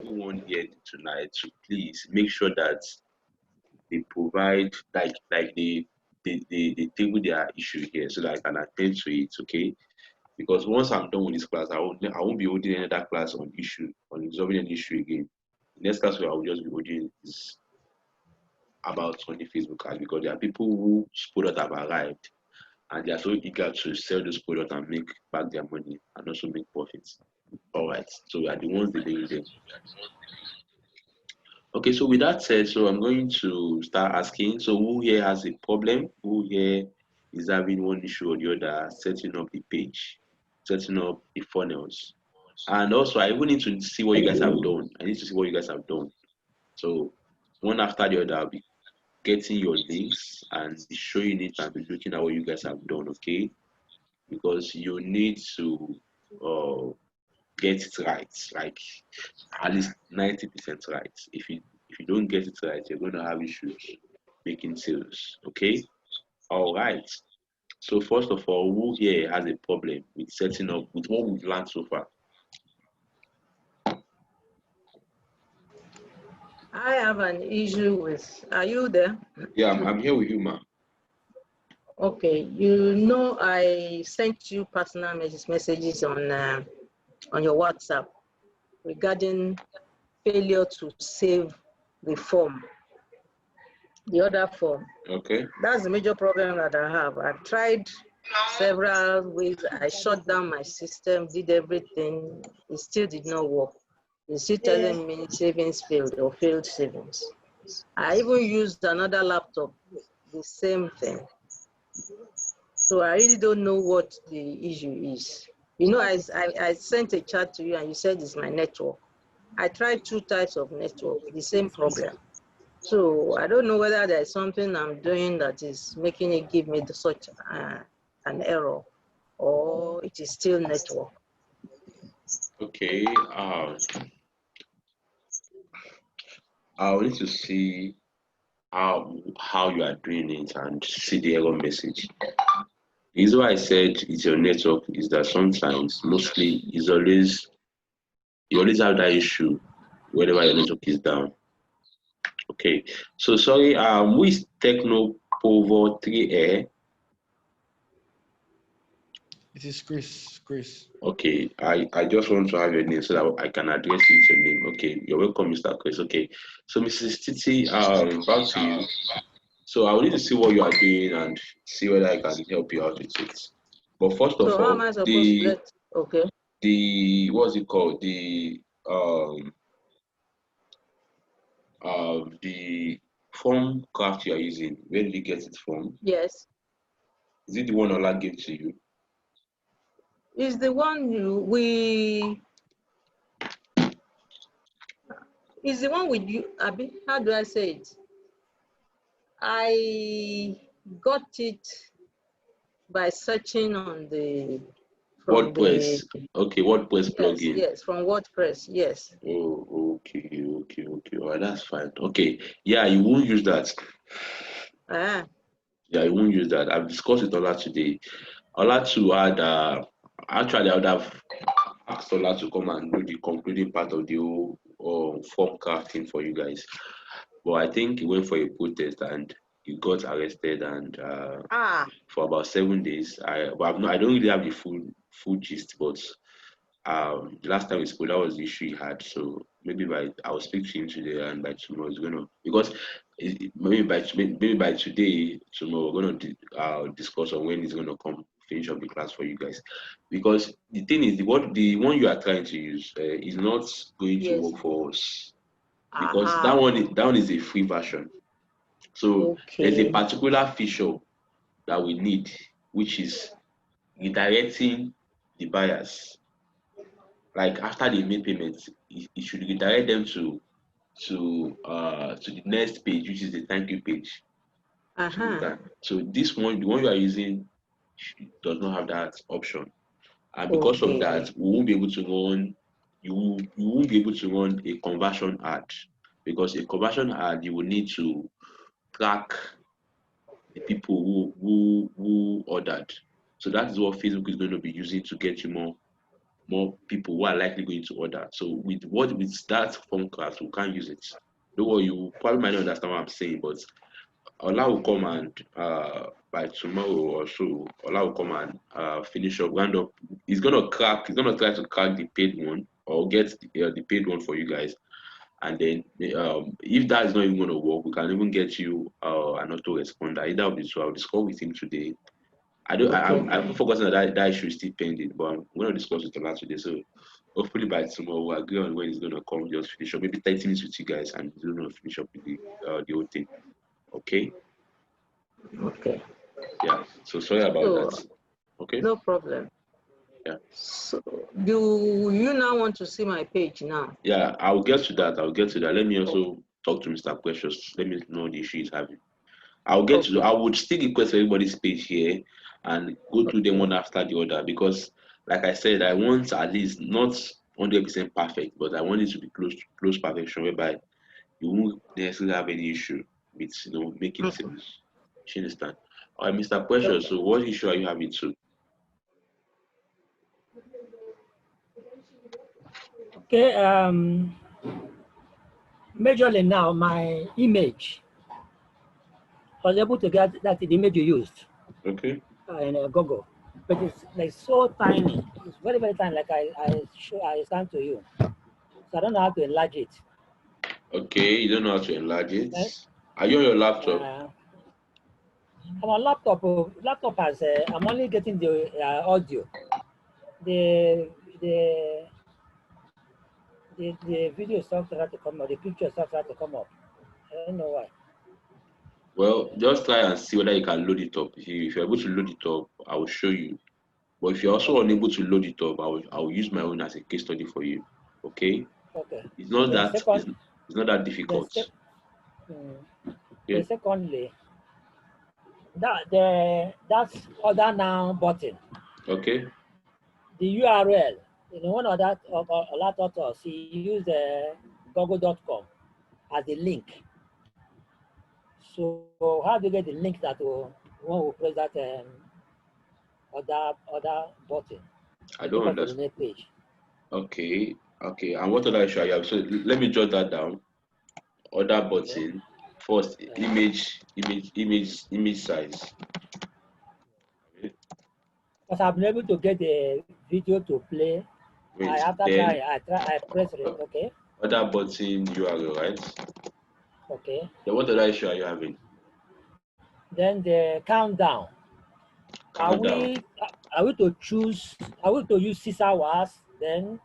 everyone here tonight to please make sure that they provide like they table their issue here so that I can attend to it, okay? Because once I'm done with this class, I won't be holding another class on resolving an issue again. The next class where I will just be holding is about 20 Facebook ads because there are people whose product have arrived and they are so eager to sell those products and make back their money and also make profits. All right, so we are the ones dealing with them. Okay, so with that said, so I'm going to start asking. So who here has a problem? Who here is having one issue or the other, setting up the page, setting up the funnels? And also, I even need to see what you guys have done. I need to see what you guys have done. So one after the other, I'll be getting your links and be showing it and be looking at what you guys have done, okay? Because you need to get it right, like at least 90% right. If you don't get it right, you're going to have issues making sales, okay? All right. So first of all, who here has a problem with setting up with what we've learned so far? I have an issue with, are you there? Yeah, I'm here with you, ma'am. Okay, you know I sent you personal messages on your WhatsApp regarding failure to save the form, the other form. Okay. That's the major problem that I have. I've tried several ways. I shut down my system, did everything. It still did not work. It's still telling me savings failed or failed savings. I even used another laptop, the same thing. So I really don't know what the issue is. You know, I sent a chat to you and you said it's my network. I tried 2 types of network, the same problem. So I don't know whether there's something I'm doing that is making it give me such an error, or it is still network. Okay. I'll need to see how you are doing it and see the error message. The reason why I said it's your network is that sometimes, mostly, you always have that issue whenever your network is down. Okay, so sorry, who is Techno Povo 3A? It is Chris. Okay, I just want to have your name so that I can address you with your name. Okay, you're welcome, Mr. Chris. Okay, so Mrs. Titi, back to you. So I will need to see what you are doing and see whether I can help you out with it. But first of So how am I supposed to get, okay? What's it called? The form craft you are using, where did you get it from? Yes. Is it the one Ola gave to you? Is the one is the one with you, Abi? How do I say it? I got it by searching on the WordPress. Okay, WordPress plugin. Yes, from WordPress. Yes. Oh, okay. All right, that's fine. Okay, yeah, you won't use that. Ah. Yeah, you won't use that. I've discussed with Ola today. Ola to add. Actually, I would have asked Ola to come and do the concluding part of the whole form crafting for you guys. But I think he went for a protest and he got arrested and for about 7 days. I don't really have the full gist, but the last time we spoke, that was the issue he had. So maybe I'll speak to him today, and by tomorrow it's gonna, because maybe by today, tomorrow we're gonna discuss on when he's gonna come finish up the class for you guys. Because the thing is, the one you are trying to use is not going to work for us, because that one is a free version. So there's a particular feature that we need, which is redirecting the buyers. Like after they make payments, it should redirect them to the next page, which is the thank you page. So this one, the one you are using, does not have that option, and because of that, we won't be able to run. You won't be able to run a conversion ad, because a conversion ad, you will need to track the people who ordered. So that is what Facebook is going to be using to get you more more people who are likely going to order. So with that phone class, we can't use it. Don't worry, you probably might not understand what I'm saying, but Ola will come and by tomorrow or so, Ola will come and finish up, round up. He's gonna try to crack the paid one or get the paid one for you guys. And then if that is not even going to work, we can even get you an autoresponder. Either of the two. I'll discuss with him today. I don't. Okay. I'm focusing on that issue is still pending, but I'm going to discuss with him today. So hopefully by tomorrow we'll agree on when he's going to come. Just finish up, maybe 30 minutes with you guys, and he's going to finish up with the whole thing. Okay. Okay. Yeah. So sorry about So that. Okay. no problem. Yeah. So do you now want to see my page now? Yeah. I'll get to that. Let me also talk to Mr. Precious. Let me know the issue he's having. Okay. I would still request everybody's page here and go through them Okay. one after the other because, like I said, I want at least not 100% perfect, but I want it to be close perfection, whereby you won't necessarily have any issue with making Okay. sales. You understand? All right, Mr. Precious. Okay. So, what issue are you having too? Okay, majorly now my image was able to get that the image you used Okay. in Google, but it's like so tiny. It's very very tiny. Like I stand to you, so I don't know how to enlarge it. Okay. You don't know how to enlarge it. Eh, Are you on your laptop? I'm on laptop. Laptop has I'm only getting the audio. The the the video stuff that to come up. The picture stuff that to come up. I don't know why. Well, just try and see whether you can load it up. If you're able to load it up, I will show you. But if you're also Okay. unable to load it up, I will use my own as a case study for you. Okay? Okay. It's not Then that second, it's not that then, difficult. sec, mm, then Okay? secondly, that's other now button. Okay? The URL, one of that a lot of us he use google.com as the link. So how do you get the link that one will press that other button I to take don't us to the understand. next page? Okay. Okay. And what other issue I have? So let me jot that down. Other Okay. button. First, image size. Okay. Because I've been able to get the video to play. Wait. Then I press it. uh, Okay. other button URL, right? Okay. Then what other issue are you having? Then the countdown. Are Countdown. we to choose? Are we to use 6 hours? Then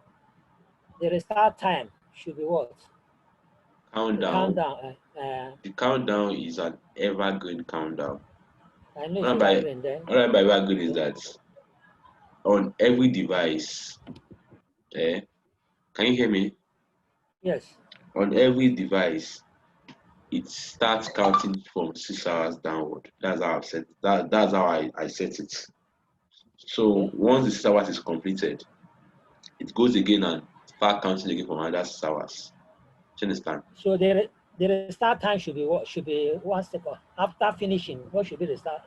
the restart time should be what? The Countdown. countdown. The countdown is an evergreen countdown. I know it's What I by evergreen then. what I by evergreen is Okay. that on every device, can you hear me? Yes. On every device, it starts counting from 6 hours downward. That's how I've set that's how I set it. So Okay. once the 6 hours is completed, it goes again and start counting again from another 6 hours. Do you understand? So the restart time should be what? Should be 1 second after finishing. What should be restart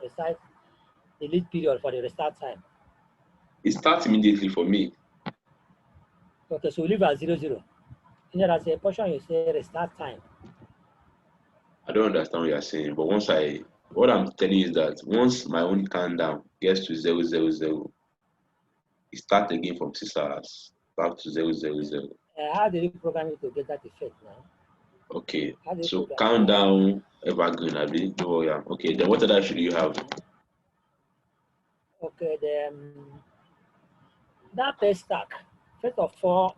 the lead period for the restart time? It starts immediately for me. Okay. So we leave at 00. In there, as a portion you say restart time. I don't understand what you're saying, but what I'm telling you is that once my own countdown gets to 000, it starts again from 6 hours back to 000. How did you program it to get that effect now? Okay, How do you so program? countdown evergreen, Abi. Don't worry. Okay, then what other should you have? Okay, that pay stack. First of all,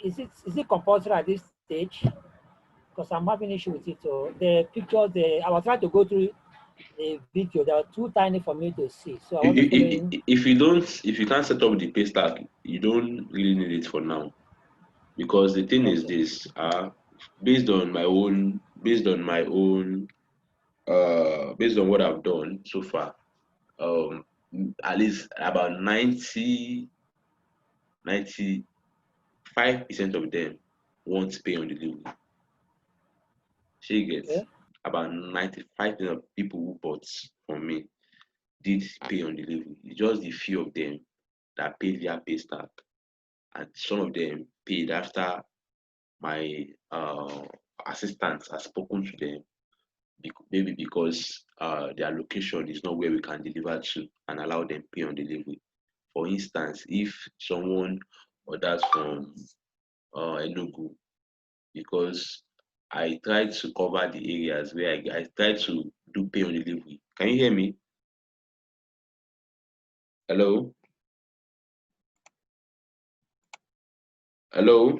is it compulsory at this stage? Because I'm having issue with it. So the pictures, I was trying to go through the video. They are too tiny for me to see. So I wasn't following. If you can't set up the pay stack, you don't really need it for now. Because the thing is Okay. this, based on what I've done so far, um, at least about 95% of them won't pay on delivery. She gets Okay. about 95% of people who bought from me did pay on delivery. It's just the few of them that paid via Paystack, and some of them paid after my assistant has spoken to them, maybe because their location is not where we can deliver to, and allow them pay on delivery. For instance, if someone orders from Enugu, because I tried to cover the areas where I tried to do pay on delivery. Can you hear me? Hello? Hello?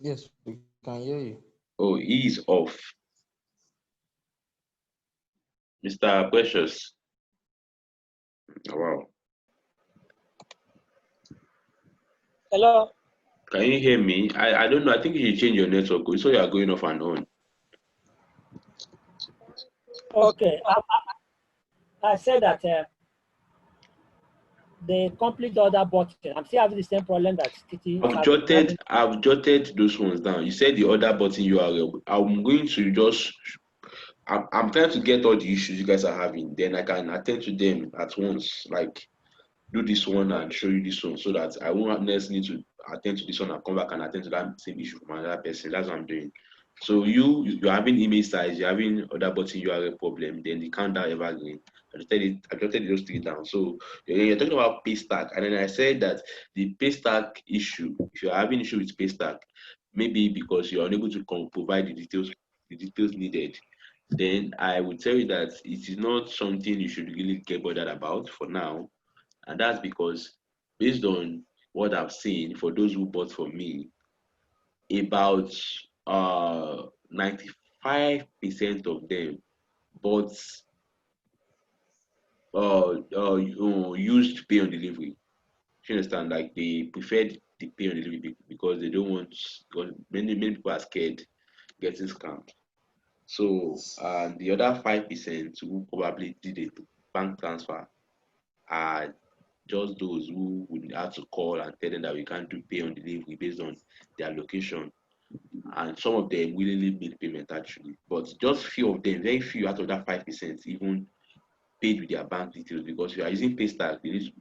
Yes, we can hear you. Oh, he is off. Mr. Precious. Oh, wow. Hello. Can you hear me? I don't know. I think you should change your network. So you are going off and on. Okay. I said that the complete order button. I'm still having the same problem that Titi. I've jotted those ones down. You said the other button URL. I'm going to just I'm trying to get all the issues you guys are having. Then I can attend to them at once. Like do this one and show you this one, so that I won't necessarily need to attend to this one and come back and attend to that same issue from another person. That's what I'm doing. So you're having image size, you're having other button URL problem, then the Countdown Evergreen. I jotted those three down. So you're talking about Paystack, and then I said that the Paystack issue, if you're having issue with Paystack, maybe because you're unable to provide the details needed, then I would tell you that it is not something you should really get bothered about for now. And that's because, based on what I've seen, for those who bought from me, about 95% of them bought used pay on delivery. You understand? Like they preferred the pay on delivery because they don't want, because many people are scared getting scammed. So the other 5% who probably did a bank transfer are just those who would have to call and tell them that we can't do pay on delivery based on their location. And some of them willingly made payment actually. But just few of them, very few out of that 5% even paid with their bank details, because if you are using Paystack, they need to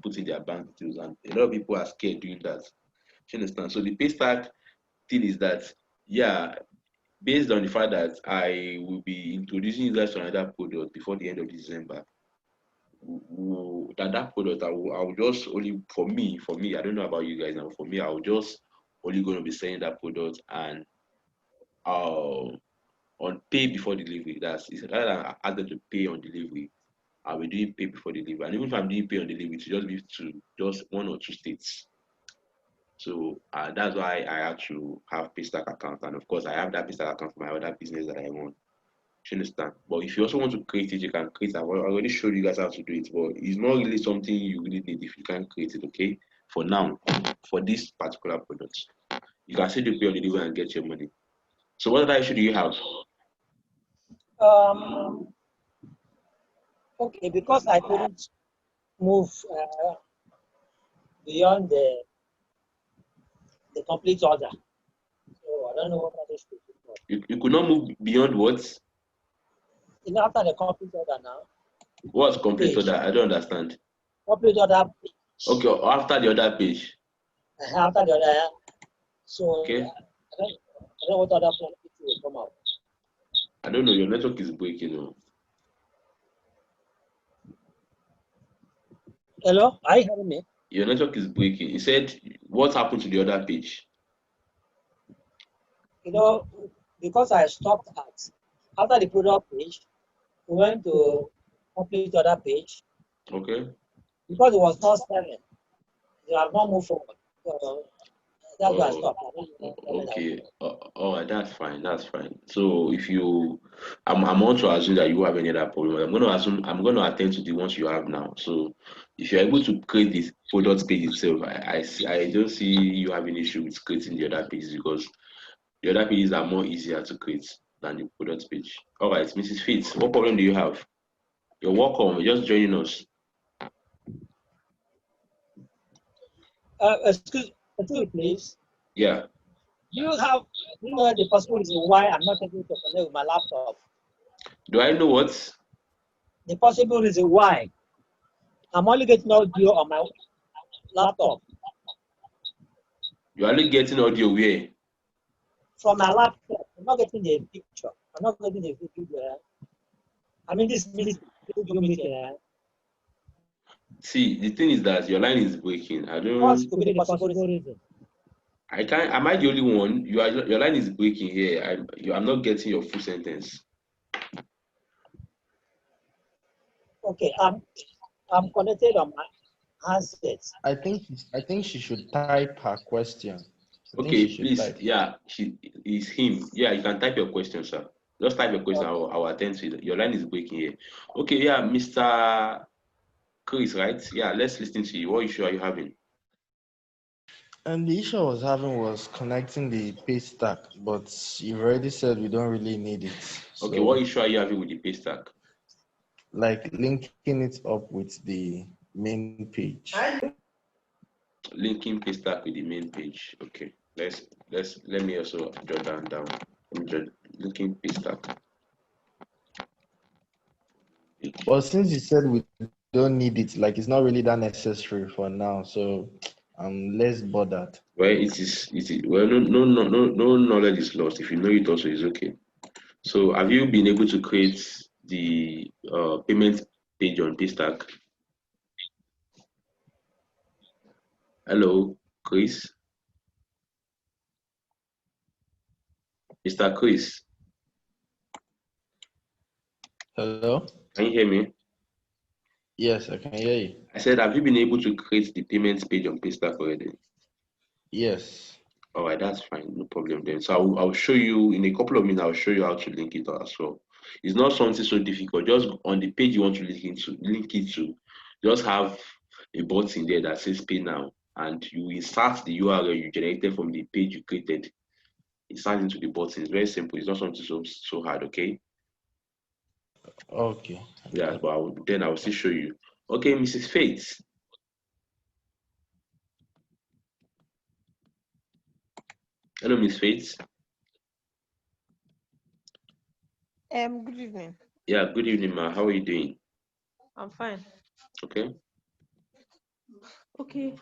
put in their bank details, and a lot of people are scared doing that. Do you understand? So the Paystack thing is that, yeah, based on the fact that I will be introducing you guys to another product before the end of December, that product I will just only, for me, I don't know about you guys now. For me, I will just only going to be selling that product, and on pay before delivery. That's it's rather than ask them to pay on delivery, I'll be doing pay before delivery. And even if I'm doing pay on delivery, to just be to just 1 or 2 states. So that's why I had to have Paystack account, and of course I have that Paystack account for my other business that I run. You understand? But if you also want to create it, you can create it. I already showed you guys how to do it, but it's not really something you really need if you can't create it, okay? For now, for this particular product, you can still do pay on delivery and get your money. So what other issue do you have? Okay, because I couldn't move beyond the complete order. So I don't know what other stage it was. You could not move beyond what? After the complete order now. What's complete order? I don't understand. Complete order page. Okay, after the other page. After the other. So okay. I don't know what other form it will come out. I don't know, your network is breaking. Oh. Hello, are you hearing me? Your network is breaking. You said, what happened to the other page? You know, because I stopped after the product page, we went to complete the other page. Okay. Because it was not selling, they have not moved forward. So that's why I stopped. Okay. All right, that's fine. That's fine. So if you, I'm also assuming that you have any other problem. I'm going to attend to the ones you have now. So if you're able to create this product page itself, I don't see you having an issue with creating the other pages, because the other pages are more easier to create than the product page. All right, Mrs. Fitz, what problem do you have? You're welcome. You're just joining us. Excuse me, please. Yeah. You know the possibility why I'm not able to connect with my laptop? Do I know what? The possible reason why I'm only getting audio on my laptop. You're only getting audio where? From my laptop. I'm not getting the picture. I'm not getting the video. I mean, this meeting, meeting. See, the thing is that your line is breaking. I What don't. could be the possible reason? I can't. Am I the only one? Your line is breaking here. I'm not getting your full sentence. Okay, I'm connected on my handset. I think she should type her question. Okay, please. Yeah, is him. Yeah, you can type your question, sir. Just type your question. I'll attend to it. Your line is breaking here. Okay, yeah, Mr. Chris, right? Yeah, let's listen to you. What issue are you having? And the issue I was having was connecting the pay stack, but you've already said we don't really need it. Okay, So, what issue are you having with the pay stack? like linking it up with the main page. Linking pay stack with the main page. Okay, let me also jot that down. Linking pay stack. But since you said we don't need it, like it's not really that necessary for now, so I'm less bothered. Well, it is. Well, no knowledge is lost. If you know it, also is okay. So, have you been able to create the payment page on Paystack? Hello, Chris. Mr. Chris, Hello? can you hear me? Yes, I can hear you. I said, have you been able to create the payments page on Paystack already? Yes. All right, that's fine, no problem then. So I'll show you in a couple of minutes. I'll show you how to link it as well. It's not something so difficult. Just on the page you want to link it to, just have a button there that says Pay Now, and you insert the URL you generated from the page you created. Insert into the button. It's very simple. It's not something so hard. Okay. Okay. Yeah, but I will still show you. Okay, Mrs. Faith. Hello, Miss Faith. Good evening. Yeah, good evening, ma. How are you doing? I'm fine. Okay. Okay.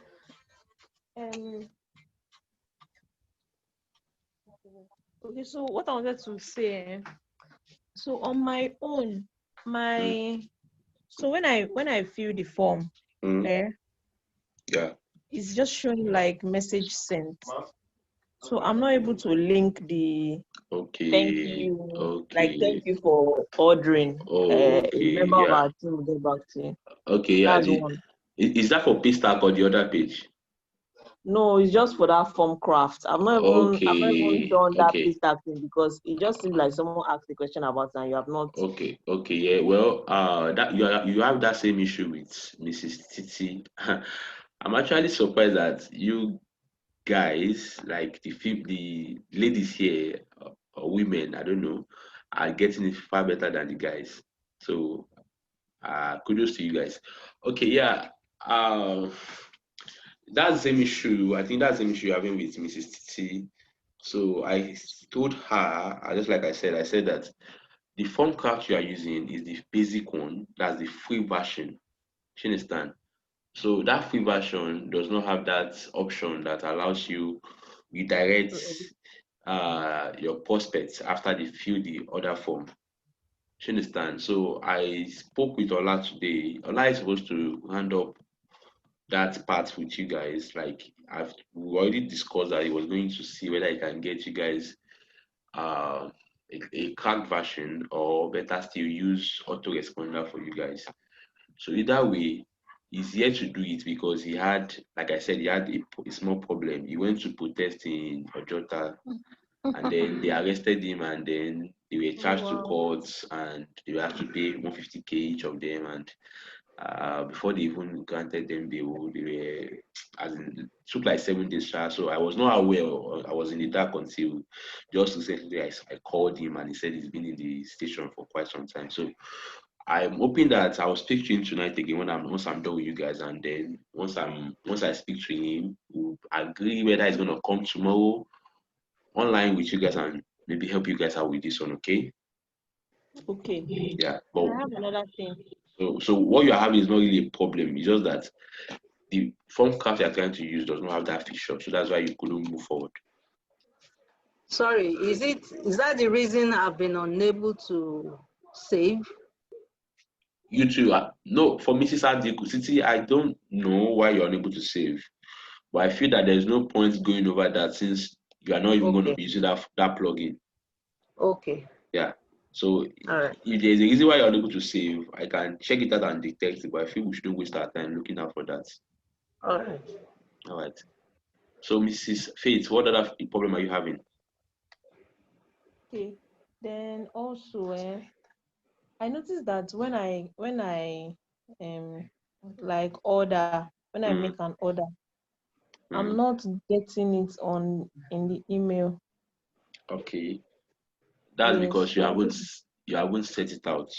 Okay, so what I wanted to say, so on my own, so when I fill the form, Yeah. it's just showing like message sent. So I'm not able to link the thank you, like thank you for ordering. A member of our team will get back to you. Okay, yeah. That's one. Is that for Paystack or the other page? No, it's just for that form craft. I'm not even done that Paystack thing because it just seems like someone asked a question about it and you have not. Okay, yeah. Well, that you have that same issue with Mrs. Titi. I'm actually surprised that you guys, like the ladies here or women, I don't know, are getting it far better than the guys. So, kudos to you guys. Okay, yeah. That's the same issue. I think that's the same issue you're having with Mrs. Titi. So I told her, just like I said that the form craft you are using is the basic one. That's the free version. You understand? So that free version does not have that option that allows you redirect your prospects after they fill the other form. You understand? So I spoke with Ola today. Ola is supposed to hand up that part with you guys. Like we already discussed that he was going to see whether he can get you guys a cracked version, or better still use autoresponder for you guys. So either way, he's here to do it because he had, like I said, he had a small problem. He went to protest in Ojota, and then they arrested him, and then they were charged to courts, and they have to pay 150K each of them, and before they even granted them bail, they were, as in, took like 7 days. So I was not aware, I was in the dark until just recently I called him and he said he's been in the station for quite some time. So I'm hoping that I'll speak to him tonight again once I'm done with you guys, and then once I speak to him, we'll agree whether he's gonna come tomorrow online with you guys and maybe help you guys out with this one, okay? Okay. Yeah. I have another thing. So what you are having is not really a problem. It's just that the form craft you are trying to use does not have that feature, so that's why you couldn't move forward. Sorry, is that the reason I've been unable to save? You too. No, for Mrs. Adiku City, I don't know why you're unable to save, but I feel that there's no point going over that since you are not even going to be using that plugin. Okay. Yeah. So All right. if there's a reason why you're unable to save, I can check it out and detect it, but I feel we shouldn't waste our time looking out for that. All right. All right. So Mrs. Faith, what other problem are you having? Okay. Then also, I noticed that when I like order, when I make an order, I'm not getting it in the email. Okay. That's because you haven't set it out.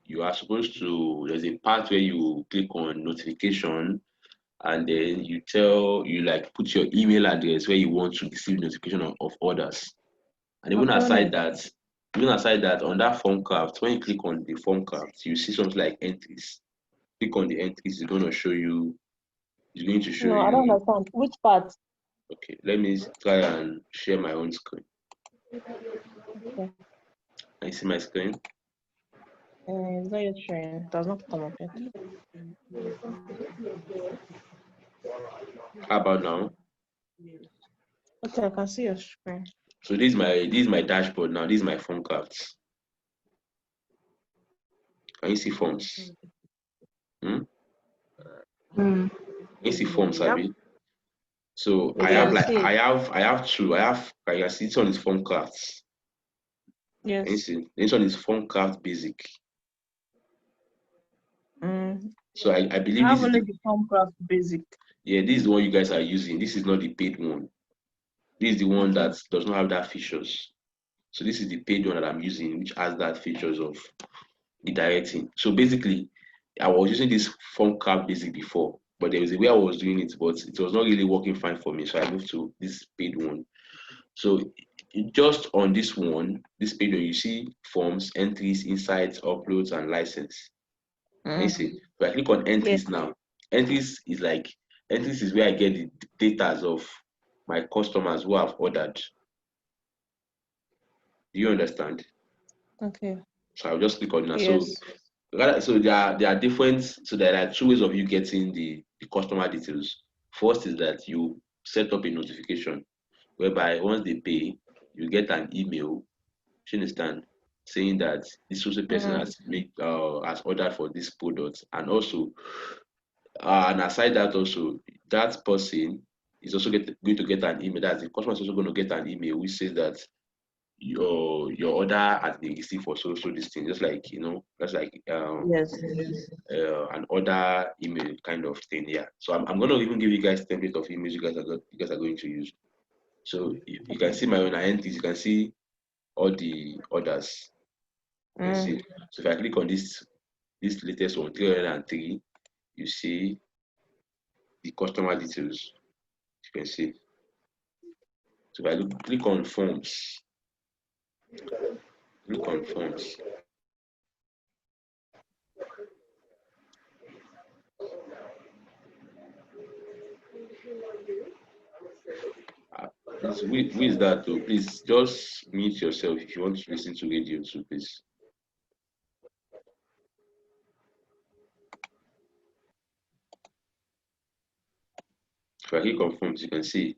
You are supposed to, there's a part where you click on notification and then you put your email address where you want to receive notification of orders. And even aside that, on that form craft, when you click on the form craft, you see something like entries. Click on the entries, it's going to show you. No, I don't understand. Which part? Okay, let me try and share my own screen. Okay. Can you see my screen? It's not yet showing. It does not come up yet. How about now? Okay, I can see your screen. So this is my dashboard now. This is my form crafts. Can you see forms? Can you see forms, Abby? So I have two. I can see this one is form crafts. Yes. Can you see? This one is form craft basic. So I believe I have only the form craft basic. Yeah, this is the one you guys are using. This is not the paid one. This is the one that does not have that features. So this is the paid one that I'm using, which has that features of redirecting. So basically, I was using this form craft basic before, but there was a way I was doing it, but it was not really working fine for me. So I moved to this paid one. So just on this paid one, you see forms, entries, insights, uploads, and license. Can you see? So I click on entries now. Entries is where I get the data of my customers who have ordered. Do you understand? Okay. So I'll just click on that. Yes. So there are different. So there are two ways of you getting the customer details. First is that you set up a notification whereby once they pay, you get an email. You understand? Saying that this social person has ordered for this product, and also and aside that, also that person is also going to get an email. That the customer is also going to get an email which says that your order has been received for so this thing. Just like that's like an order email kind of thing. Yeah. So I'm going to even give you guys template of emails you guys are going to use. So you can see my own entities. You can see all the orders. You can see. So if I click on this latest one, 303, you see the customer details. You can see. So if I click on forms, who is that though? Please just mute yourself if you want to listen to radio too, please. If I click on forms, you can see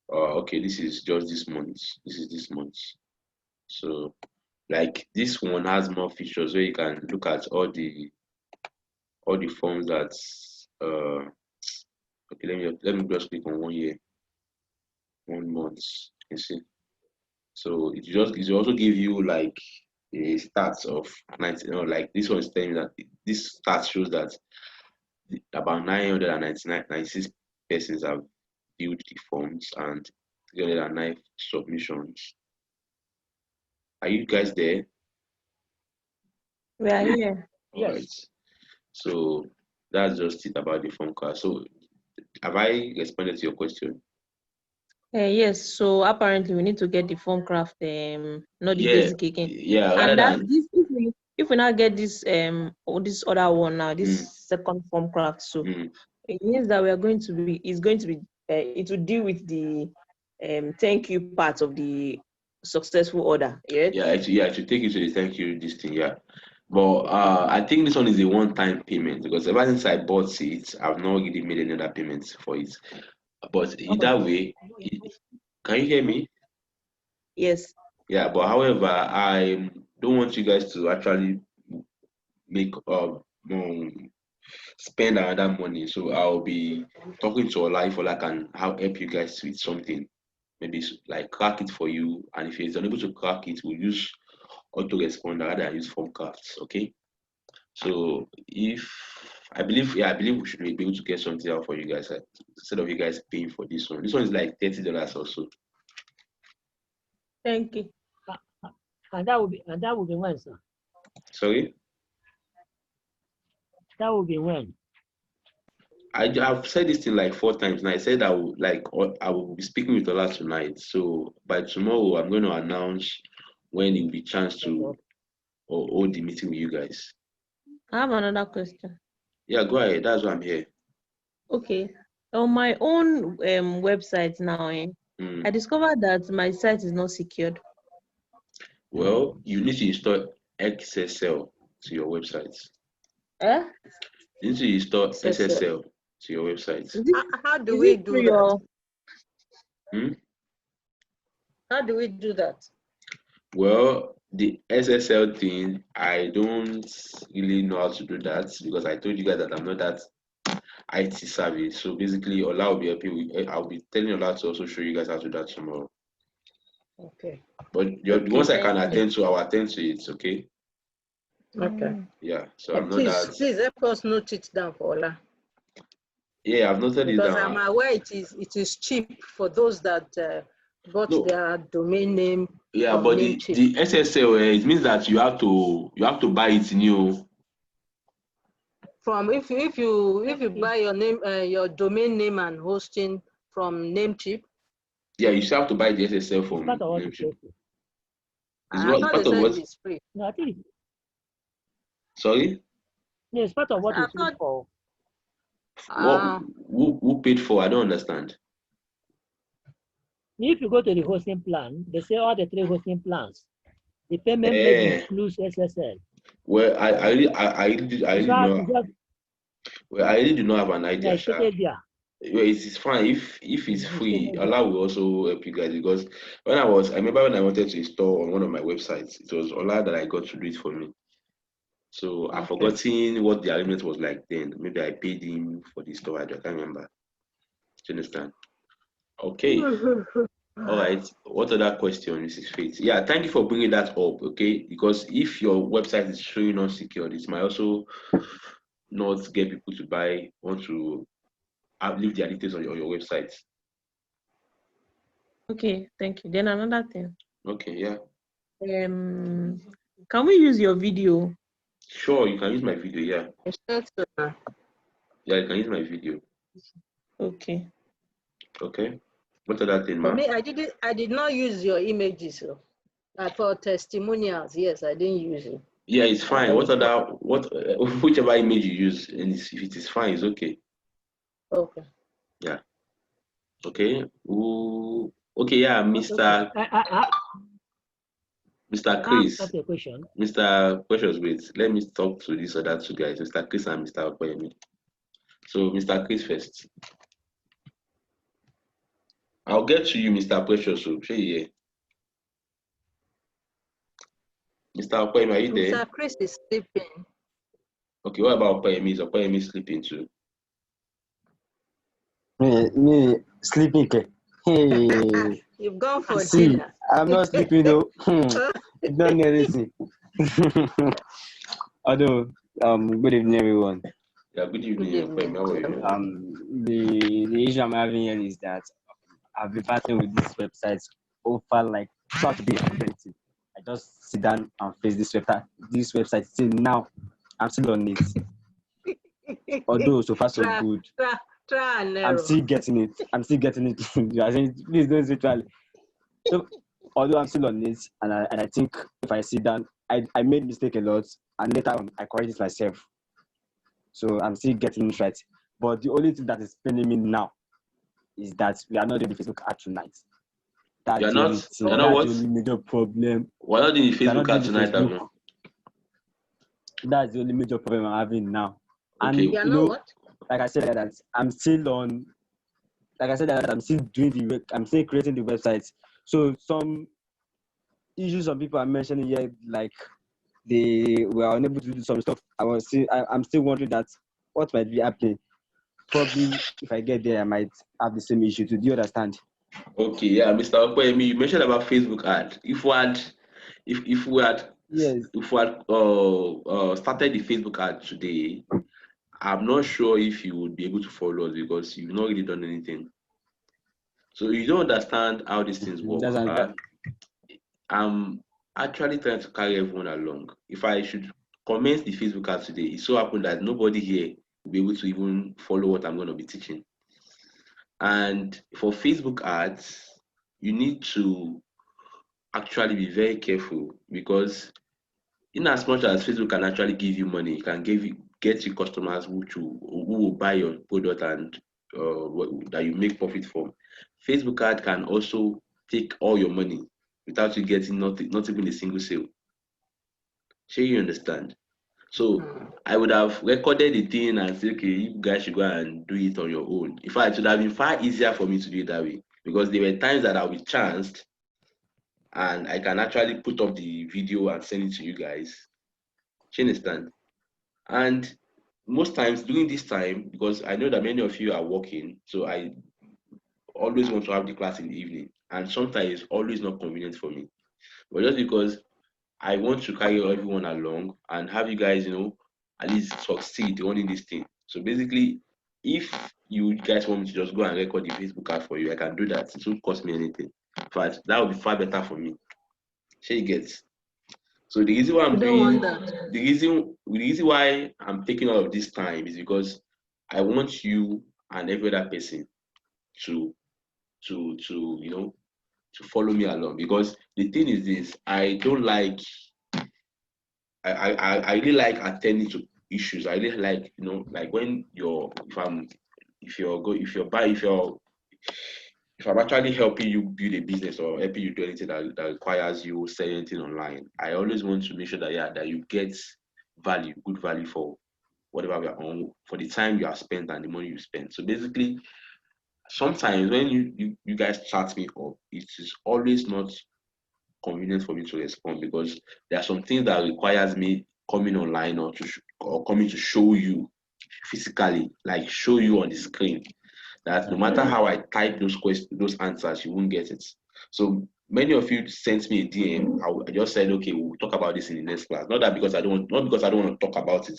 okay, this is just this month. This is this month. So like this one has more features where you can look at all the forms that okay, let me just click on 1 year, 1 month. You can see. So it also give you like a stats of 90. Like this one is telling me that this stat shows that about 96 persons have filled the forms and 309 submissions. Are you guys there? We are here. All right. So that's just it about the form card. So have I responded to your question? Yes. So apparently we need to get the form craft, not the basic again. Yeah. And if we now get this this other one now, this second form craft, so it means that we are going to be, it's going to be, it will deal with the thank you part of the successful order. Yes? Yeah, I should take you to the thank you this thing, yeah. But I think this one is a one-time payment because ever since I bought it, I've not really made any other payments for it. But either way, can you hear me? Yes. Yeah, but however, I don't want you guys to actually make spend another money. So I'll be talking to Ola if Ola can help you guys with something. Maybe like crack it for you. And if he's unable to crack it, we'll use autoresponder rather than use form cards. Okay. So if I believe we should be able to get something out for you guys instead of you guys paying for this one. This one is like $30 or so. Thank you. And that will be when, sir? Sorry? That will be when? I've said this thing like 4 times now. I said I will be speaking with Ola tonight. So by tomorrow, I'm going to announce when it will be chance to hold the meeting with you guys. I have another question. Yeah, go ahead. That's why I'm here. Okay. On my own website now, I discovered that my site is not secured. Well, you need to install XSL to your website. You need to install SSL to your website. How do we do that? How do we do that? Well, the SSL thing, I don't really know how to do that because I told you guys that I'm not that IT savvy. So basically, Ola will be helping. I'll be telling Ola to also show you guys how to do that tomorrow. Okay. But the ones I can attend to, I'll attend to it. Okay. Okay. Yeah. So I'm not that. Please help us note it down for Ola. Yeah, I've noted it down. Because I'm aware it is cheap for those that got their domain name. Yeah, but the SSL it means that you have to buy it new. From if you buy your name your domain name and hosting from Namecheap. Yeah, you still have to buy the SSL from Namecheap. I thought they said it's free. No, I think. Sorry? No, it's part of what it's used for. Who paid for? I don't understand. If you go to the hosting plan, they say all the 3 hosting plans. The payment made includes SSL. Well, I really do not have an idea. Well, it's fine if it's free. Allah will also help you guys because I remember when I wanted to install on one of my websites, it was Allah that I got to do it for me. So I've forgotten what the arrangement was like then. Maybe I paid him for the store. I can't remember. Do you understand? Okay. All right. What other question, Mrs. Faith? Yeah, thank you for bringing that up. Okay, because if your website is showing unsecured, it might also not get people to want to leave their details on your website. Okay, thank you. Then another thing. Okay, yeah. Can we use your video? Sure, you can use my video, yeah. Yeah, you can use my video. Okay. Okay. What other thing, for me, I did not use your images. So. For testimonials, yes, I didn't use it. Yeah, it's fine. Whichever image you use, and if it is fine, it's okay. Okay. Yeah. Okay. Ooh. Okay, yeah, Mr. Mr. Chris. That's a question. Mr. Precious, wait. Let me talk to these other 2 guys, Mr. Chris and Mr. Okoyemi. So, Mr. Chris first. I'll get to you, Mr. Precious. So, yeah. Mr. Okoyemi, are you there? Mr. Chris is sleeping. Okay, what about Okoyemi? Is Okoyemi sleeping too? Me sleeping. Hey. You've gone for dinner. I'm not sleeping though. It's not anything. Although, good evening, everyone. Yeah, good evening. How are you? The issue I'm having here is that I've been battling with this website over like throughout the day. I just sit down and face this website. Till now, I'm still on it. Although so far so good. I'm still getting it. You are saying, please don't literally. So, although I'm still on it, and I think if I sit down, I made mistake a lot. and later on I correct it myself. So I'm still getting it right. But the only thing that is paining me now is that we are not doing the Facebook ad tonight. That's the only thing. You're not That's what? the only major problem. We're not doing the We are not Facebook doing ad the tonight, Facebook. That's the only major problem I'm having now. Okay. And you know, like I said, that I'm still on. Like I said, that I'm still doing the work. I'm still creating the website. So some issues some people are mentioning here, like they were unable to do some stuff. I'm still wondering that what might be happening. Probably if I get there, I might have the same issue too. Do you understand? Okay, yeah, Mr. Okoyemi, you mentioned about Facebook ad. If we had Yes. started the Facebook ad today, I'm not sure if you would be able to follow us because you've not really done anything. So you don't understand how these things work. I'm actually trying to carry everyone along. If I should commence the Facebook ad today, it so happened that nobody here will be able to even follow what I'm going to be teaching. And for Facebook ads, you need to actually be very careful because in as much as Facebook can actually give you money, it can get you customers who will buy your product and that you make profit from. Facebook ad can also take all your money without you getting not even a single sale. Sure, you understand? So I would have recorded the thing and said, okay, you guys should go and do it on your own. In fact, it would have been far easier for me to do it that way because there were times that I'll be chanced and I can actually put up the video and send it to you guys. You understand? And most times during this time, because I know that many of you are working, so I always want to have the class in the evening. And sometimes it's always not convenient for me. But just because I want to carry everyone along and have you guys, at least succeed running this thing. So basically, if you guys want me to just go and record the Facebook ad for you, I can do that. It won't cost me anything. But that would be far better for me. She gets. So the reason why I'm doing the reason why I'm taking all of this time is because I want you and every other person to follow me along. Because the thing is this, I really like attending to issues. I really like, like when if I'm actually helping you build a business or helping you do anything that requires you sell anything online, I always want to make sure that you get good value for whatever we are on, for the time you have spent and the money you spend. So basically, sometimes when you guys chat me up, it is always not convenient for me to respond because there are some things that requires me coming online or coming to show you physically, like show you on the screen. That no matter how I type those answers, you won't get it. So many of you sent me a DM. I just said, okay, we'll talk about this in the next class. Not because I don't want to talk about it,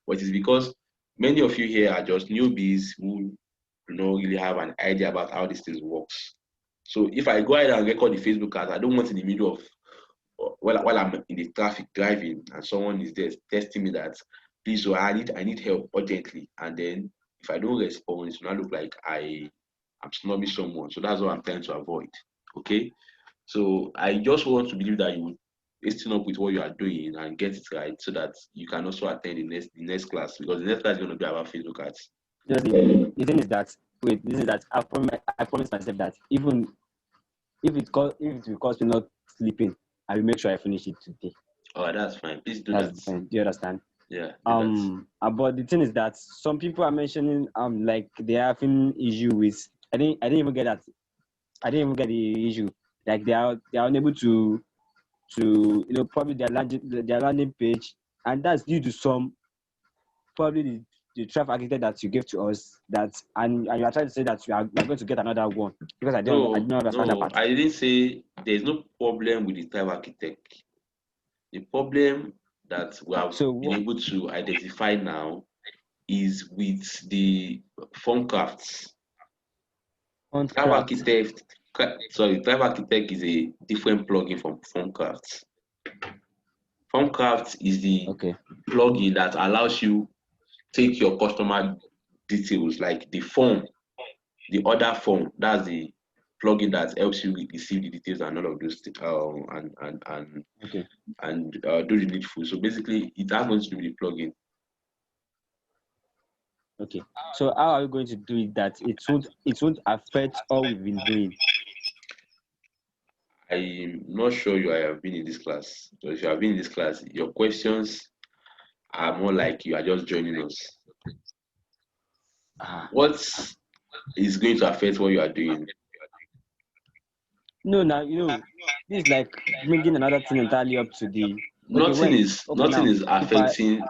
but it's because many of you here are just newbies who do not really have an idea about how this thing works. So if I go ahead and record the Facebook ads, I don't want in the middle of while I'm in the traffic driving and someone is there testing me that please, so I need help urgently, and then if I don't respond, it's not look like I'm snubbing someone. So that's what I'm trying to avoid. Okay, so I just want to believe that you would listen up with what you are doing and get it right, so that you can also attend the next class, because the next class is going to be about Facebook ads. The thing is that I promised myself that even if it will cost me not sleeping, I will make sure I finish it today. Oh, that's fine. Please do that. Do you understand? Yeah. But the thing is that some people are mentioning like they are having issue with. I didn't even get that. I didn't even get the issue. Like they are unable to probably their landing page, and that's due to some probably the traffic architect that you gave to us, and you are trying to say that we are going to get another one, because I don't understand that part. I didn't say there's no problem with the traffic architect. The problem that we have been able to identify now is with the form crafts. Traffic architect is a different plugin from Formcraft. Formcraft is the plugin that allows you take your customer details, like the form, the order form. That's the plugin that helps you receive the details and all of those and do the needful. So basically, it has nothing to do with the plugin. Okay. So how are we going to do it that it won't affect all we've been doing? I'm not sure you have been in this class. So if you have been in this class, your questions are more like you are just joining us. What is going to affect what you are doing? No, now this is like bringing another thing entirely up to the. Nothing is affecting.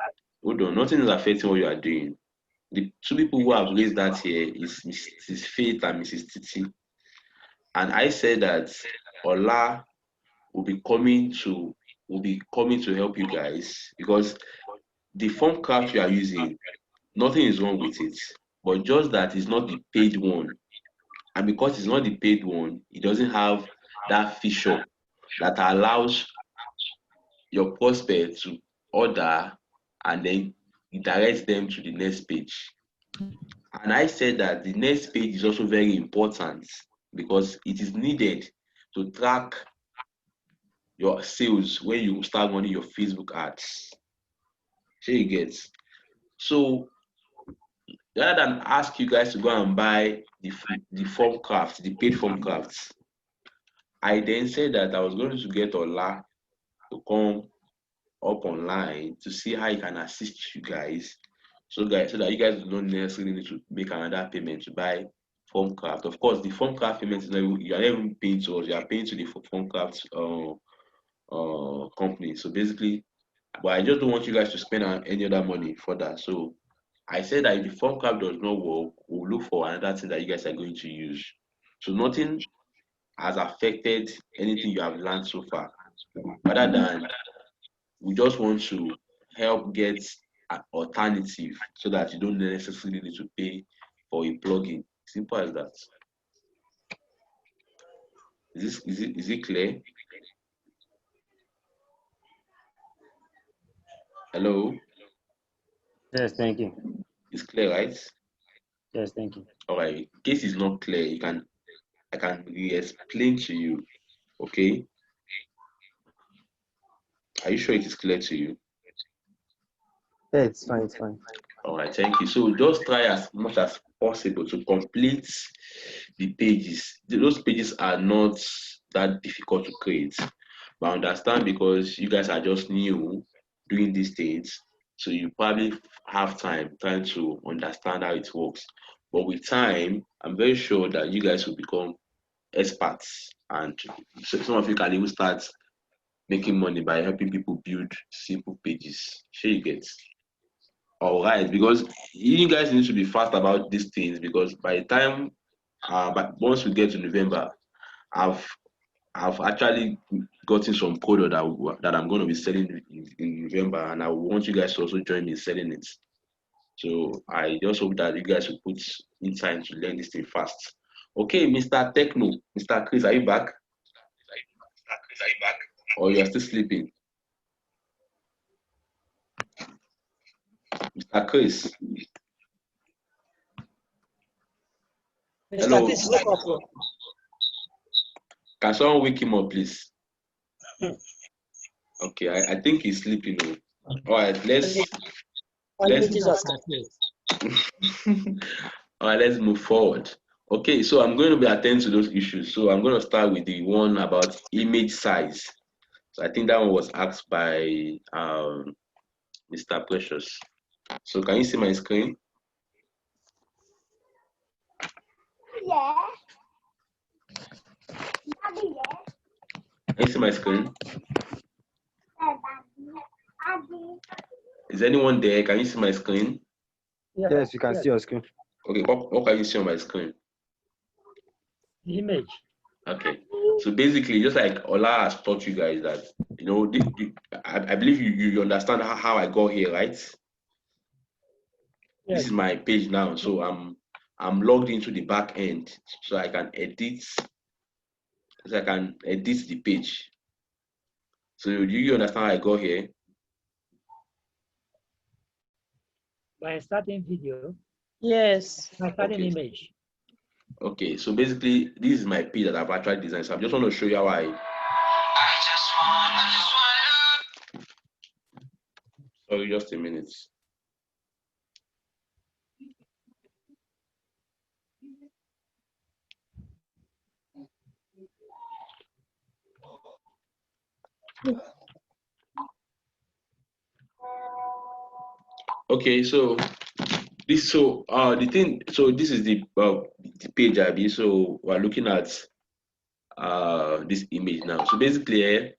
Hold on, nothing is affecting what you are doing. The two people who have raised that here is Mrs. Faith and Mrs. Titi. And I said that Ola will be coming to help you guys, because the form craft you are using, nothing is wrong with it, but just that it's not the paid one. And because it's not the paid one, it doesn't have that feature that allows your prospect to order and then it directs them to the next page. And I said that the next page is also very important because it is needed to track your sales when you start running your Facebook ads. So you get. So rather than ask you guys to go and buy the form crafts, the paid form crafts, I then said that I was going to get Ola to come up online to see how he can assist you guys, so that you guys do not necessarily need to make another payment to buy form craft. Of course, the form craft payment is not, you are not even paying to us, you are paying to the form craft company. So basically, but I just don't want you guys to spend any other money for that. So I said that if the form craft does not work, we'll look for another thing that you guys are going to use. So nothing has affected anything you have learned so far, rather than we just want to help get an alternative so that you don't necessarily need to pay for a plugin. Simple as that. Is it clear? Hello? Yes, thank you. It's clear, right? Yes, thank you. All right. In case it's not clear, I can re-explain to you. Okay? Are you sure it is clear to you? Yeah, it's fine, it's fine. All right, thank you. So just try as much as possible to complete the pages. Those pages are not that difficult to create, but I understand because you guys are just new doing these things, so you probably have time trying to understand how it works. But with time, I'm very sure that you guys will become experts, and so some of you can even start making money by helping people build simple pages. Sure, you get. All right, because you guys need to be fast about these things, because by the time, but once we get to November, I've actually gotten some product that I'm going to be selling in November, and I want you guys to also join me in selling it. So I just hope that you guys will put in time to learn this thing fast. Okay, Mr. Techno, Mr. Chris, are you back? Or you are still sleeping? Mr. Chris. Hello. Can someone wake him up, please? Okay, I think he's sleeping. All right, let's all right, let's move forward. Okay, so I'm going to be attending to those issues. So I'm going to start with the one about image size. So I think that one was asked by Mr. Precious. So can you see my screen? Yeah. Can you see my screen? Is anyone there? Can you see my screen? Yes, you can see your screen. Okay, what can you see on my screen? The image. Okay, so basically, just like Ola has taught you guys that, I believe you understand how I got here, right? Yes. This is my page now, so I'm logged into the back end, so I can edit. So I can edit the page. So do you understand how I got here? By starting video. Yes. By starting image. Okay, so basically, this is my page that I've actually designed. So I just want to show you how Sorry, just a minute. Okay, so this this is the page Abby. So we're looking at this image now. So basically,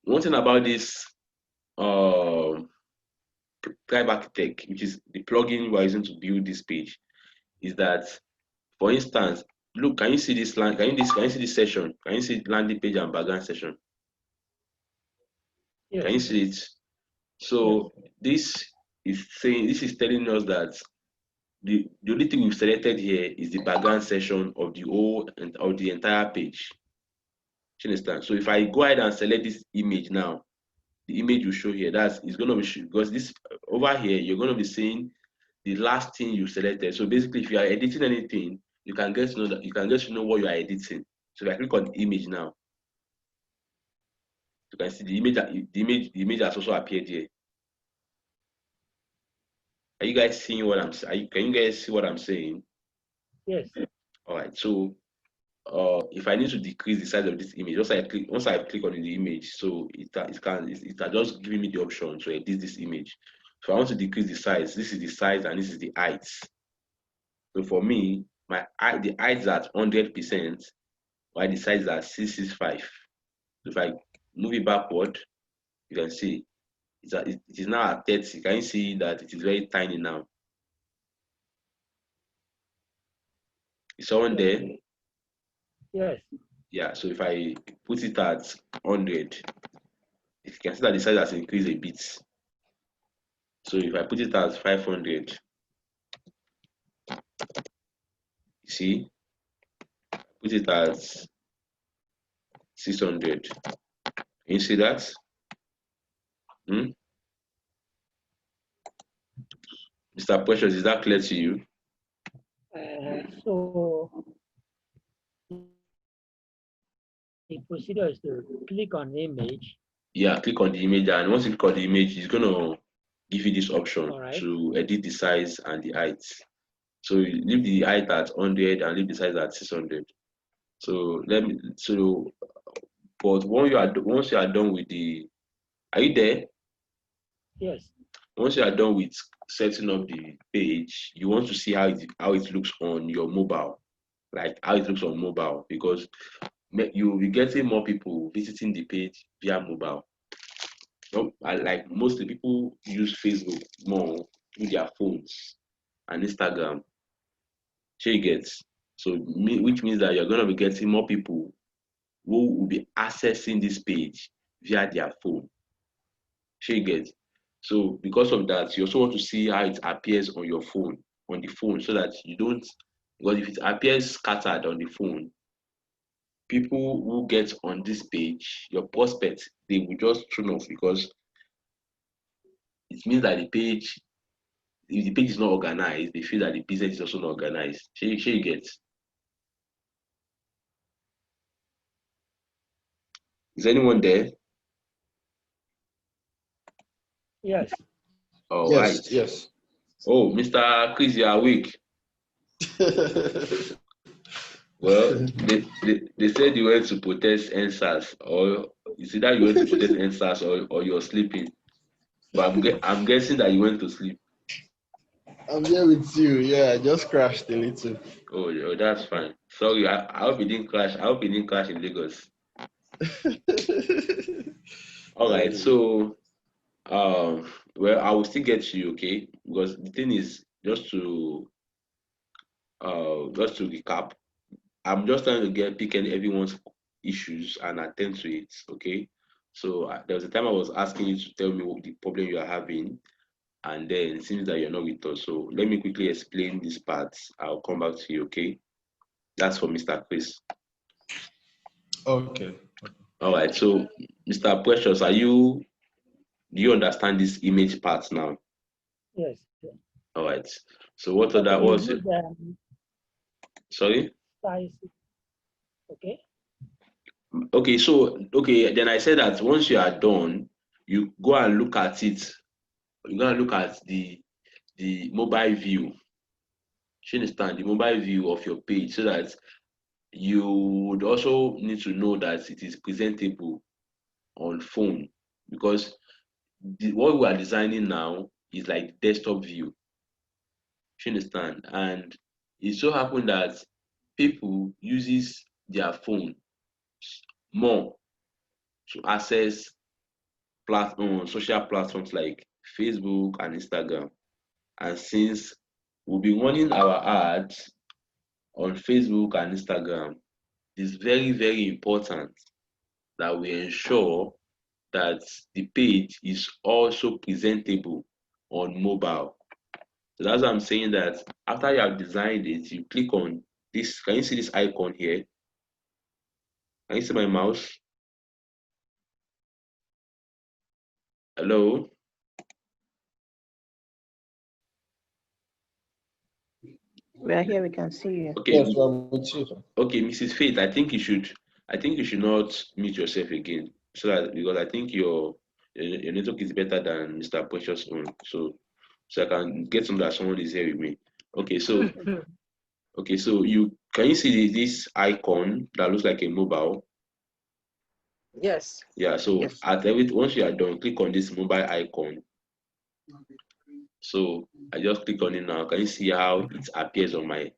one thing about this Tribe Architect, which is the plugin we're using to build this page, is that, for instance, look, can you see this land? Can you see this session? Can you see landing page and background session? Yes. Can you see it? So yes. This is telling us that the only thing we've selected here is the background section of the whole and of the entire page. Do you understand? So if I go ahead and select this image now, the image you show here, it's going to be, because this over here, you're going to be seeing the last thing you selected. So basically, if you are editing anything, you can get to know what you are editing. So if I click on the image now, you can see the image has also appeared here. Are you guys seeing what I'm saying? Can you guys see what I'm saying? Yes. All right. So if I need to decrease the size of this image, once I click on the image, so it's just giving me the option to edit this image. So I want to decrease the size. This is the size and this is the height. So for me, the height is at 100%, while the size is at 665. So if I move it backward, you can see it is now at 30. Can you see that it is very tiny now? Is someone there? Yes. Yeah, so if I put it at 100, you can see that the size has increased a bit. So if I put it at 500, you see, put it at 600. Can you see that? Mr. Precious, is that clear to you? So the procedure is to click on the image. Yeah, click on the image, and once you click on the image, it's going to give you this option to edit the size and the height. So you leave the height at 100 and leave the size at 600. So but once you are done with are you there? Yes. Once you are done with setting up the page, you want to see how it looks on your mobile, like how it looks on mobile, because you will be getting more people visiting the page via mobile. Like mostly people use Facebook more with their phones and Instagram. She gets which means that you're going to be getting more people who will be accessing this page via their phone. She gets. So because of that, you also want to see how it appears on your phone, on the phone, so that you don't, because if it appears scattered on the phone, people who get on this page, your prospects, they will just tune off, because it means that if the page is not organized, they feel that the business is also not organized. She gets. Is anyone there? Yes. Oh, yes, right. Yes. Oh, Mr. Chris, you are weak. Well, they said you went to protest NSAS, or is it that you went to protest NSAS, or you're sleeping? But I'm guessing that you went to sleep. I'm here with you. Yeah, I just crashed a little. Oh, that's fine. Sorry, I hope you didn't crash. I hope you didn't crash in Lagos. All right, so well, I will still get you, okay? Because the thing is, just to recap, I'm just trying to pick everyone's issues and attend to it, okay? So there was a time I was asking you to tell me what the problem you are having, and then it seems that you're not with us. So let me quickly explain these parts. I'll come back to you, okay? That's for Mr. Chris. Okay. All right. So, Mr. Precious, do you understand this image part now? Yes. All right. So what other was it? Sorry? size. Okay. Okay, so then I said that once you are done, you go and look at it. You go and look at the mobile view. You understand the mobile view of your page, so that you would also need to know that it is presentable on phone, because what we are designing now is like desktop view. You understand? And it so happened that people uses their phone more to access social platforms like Facebook and Instagram. And since we'll be running our ads on Facebook and Instagram, it's very, very important that we ensure that the page is also presentable on mobile. So that's why I'm saying that after you have designed it, you click on this. Can you see this icon here? Can you see my mouse? Hello? We are here, we can see you. Okay. Yes, I'm with you. Okay, Mrs. Faith, I think you should not mute yourself again. So that, because I think your network is better than Mr. Precious' own. So I can get some that someone is here with me. Okay, so you can you see this icon that looks like a mobile? Yes. Yeah, so Yes. once you are done, click on this mobile icon. So I just click on it now. Can you see how it appears on my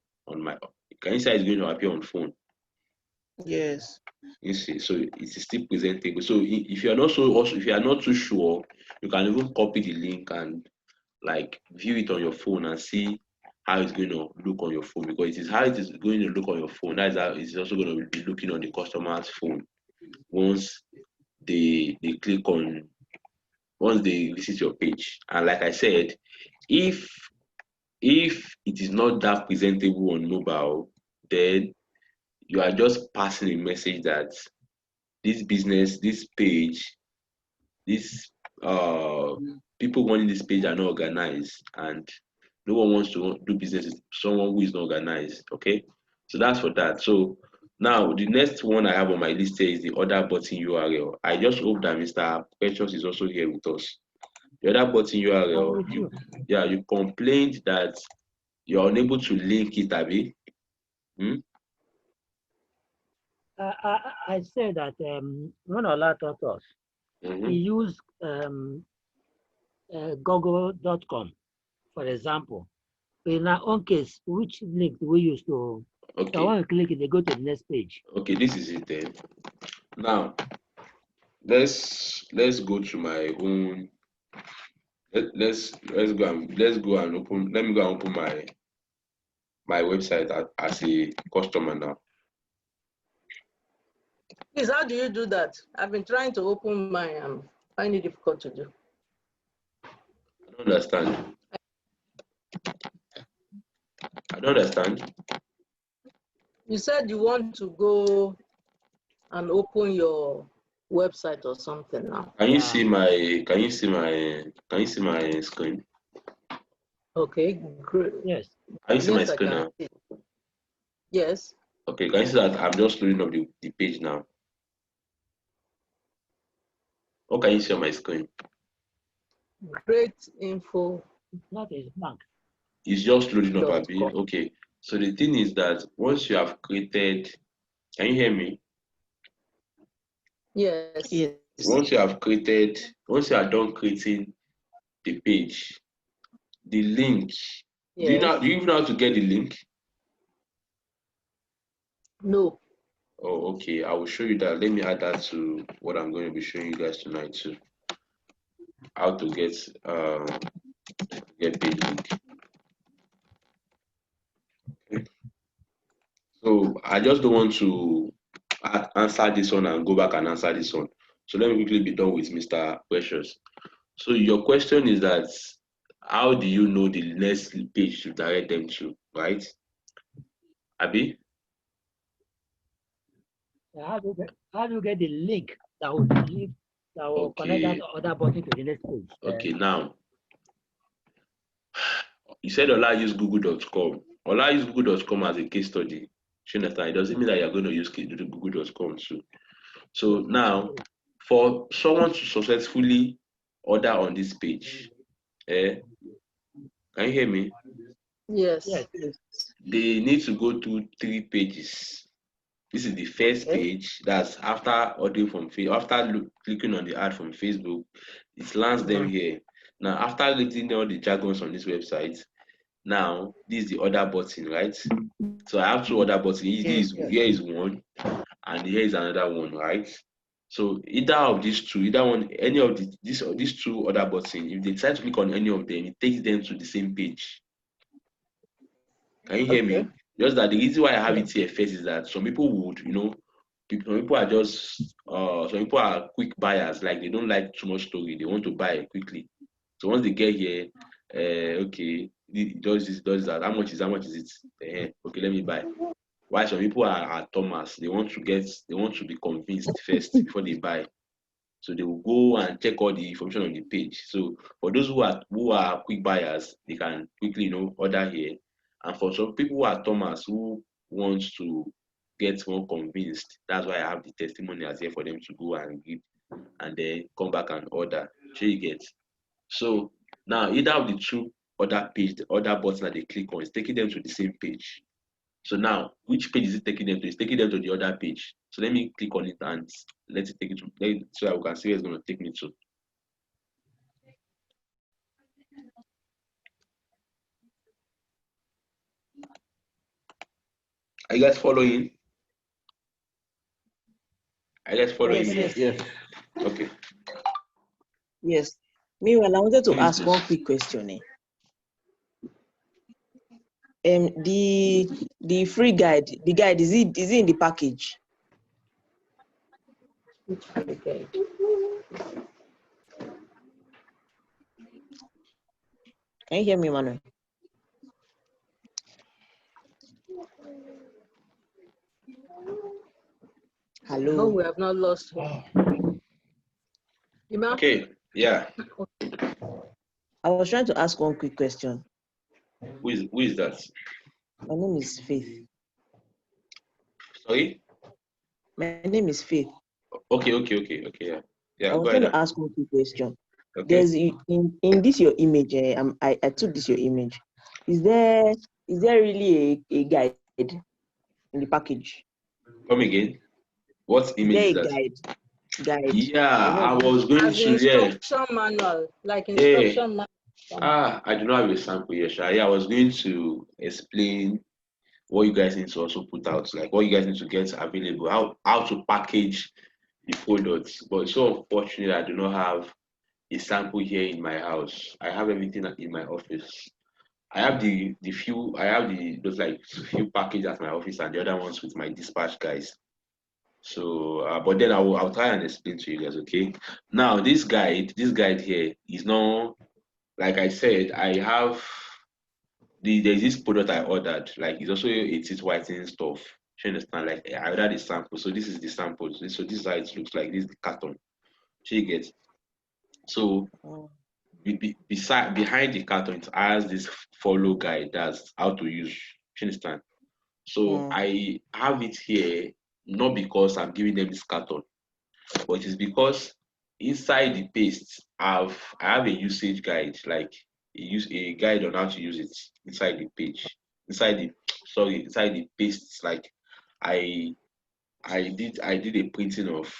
can you see how it's going to appear on phone? Yes. You see, so it is still presentable. So if you are not too sure, you can even copy the link and like view it on your phone and see how it's going to look on your phone, because it is how it is going to look on your phone. That is how it's also going to be looking on the customer's phone once they visit your page. And like I said, if it is not that presentable on mobile, then you are just passing a message that this business, this page, this people running this page are not organized, and no one wants to do business with someone who is not organized. Okay, so that's for that. So now the next one I have on my list here is the other button URL. I just hope that Mr. Precious is also here with us. The other button URL, you complained that you're unable to link it, Abby. I said that when Ola taught us, he used google.com, for example. In our own case, which link do we use to? Okay. So when we click it, they go to the next page. Okay, this is it then. Now, let's go to my own. Let's go and open. Let me go and open my website as a customer now. Please, how do you do that? I've been trying to open mine and find it difficult to do. I don't understand. I don't understand. You said you want to go and open your website or something now. Can you see my screen? Okay, great. Yes. Can you see my screen now? Yes. Okay, can you see that I'm just loading up the page now? What can you see on my screen? Great info. Not a bank. It's just loading up a bit. Okay. So the thing is that once you have created, can you hear me? Yes. Yes. Once you are done creating the page, the link. Yes. Do you even know how to get the link? No. Oh, okay. I will show you that. Let me add that to what I'm going to be showing you guys tonight too. How to get page link. Okay. So I just don't want to answer this one and go back and answer this one. So let me quickly be done with Mr. Precious. So your question is that how do you know the next page to direct them to, right? Abi? How do you get the link that will connect that other button to the next page? Okay, now you said Ola use google.com. Ola use google.com as a case study. You understand? It doesn't mean that you're going to use google.com too. So now, for someone to successfully order on this page, can you hear me? Yes. They need to go through 3 pages. This is the first page. That's after ordering from after clicking on the ad from Facebook, it lands them here. Now, after reading all the jargons on this website, now this is the order button, right? So I have 2 order buttons. Here is one, and here is another one, right? So either of these two, any of these 2 order buttons, if they try to click on any of them, it takes them to the same page. Can you hear me? Just that the reason why I have it here first is that some people would, some people are just, some people are quick buyers. Like they don't like too much story. They want to buy quickly. So once they get here, okay, does that. How much is it? Okay, let me buy. Why some people are Thomas? They want to be convinced first before they buy. So they will go and check all the information on the page. So for those who are quick buyers, they can quickly order here. And for some people who are Thomas who wants to get more convinced, that's why I have the testimonials here for them to go and read and then come back and order. So you get. So now either of the 2 order buttons that they click on is taking them to the same page. So now, which page is it taking them to? It's taking them to the other page. So let me click on it and let it take it to, so that we can see where it's going to take me to. Are you guys following? Are you guys following me? Yes. Okay. Yes. Meanwhile, I wanted to ask one quick question. The free guide, is it in the package? Okay. Can you hear me, Manuel? Hello. No, we have not lost him. Okay. Yeah. I was trying to ask one quick question. Who is that? My name is Faith. Sorry? My name is Faith. Okay. Yeah. I was trying to ask one quick question. Okay. There's in this your image. I took this your image. Is there really a guide in the package? Come again. What image is that? Guide. Yeah, I was going as to instruction manual, like instruction manual. I do not have a sample here, Sha. Yeah, I was going to explain what you guys need to also put out, like what you guys need to get available, how to package the products. But it's so unfortunate I do not have a sample here in my house. I have everything in my office. I have those like few packages at my office and the other ones with my dispatch guys. So, but then I'll try and explain to you guys. Okay. Now this guide here is not, like I said, I have there's this product I ordered. Like it's also a teeth whitening stuff. You understand? Like I ordered the sample, so this is the sample. So this is how it looks like. This is the carton. So you get. So behind the carton, it has this follow guide. That's how to use. You understand? So I have it here not because I'm giving them this carton, but it's because inside the paste I have a usage guide, like a guide on how to use it inside the page, inside the paste. Like I did a printing of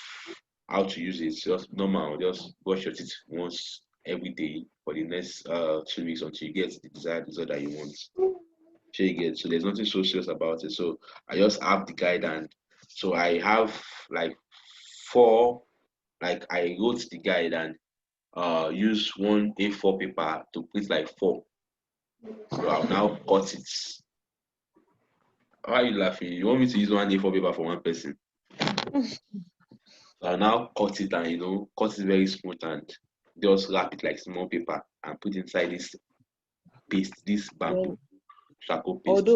how to use it. Just normal, just brush your teeth once every day for the next 2 weeks until you get the desired result that you want. So there's nothing so serious about it. So I just have the guide, and so I have like 4. Like I wrote the guide and use one A4 paper to print like 4. So I'll now cut it. Why are you laughing? You want me to use one A4 paper for one person? So I'll now cut it and cut it very smooth and just wrap it like small paper and put inside this paste, this bamboo charcoal paste.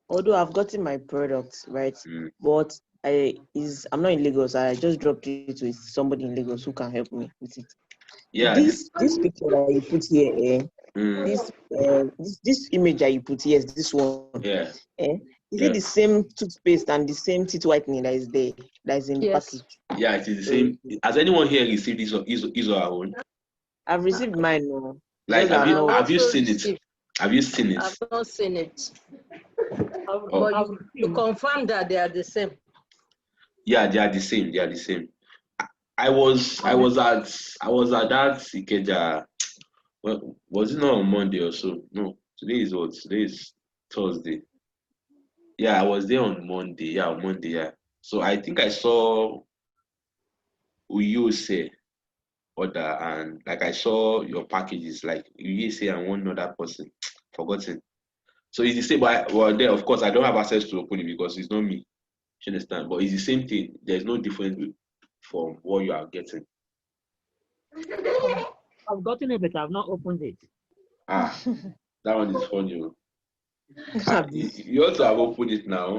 Although I've gotten my products, right? But I'm not in Lagos. I just dropped it with somebody in Lagos who can help me with it. Yeah. This picture that you put here, this image that you put here, this one. Yeah. Is Is it the same toothpaste and the same teeth whitening that is there, that is in the package? Yeah, it is the same. Has anyone here received his or her own? I've received mine. No. Like, have you seen received. it? Have you seen it? I've not seen it. But you confirm that they are the same. Yeah, they are the same. They are the same. I was at that Ikeja. Well, was it not on Monday or so? No, today is what? Today is Thursday. Yeah, I was there on Monday. Yeah, on Monday. Yeah. So I think I saw Uyose order, and like I saw your packages, like Uyose and one other person, forgotten. So it's the same. But there, of course, I don't have access to open it because it's not me. You understand? But it's the same thing. There's no difference from what you are getting. I've gotten it, but I've not opened it. Ah, that one is funny. You ought to have opened it now.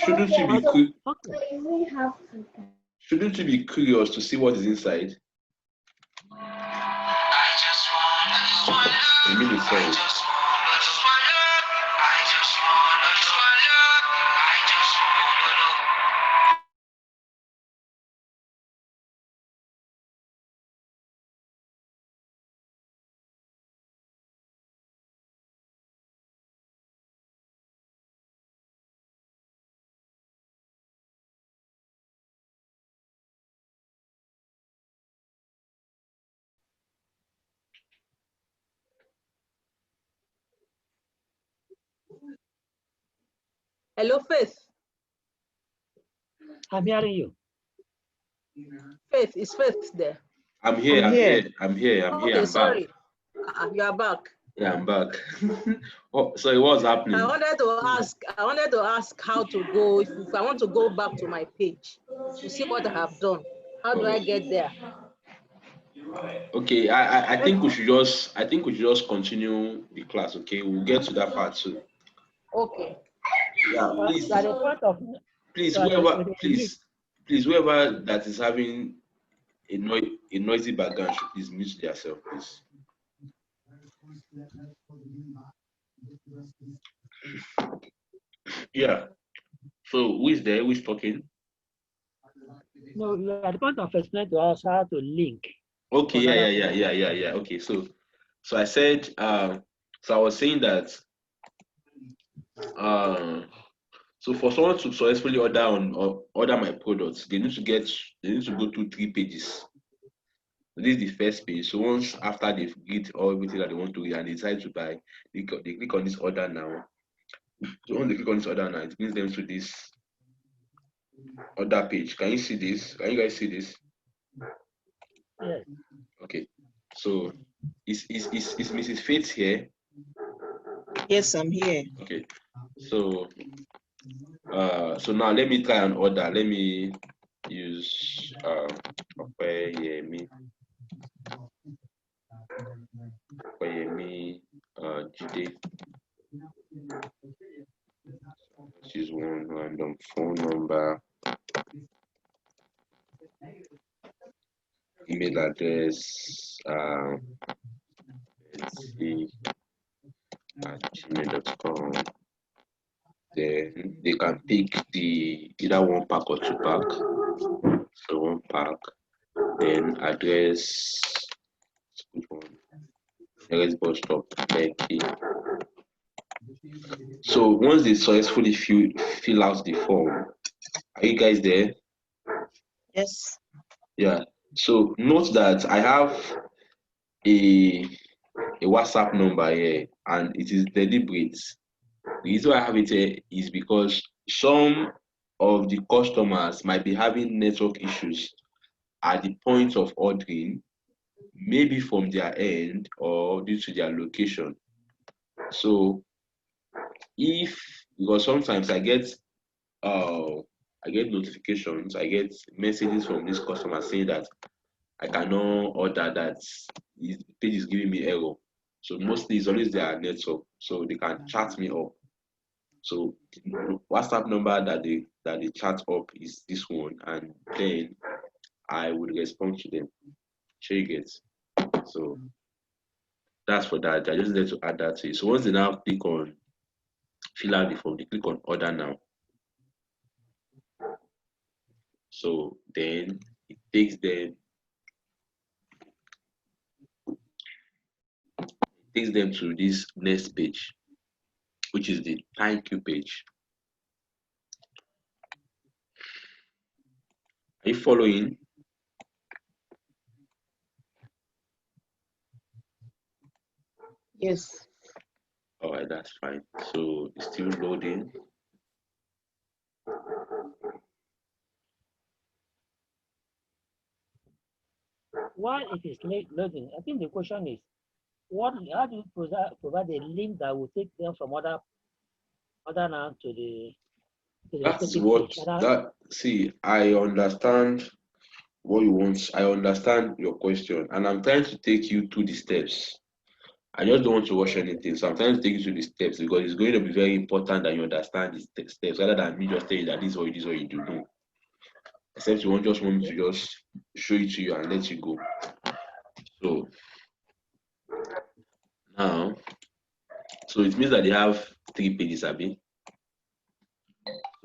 Shouldn't you be Shouldn't you be curious to see what is inside? A minute, sorry. Hello, Faith. I'm hearing you. Faith, is Faith there? I'm here. Okay, I'm sorry. back. You are back. Yeah, I'm back. Oh, sorry, what's happening? I wanted to ask how to go if I want to go back to my page to see what I have done. How do I get there? Okay, I think we should just continue the class. Okay, we'll get to that part too. Okay. Yeah, please. Please, whoever that is having a noisy background should please mute yourself, please. Yeah. So who is there? Who is talking? No, you are the point of explaining to us how to link. Okay, yeah. Okay, so I said, so I was saying that, so for someone to successfully order my products, they need to go through 3 pages. This is the first page. So once after they've read everything that they want to read and they decide to buy, they click on this order now. So when they click on this order now, it brings them to this other page. Can you see this? Can you guys see this? Yes. Okay. So is Mrs. Faith here? Yes, I'm here. Okay. So now let me try and order. Let me use Opeyemi Jide. Choose one random phone number, email address, let's see, at gmail.com. Then they can pick either 1 pack or 2 pack. So 1 pack, then address, nearest bus stop, Lekki. So once they successfully fill out the form, are you guys there? Yes. Yeah. So note that I have a WhatsApp number here, and it is deliberate. The reason why I have it here is because some of the customers might be having network issues at the point of ordering, maybe from their end or due to their location. So because sometimes I get notifications, I get messages from this customer saying that I cannot order, that the page is giving me error. So mostly it's always their network, so they can chat me up. So the WhatsApp number that they chat up is this one, and then I would respond to them. Sure you get. So that's for that. I just need to add that to it. So once they now click on fill out the form, they click on order now. So then it takes them to this next page, which is the thank you page. Are you following? Yes. All right, that's fine. So it's still loading. While it is loading, I think the question is, how do you provide a link that will take them from other now to the That's what that see, I understand what you want. I understand your question, and I'm trying to take you through the steps. I just don't want to rush anything, so I'm trying to take you through the steps because it's going to be very important that you understand the steps rather than me just telling you that this is what you do. No. Except you just want me to just show it to you and let you go. So now, so it means that they have 3 pages, Abi.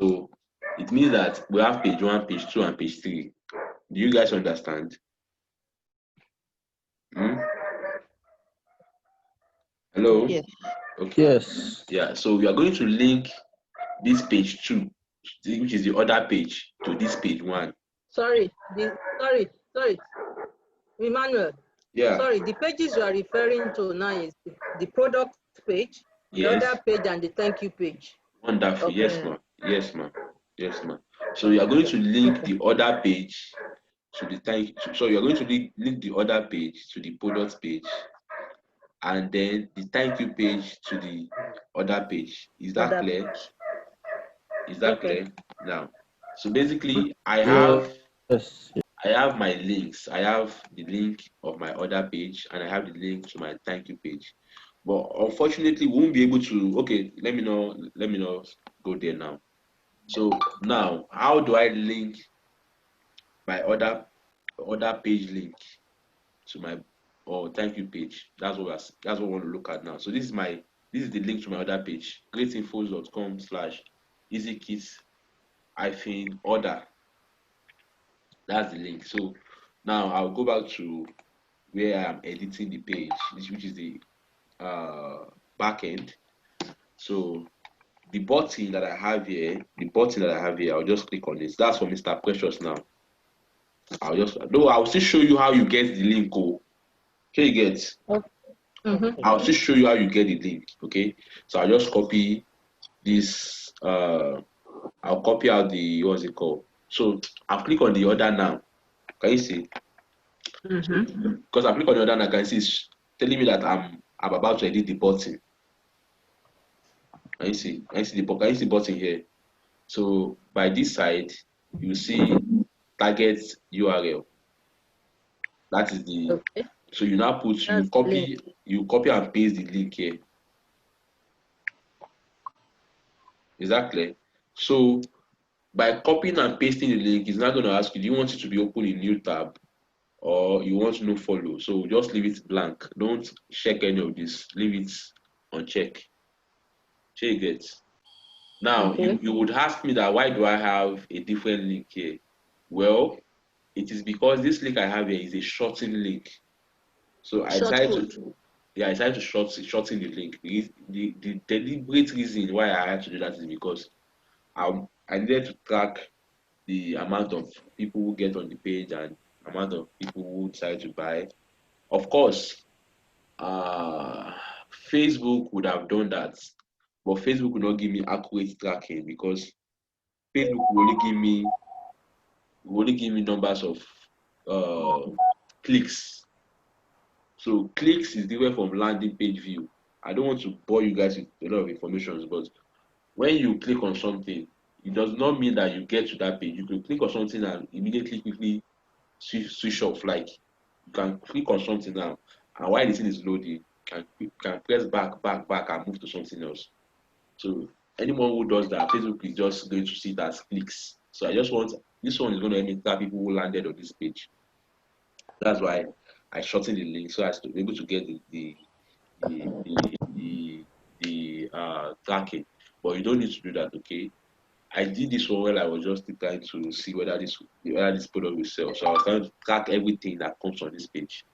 So it means that we have page 1, page 2, and page 3. Do you guys understand? Hello? Yes. Okay. Yes. Yeah, so we are going to link this page 2, which is the other page, to this page 1. Sorry, Emmanuel. Yeah. Sorry, the pages you are referring to now is the product page, the other page, and the thank you page. Wonderful. Okay. Yes, ma'am. Yes, ma'am. Yes, ma'am. So you are going to link the other page to the thank you. So you are going to link the other page to the product page, and then the thank you page to the other page. Is that clear? Is that clear? Now, so basically, I have my links. I have the link of my other page, and I have the link to my thank you page. But unfortunately, we won't be able to. Okay, let me know. Go there now. So now, how do I link my other page link to my thank you page? That's what we want to look at now. So this is the link to my other page, greatinfos.com/easykits-order. That's the link. So now I'll go back to where I'm editing the page, which is the back end. So the button that I have here, I'll just click on this. That's for Mr. Precious now. I'll still show you how you get the link. Okay, you get? I'll still show you how you get the link. Okay, so I'll just copy this. I'll copy out the what's it called? So I'll click on the order now. Can you see? Because I click on the order now, I can see it's telling me that I'm about to edit the button. Can you see? Can you see the button here? So by this side, you see target URL. That is the so you now you copy and paste the link here. Is that clear? So by copying and pasting the link, it's not going to ask you, do you want it to be open in new tab or you want no follow? So just leave it blank. Don't check any of this. Leave it unchecked. Check it. Now you would ask me that why do I have a different link here? Well, it is because this link I have here is a shortened link. So I decided to shorten the link. The deliberate reason why I had to do that is because I needed to track the amount of people who get on the page and amount of people who decide to buy. Of course, Facebook would have done that, but Facebook would not give me accurate tracking because Facebook will only give me numbers of clicks. So clicks is different from landing page view. I don't want to bore you guys with a lot of information, but when you click on something, it does not mean that you get to that page. You can click on something and immediately quickly switch off. Like you can click on something now, and while the thing is loading, you can press back and move to something else. So anyone who does that, Facebook is just going to see that clicks. So I just want this one is going to enter people who landed on this page. That's why I shortened the link so as to be able to get the tracking. but you don't need to do that, okay? I did this one when I was just trying to see whether this product will sell. So I was trying to track everything that comes on this page.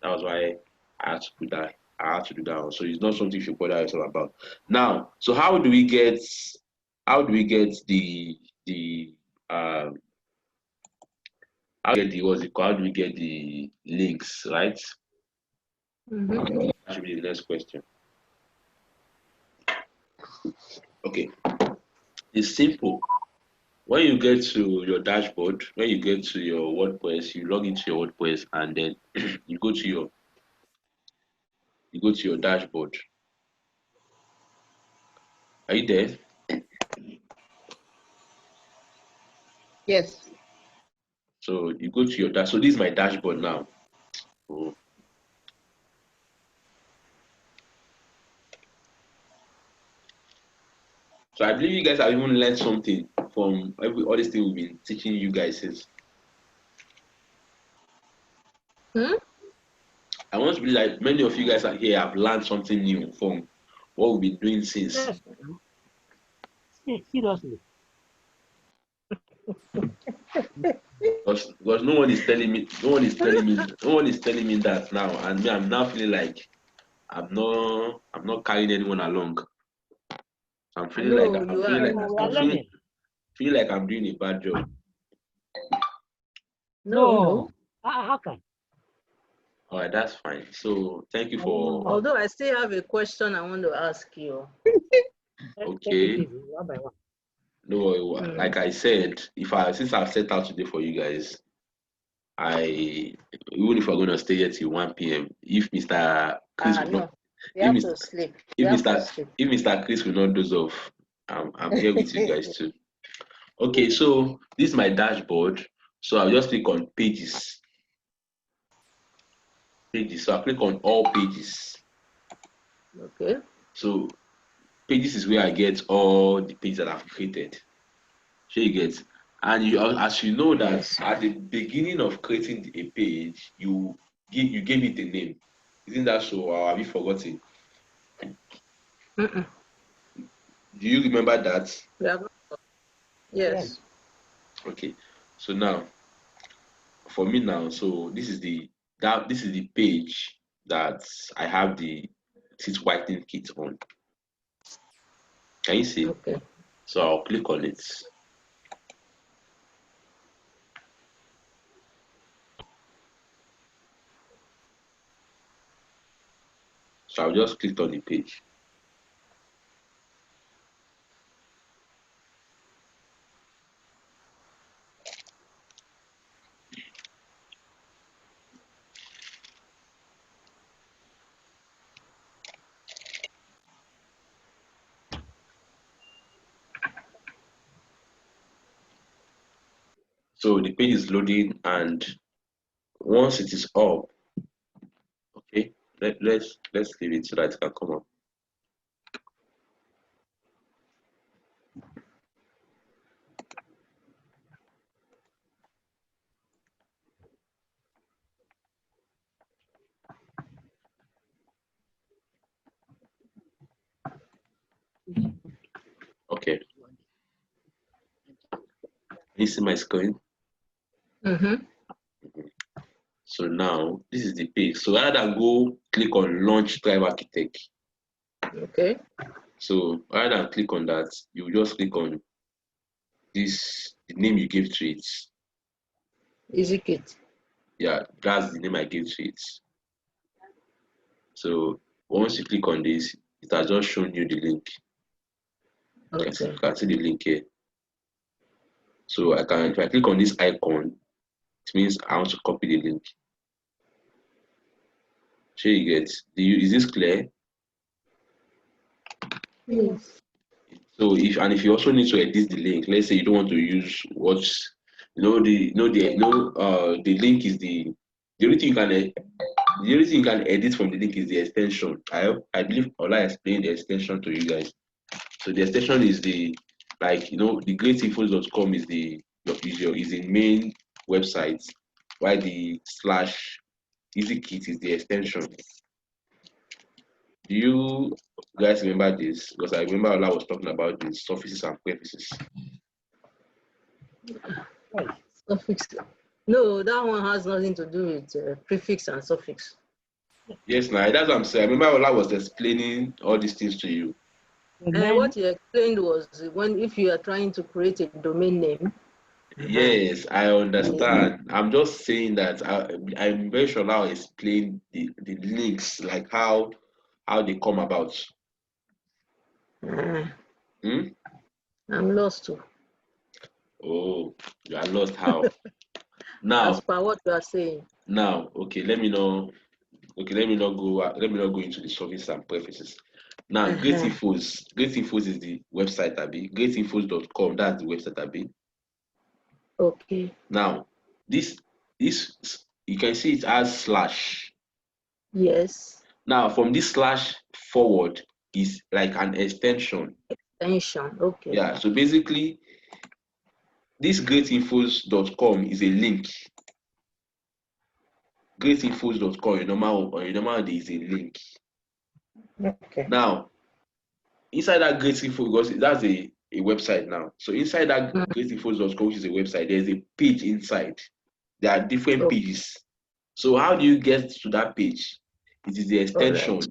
That was why I had to do that. I had to do that one. So it's not something you should bother yourself about. Now, so how do we get the how do we get the links, right? Mm-hmm. That should be the next question. Okay. It's simple. When you get to your dashboard, when you get to your WordPress, you log into your WordPress and then you go to your dashboard. Are you there? Yes. So you go to your dashboard. So this is my dashboard now. Oh. So I believe you guys have even learned something from all these things we've been teaching you guys since. I want to believe that many of you guys are here have learned something new from what we've been doing since. Yes. Seriously. Because no one is telling me that now, and me, I'm now feeling like I'm not carrying anyone along. I'm feeling like I'm doing a bad job. No. How can? All right, that's fine. So thank you for. Although I still have a question I want to ask you. Okay. One by one. No, like I said, since I've set out today for you guys, even if we're gonna stay here till 1 p.m. If Mr. Chris will not, have to sleep. If Mr. Chris will not doze off, I'm here with you guys too. Okay, so this is my dashboard. So I'll just click on pages. So I'll click on all pages. Okay. So pages is where I get all the pages that I've created. So you get, and as you know that at the beginning of creating a page, you gave it a name. Isn't that so? Or have you forgotten? Mm-mm. Do you remember that? Yeah. Yes. Okay. So now, for me now, so this is the page that I have the teeth whitening kit on. Can you see? Okay. So I'll click on it. So I'll just click on the page. So the page is loading, and once it is up, okay, let's leave it so that it can come up. Okay. You see my screen? Mm-hmm. So now this is the page. So rather than go click on launch Thrive Architect. Okay. So rather than click on that, you just click on this, the name you gave to it. EasyKit. Yeah, that's the name I gave to it. So once you click on this, it has just shown you the link. Okay. You can see the link here. So if I click on this icon, it means I want to copy the link. So you get, is this clear? Yes. So if you also need to edit the link, let's say you don't want to use the link is the only thing you can edit from the link is the extension. I believe Ola explained the extension to you guys. So the extension is the greatinfos.com is the main website, while the /EasyKit is the extension. Do you guys remember this? Because I remember Ola was talking about the suffixes and prefixes. Suffix. No, that one has nothing to do with prefix and suffix. Yes, now that's what I'm saying. I remember Ola was explaining all these things to you. And what he explained was if you are trying to create a domain name. Yes, I understand. I'm just saying that I'm very sure Ola will explain the links, like how they come about. I'm lost too. Oh, you are lost how? Now, as per what you are saying. Now, okay, let me know. Okay, let me not go into the suffixes and prefixes. Now, Great Infos is the website, Abi. Greatinfos.com, that's the website, Abi. Okay. Now, this you can see it as slash. Yes. Now, from this slash forward is like an extension. Okay. Yeah, so basically, this greatinfos.com is a link. Greatinfos.com, on your normal day is a link. Okay. Now, inside that Greatinfos, because that's a website now. So inside that greatinfos.com, which is a website, there's a page inside. There are different pages. So how do you get to that page? It is the extension. Right.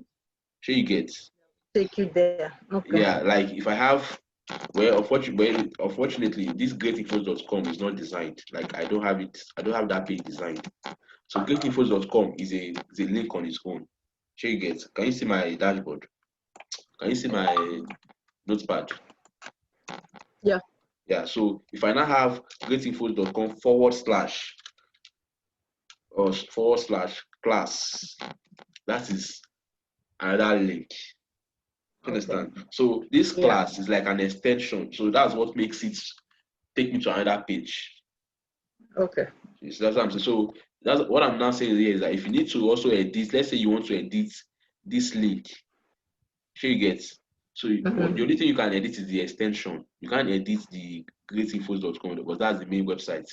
Sure you get. Take you there. Okay. Yeah, like if I have, well, unfortunately, this greatinfos.com is not designed. Like I don't have it. I don't have that page designed. So greatinfos.com is a link on its own. Sure you get. Can you see my dashboard? Can you see my notepad? Yeah. Yeah. So if I now have greatinfos.com / class, that is another link. You understand? So this class is like an extension. So that's what makes it take me to another page. Okay. So that's what I'm saying. So that's what I'm now saying here is that if you need to also edit, let's say you want to edit this link, sure you get. So the only thing you can edit is the extension. You can't edit the greatinfos.com because that's the main website.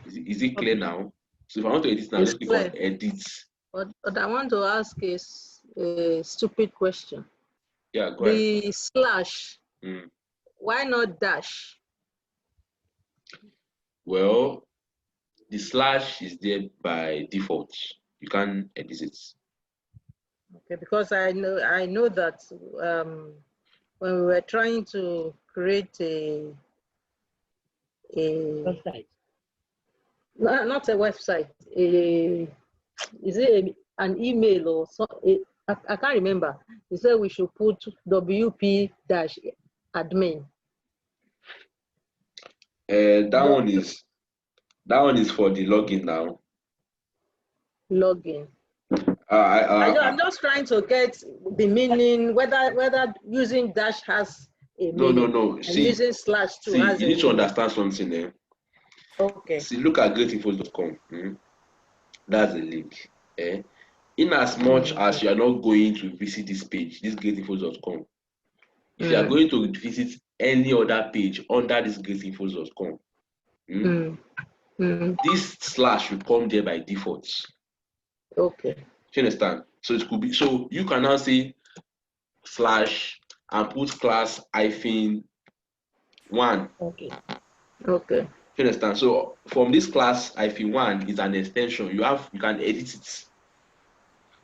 Is it clear now? So if I want to edit now, just click on edit. But I want to ask a stupid question. Yeah, go ahead. The slash, why not dash? Well, the slash is there by default. You can't edit it. Okay, because I know that when we were trying to create a website. Not a website. Is it an email or something? I can't remember. He said we should put WP-admin. That one is for the login now. Login. I'm just trying to get the meaning, whether using dash has a meaning. No. See, using slash too has you need to understand something there. Okay. See, look at greatinfos.com. That's a link. In as much as you are not going to visit this page, this greatinfos.com, if you are going to visit any other page under this greatinfos.com, this slash will come there by default. Okay. You understand? So it could be, so you can now say slash and put class -1. Okay. You understand? So from this class -1 is an extension. You can edit it.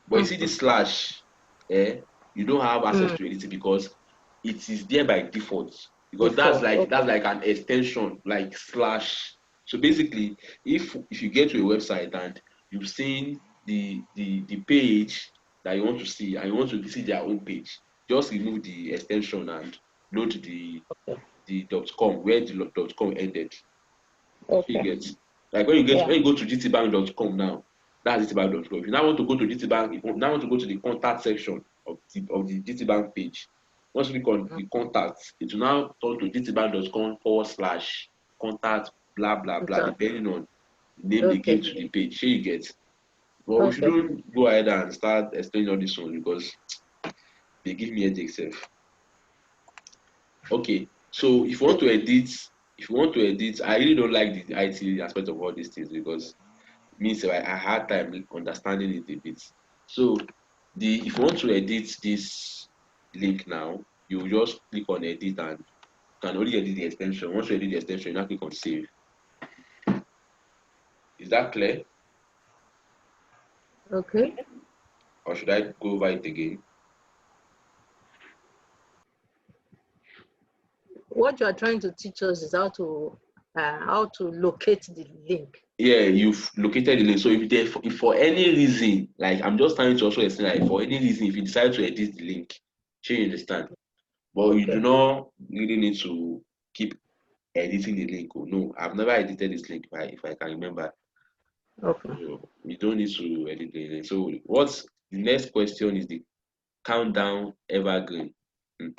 But you see this slash, you don't have access to edit it because it is there by default. Because that's like an extension, like slash. So basically, if you get to a website and you've seen the page that you want to see and you want to visit their own page, just remove the extension and load the .com where the .com ended. Okay. You get, like when you go to gtbank.com now, that's gtbank.com. If you now want to go to gtbank, if you now want to go to the contact section of the gtbank page, once you click on the contact, it will now turn to gtbank.com /contact blah blah blah, depending on the name they gave to the page. Here you get. But we shouldn't go ahead and start explaining all this one because they give me headache self. Okay, so if you want to edit, I really don't like the IT aspect of all these things because it means I had time understanding it a bit. So if you want to edit this link now, you just click on edit and you can only edit the extension. Once you edit the extension, you now click on save. Is that clear? Okay. Or should I go over it again? What you are trying to teach us is how to locate the link. Yeah, you've located the link. So if for any reason, like I'm just trying to also explain, like for any reason, if you decide to edit the link, you understand. But Okay. you do not really need to keep editing the link. Oh, no, I've never edited this link if I can remember. Okay. So you don't need to edit the link. So what's the next question is the Countdown Evergreen. I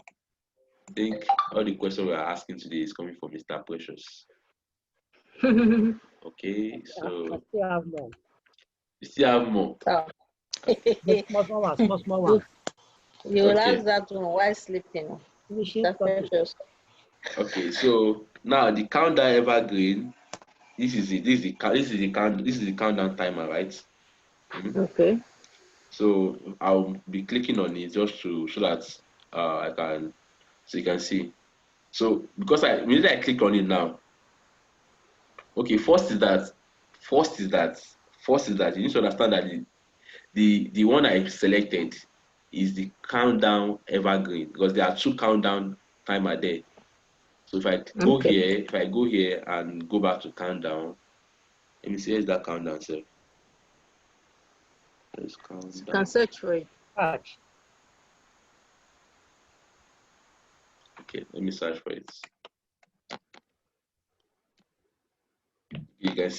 think all the questions we are asking today is coming from Mr. Precious. Okay, so I still have more. you still have more. Small ones. You will ask that one while sleeping. Mr. Precious. Okay, so now the Countdown Evergreen. This is the countdown timer, right? Okay. So I'll be clicking on it just so that you can see. So because immediately I click on it now. Okay, first is that you need to understand that the one I selected is the Countdown Evergreen because there are two countdown timer there. So if I go here and go back to countdown, let me see, here's that countdown, sir. Let's count down. You can search for it. Okay, let me search for it. You can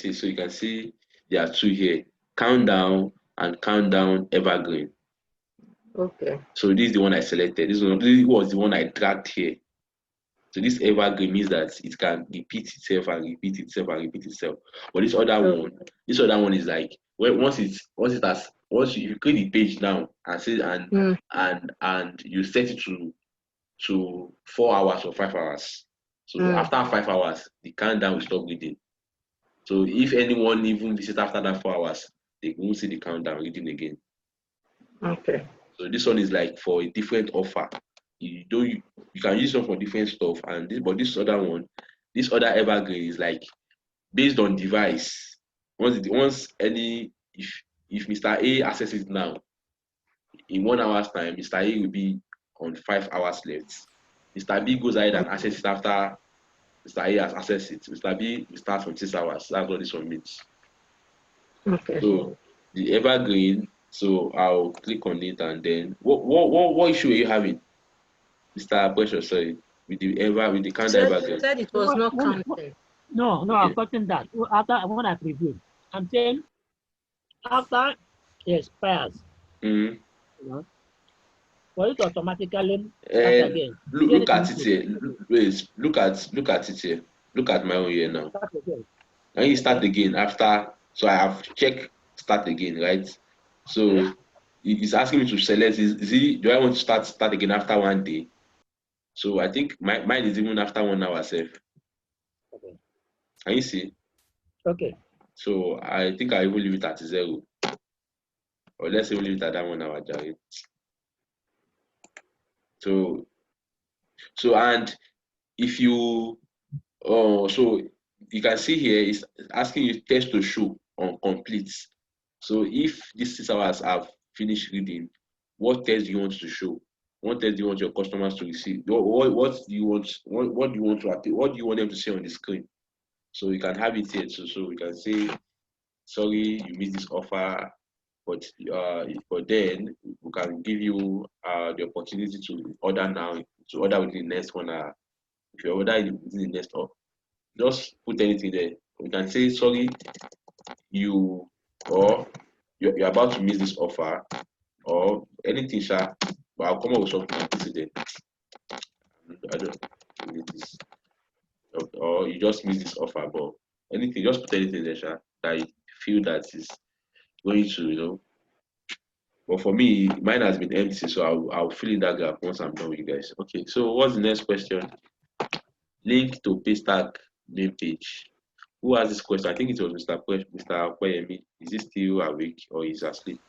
see there are two here, Countdown and Countdown Evergreen. Okay. So this is the one I selected. This was the one I dragged here. So this evergreen means that it can repeat itself and repeat itself and repeat itself. But this other one is like once you create the page now and you set it to 4 hours or 5 hours. So after 5 hours, the countdown will stop reading. So if anyone even visits after that 4 hours, they won't see the countdown reading again. Okay. So this one is like for a different offer. You can use them for different stuff, but this other evergreen is like based on device. If Mr. A accesses it now, in 1 hour's time, Mr. A will be on 5 hours left. Mr. B goes ahead and accesses it after Mr. A has accessed it. Mr. B will start from 6 hours. That's what this one means. Okay. So the evergreen. So I'll click on it and then what issue are you having, Mr. Precious? Sorry, with the countdown evergreen. You said it was not counting. No, okay. I've gotten that. After when I previewed, I'm saying after it expires, you know, for it automatically start again. Look at it here. Look at it here. Look at my own here now. And you start again after. So I have checked start again, right? So it's asking me to select. Do I want to start again after 1 day? So I think mine is even after 1 hour safe. Okay. Can you see? Okay. So I think I will leave it at 0. Or let's say we leave it at that 1 hour, Jerry. So and if you so you can see here it's asking you test to show on complete. So if these 6 hours have finished reading, what test do you want to show? What test do you want your customers to receive? What do you want? What do you want them to see on the screen? So you can have it here. So we can say, sorry, you missed this offer, but then we can give you the opportunity to order now, to order within the next 1 hour. If you order within the next hour, just put anything there. We can say, sorry, you're about to miss this offer, or anything, sha. But I'll come up with something like this today. I don't need this, or you just miss this offer, but anything, just put anything there, sha, that you feel that is going to, But for me, mine has been empty, so I'll fill in that gap once I'm done with you guys. Okay, so what's the next question? Link to Paystack main page. Who has this question? I think it was Mr. Kweyemi. Is he still awake or is asleep?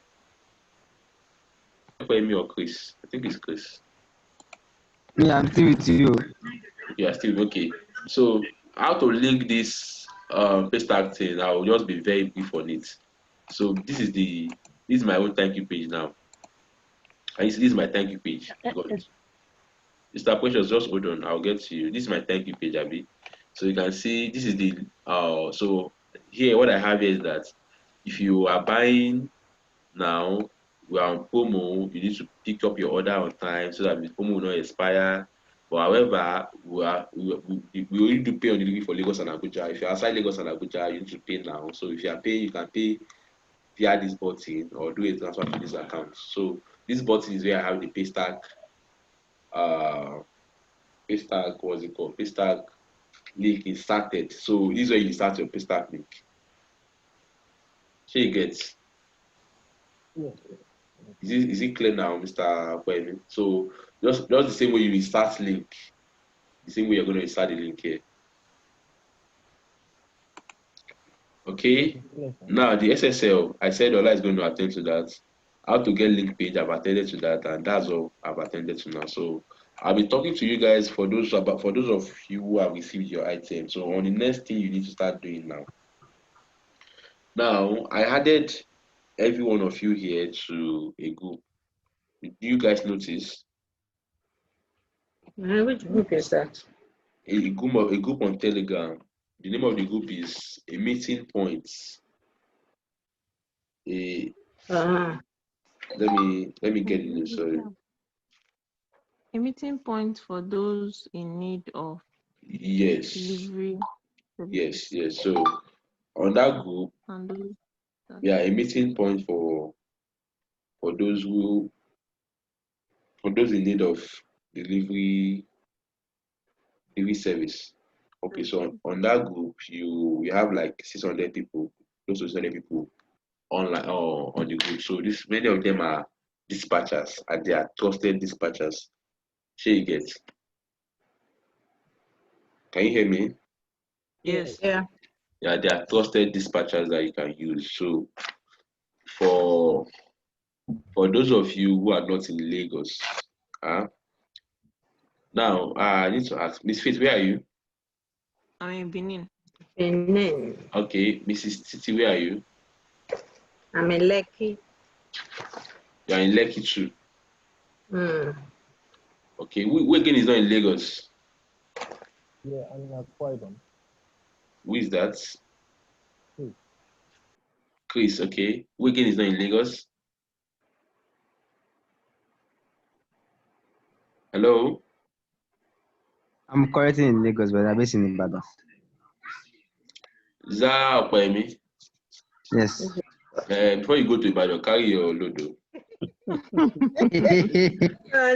for me or Chris? I think it's Chris. Yeah, I'm still with you. Yeah, still okay. So how to link this paste tag thing? I'll just be very brief on it. So this is my own thank you page now. And this is my thank you page. Mr. Precious, just hold on. I'll get to you. This is my thank you page, Abby. So you can see this is the so here what I have here is that if you are buying now, we are on promo, you need to pick up your order on time so that the promo will not expire. But however, we only do pay on delivery for Lagos and Abuja. If you're outside Lagos and Abuja, you need to pay now. So if you are paying, you can pay via this button or do a transfer to this account. So this button is where I have the paystack, what's it called? Paystack link inserted. So this is where you start your paystack link. So you get. Is it clear now, Mr. Kwame? So just the same way you insert link, the same way you're going to insert the link here. Okay. Now the SSL, I said Ola is going to attend to that. How to get link page, I've attended to that, and that's all I've attended to now. So I'll be talking to you guys for those of you who have received your item. So on the next thing you need to start doing now. Now I added every one of you here to a group. Do you guys notice? Which group is that? A group on Telegram. The name of the group is a meeting point. Let me get it. Sorry. A meeting point for those in need of delivery. Yes. So on that group, a meeting point for those in need of delivery service. Okay, so on that group, we have like 600 people, close to 600 people online on the group. So many of them are dispatchers, and they are trusted dispatchers. Sure, you get. Can you hear me? Yes. Yeah. Yeah, they are trusted dispatchers that you can use. So for those of you who are not in Lagos, now I need to ask, Miss Faith, where are you? I'm in Benin. Benin. Okay, Mrs. Titi, where are you? I'm in Lekki. You are in Lekki too. Okay, who again is not in Lagos? Yeah, I'm in Akwa Ibom. Who is that? Chris, okay. Who again is not in Lagos? Hello? I'm currently in Lagos, but I'm based in Ibadan. Is that Kwame? Yes. Before you go to Ibadan, carry your load.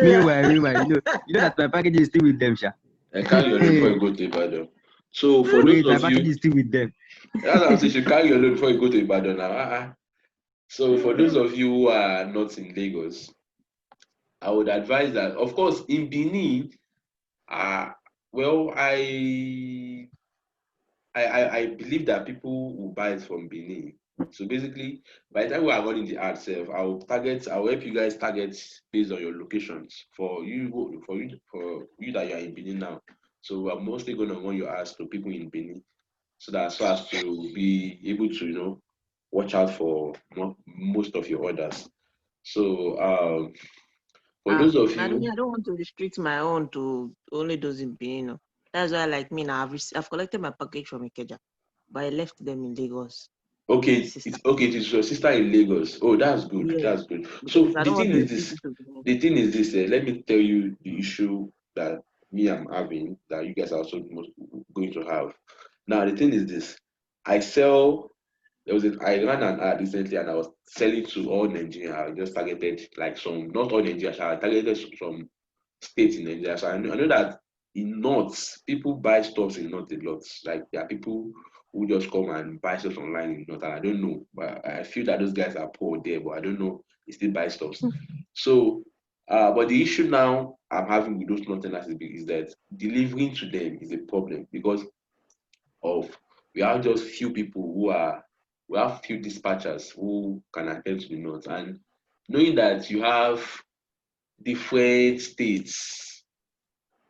Meanwhile, you know that my package is still with them, Sha. Carry your load before you go to Ibadan. So for those my of package you, is still with them. that's what I'm saying. You should carry your load before you go to Ibadan now. So for those of you who are not in Lagos, I would advise that, of course, in Benin, well, I believe that people will buy it from Benin. So basically, by the time we are running the ad self, I'll help you guys target based on your locations for you that you are in Benin now. So I'm mostly going to run your ads to people in Benin, so as to be able to watch out for most of your orders. So for those of you, I don't want to restrict my own to only those in Benin. That's why, like me now, I've collected my package from Ikeja, but I left them in Lagos. Okay, it is your sister in Lagos. Oh, that's good. Yes, That's good. So the thing is this. Let me tell you the issue that me I'm having that you guys are also going to have. Now the thing is this: I ran an ad recently and I was selling to all Nigeria. I just targeted like not all Nigeria. I targeted some states in Nigeria. So I know that in North, people buy stuff in North a lot. Like there are people who just come and buy stuff online in North, and I don't know. But I feel that those guys are poor there, but I don't know. They still buy stuff. So, but the issue now I'm having with those Northerners is that delivering to them is a problem because we have just few people we have few dispatchers who can attend to the North, and knowing that you have different states,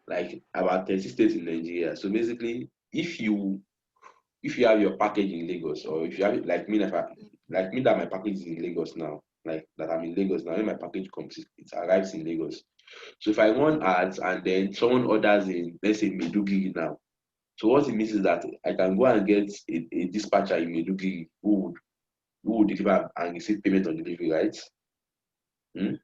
like about 30 states in Nigeria. So basically, if you have your package in Lagos, or if you have it like me, like me that my package is in Lagos now, like that I'm in Lagos now, when my package comes, it arrives in Lagos. So if I run ads and then someone orders in, let's say Meduguri now, so what it means is that I can go and get a dispatcher in Meduguri who would deliver and receive payment on delivery, right? Hmm?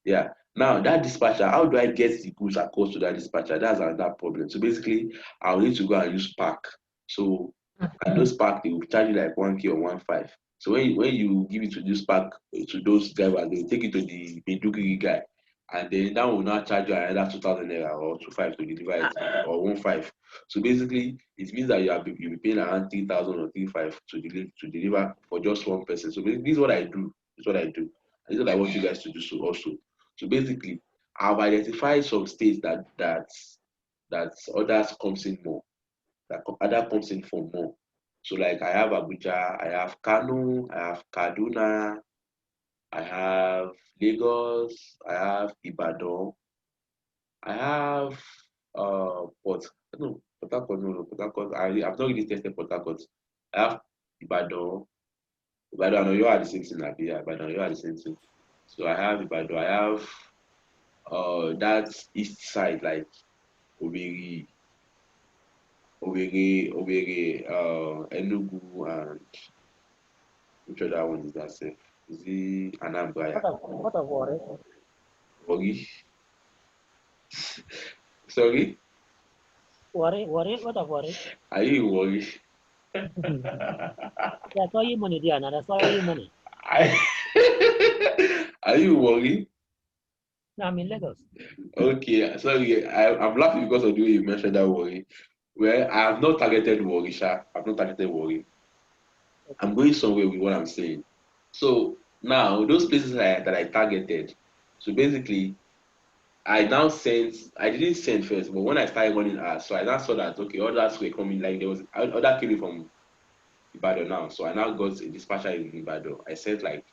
Yeah. Now that dispatcher, how do I get the goods across to that dispatcher? That's another problem. So basically, I'll need to go and use Park. So and those Park, they will charge you like 1K or 1.5. So when you give it to this Park to those drivers, they will take it to the Meduguri guy, and then that will now charge you another 2,000 naira or 2.5 to deliver it, or 1.5. So basically, it means that you'll be paying around 3,000 or 3.5 to deliver for just one person. So basically, this is what I do. This is what I do. This is what I want you guys to do so also. So basically, I've identified some states that others comes in more, that other comes in for more. So like I have Abuja, I have Kano, I have Kaduna, I have Lagos, I have Ibadan, I have Port Harcourt, no, Port Harcourt. I've not really tested Port Harcourt. I have Ibadan. Ibadan and Oyo are the same thing, like, yeah, Ibadan and Oyo are the same thing. So I have Ibadan, I have that east side, like Owerri, Enugu, and which other one is that safe? Is it Anambra? What of Warri? Warri? Sorry? Warri? What of Warri? Are you in Warri? Yeah, I saw you money, Diana. I saw you money. Are you in Warri? No, I'm in Lagos. Okay, sorry, I'm laughing because of the way you mentioned that Warri. Well, I have not targeted Warri, Sha. I've not targeted Warri. I'm going somewhere with what I'm saying. So now those places that I targeted, so basically I didn't send first, but when I started running ads, so I now saw that okay, others were coming, like there was other came from Ibadan now. So I now got a dispatcher in Ibadan. I sent like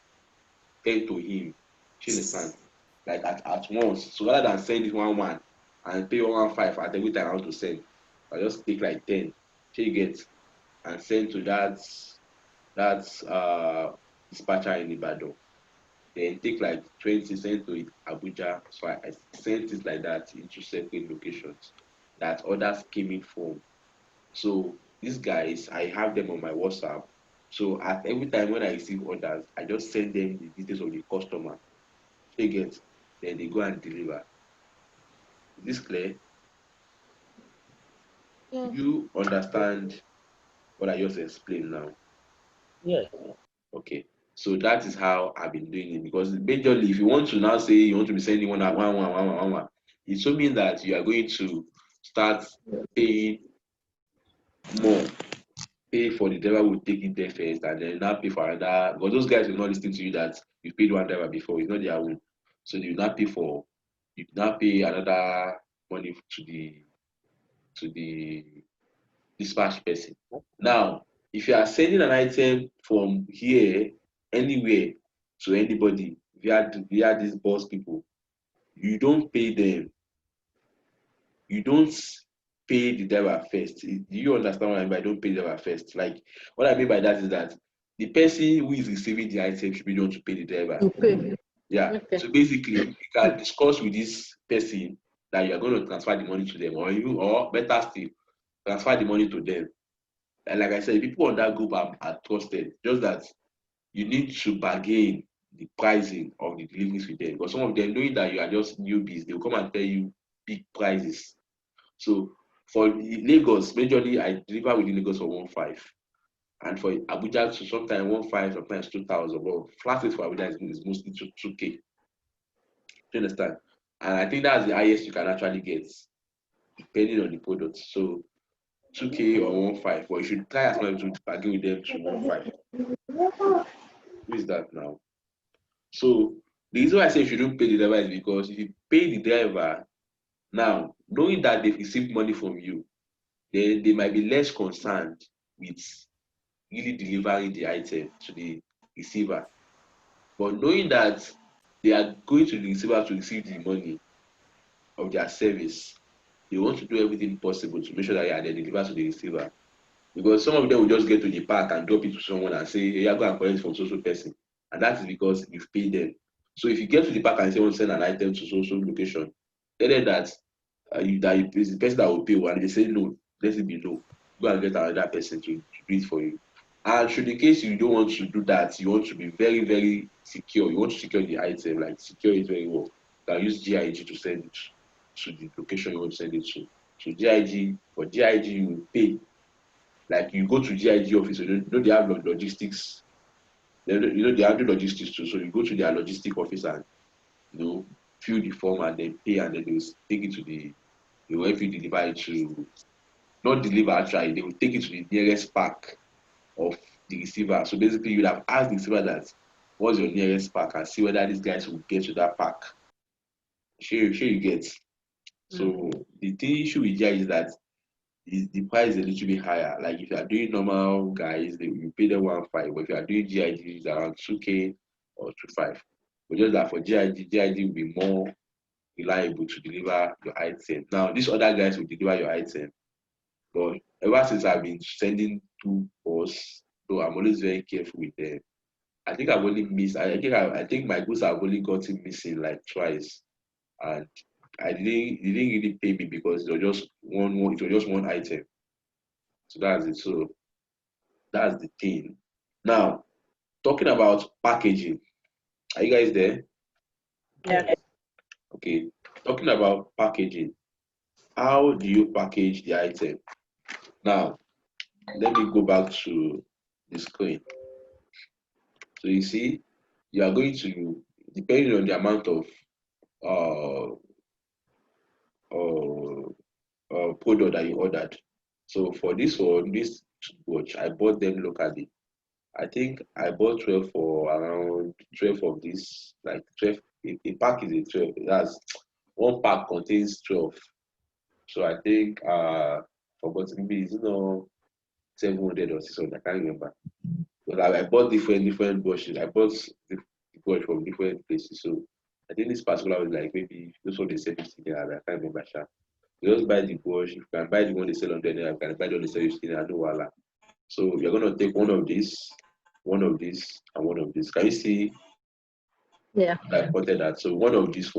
10 to him. You understand? Like at once. So rather than send it 1-1 and pay 1.5 at every time I want to send, I just take like 10. You get and send to that dispatcher in Ibadan. Then take like 20, send to Abuja. So I sent it like that into separate locations that others came in from. So these guys, I have them on my WhatsApp. So at every time when I receive orders, I just send them the details of the customer. They get, then they go and deliver. Is this clear? Yeah. Do you understand what I just explained now? Yeah. Okay. So that is how I've been doing it, because majorly if you want to now say you want to be sending one, it should mean that you are going to start paying more, pay for the driver will take it there first, and then now pay for another, because those guys will not listen to you that you paid one driver before, it's not their own. So you now pay another money to the dispatch person. Now, if you are sending an item from here anywhere to anybody via these boss people, you don't pay them. You don't pay the driver first. Do you understand what I mean by don't pay the driver first? Like what I mean by that is that the person who is receiving the item should be the one to pay the driver. You pay. Yeah. Okay. So basically, you can discuss with this person that you are going to transfer the money to them, or better still, transfer the money to them. And like I said, people on that group are trusted. Just that you need to bargain the pricing of the deliveries with them, because some of them, knowing that you are just newbies, they will come and tell you big prices. So for Lagos, majorly I deliver within Lagos for 1.5, and for Abuja to sometimes 1.5, sometimes 2,000. But flat rate for Abuja is mostly 2K. Do you understand? And I think that's the highest you can actually get, depending on the product. So 2K or 1.5, but you should try as much to bargain with them to 1.5. Who is that now? So the reason why I say you shouldn't pay the driver is because if you pay the driver now, knowing that they've received money from you, then they might be less concerned with really delivering the item to the receiver. But knowing that they are going to the receiver to receive the money of their service, they want to do everything possible to make sure that they deliver to the receiver. Because some of them will just get to the park and drop it to someone and say, hey, go and collect from social person. And that is because you've paid them. So if you get to the park and say, want to send an item to social location, tell them that it's the person that will pay, and they say no, let it be no. Go and get another person to do it for you. And should the case you don't want to do that, you want to be very, very secure. You want to secure the item, like secure it very well. You can use GIG to send it to the location you want to send it to. So GIG, for GIG, you pay. Like you go to GIG office, you know they have logistics. They have the logistics too. So you go to their logistic office and fill the form and then pay, and then they will take it to they will help you deliver it to, not deliver actually, they will take it to the nearest park of the receiver. So basically you would have asked the receiver that what's your nearest park and see whether these guys will get to that park. Sure you get. So the issue with GIG is that the price is a little bit higher. Like if you are doing normal guys, you pay them 1.5, but if you are doing GIG, it's around 2K or 2.5. But just that for GIG will be more reliable to deliver your item. Now, these other guys will deliver your item, but ever since I've been sending two posts, so I'm always very careful with them. I think I've only missed. I think my goods have only gotten missing like twice, and they didn't really pay me because it was just one item. So that's it. So that's the thing. Now, talking about packaging, are you guys there? Yeah. Okay. Talking about packaging, how do you package the item? Now, let me go back to the screen. So you see, you are going to, depending on the amount of product that you ordered. So for this watch, I bought them locally. I think I bought 12 for around 12 of this, like 12. A pack is a 12. That's one pack contains 12. So I think forgot maybe it's 700 or 600. I can't remember. But I bought different brushes. I bought the brush from different places. So I think this particular was like maybe this one they sell 50 naira. I can't remember. You just buy the brush. If you can buy the one they sell 100 naira, you can buy the one they sell 50 naira. No wala. So you're gonna take one of this, and one of this. Can you see? Yeah. I pointed that. So one of this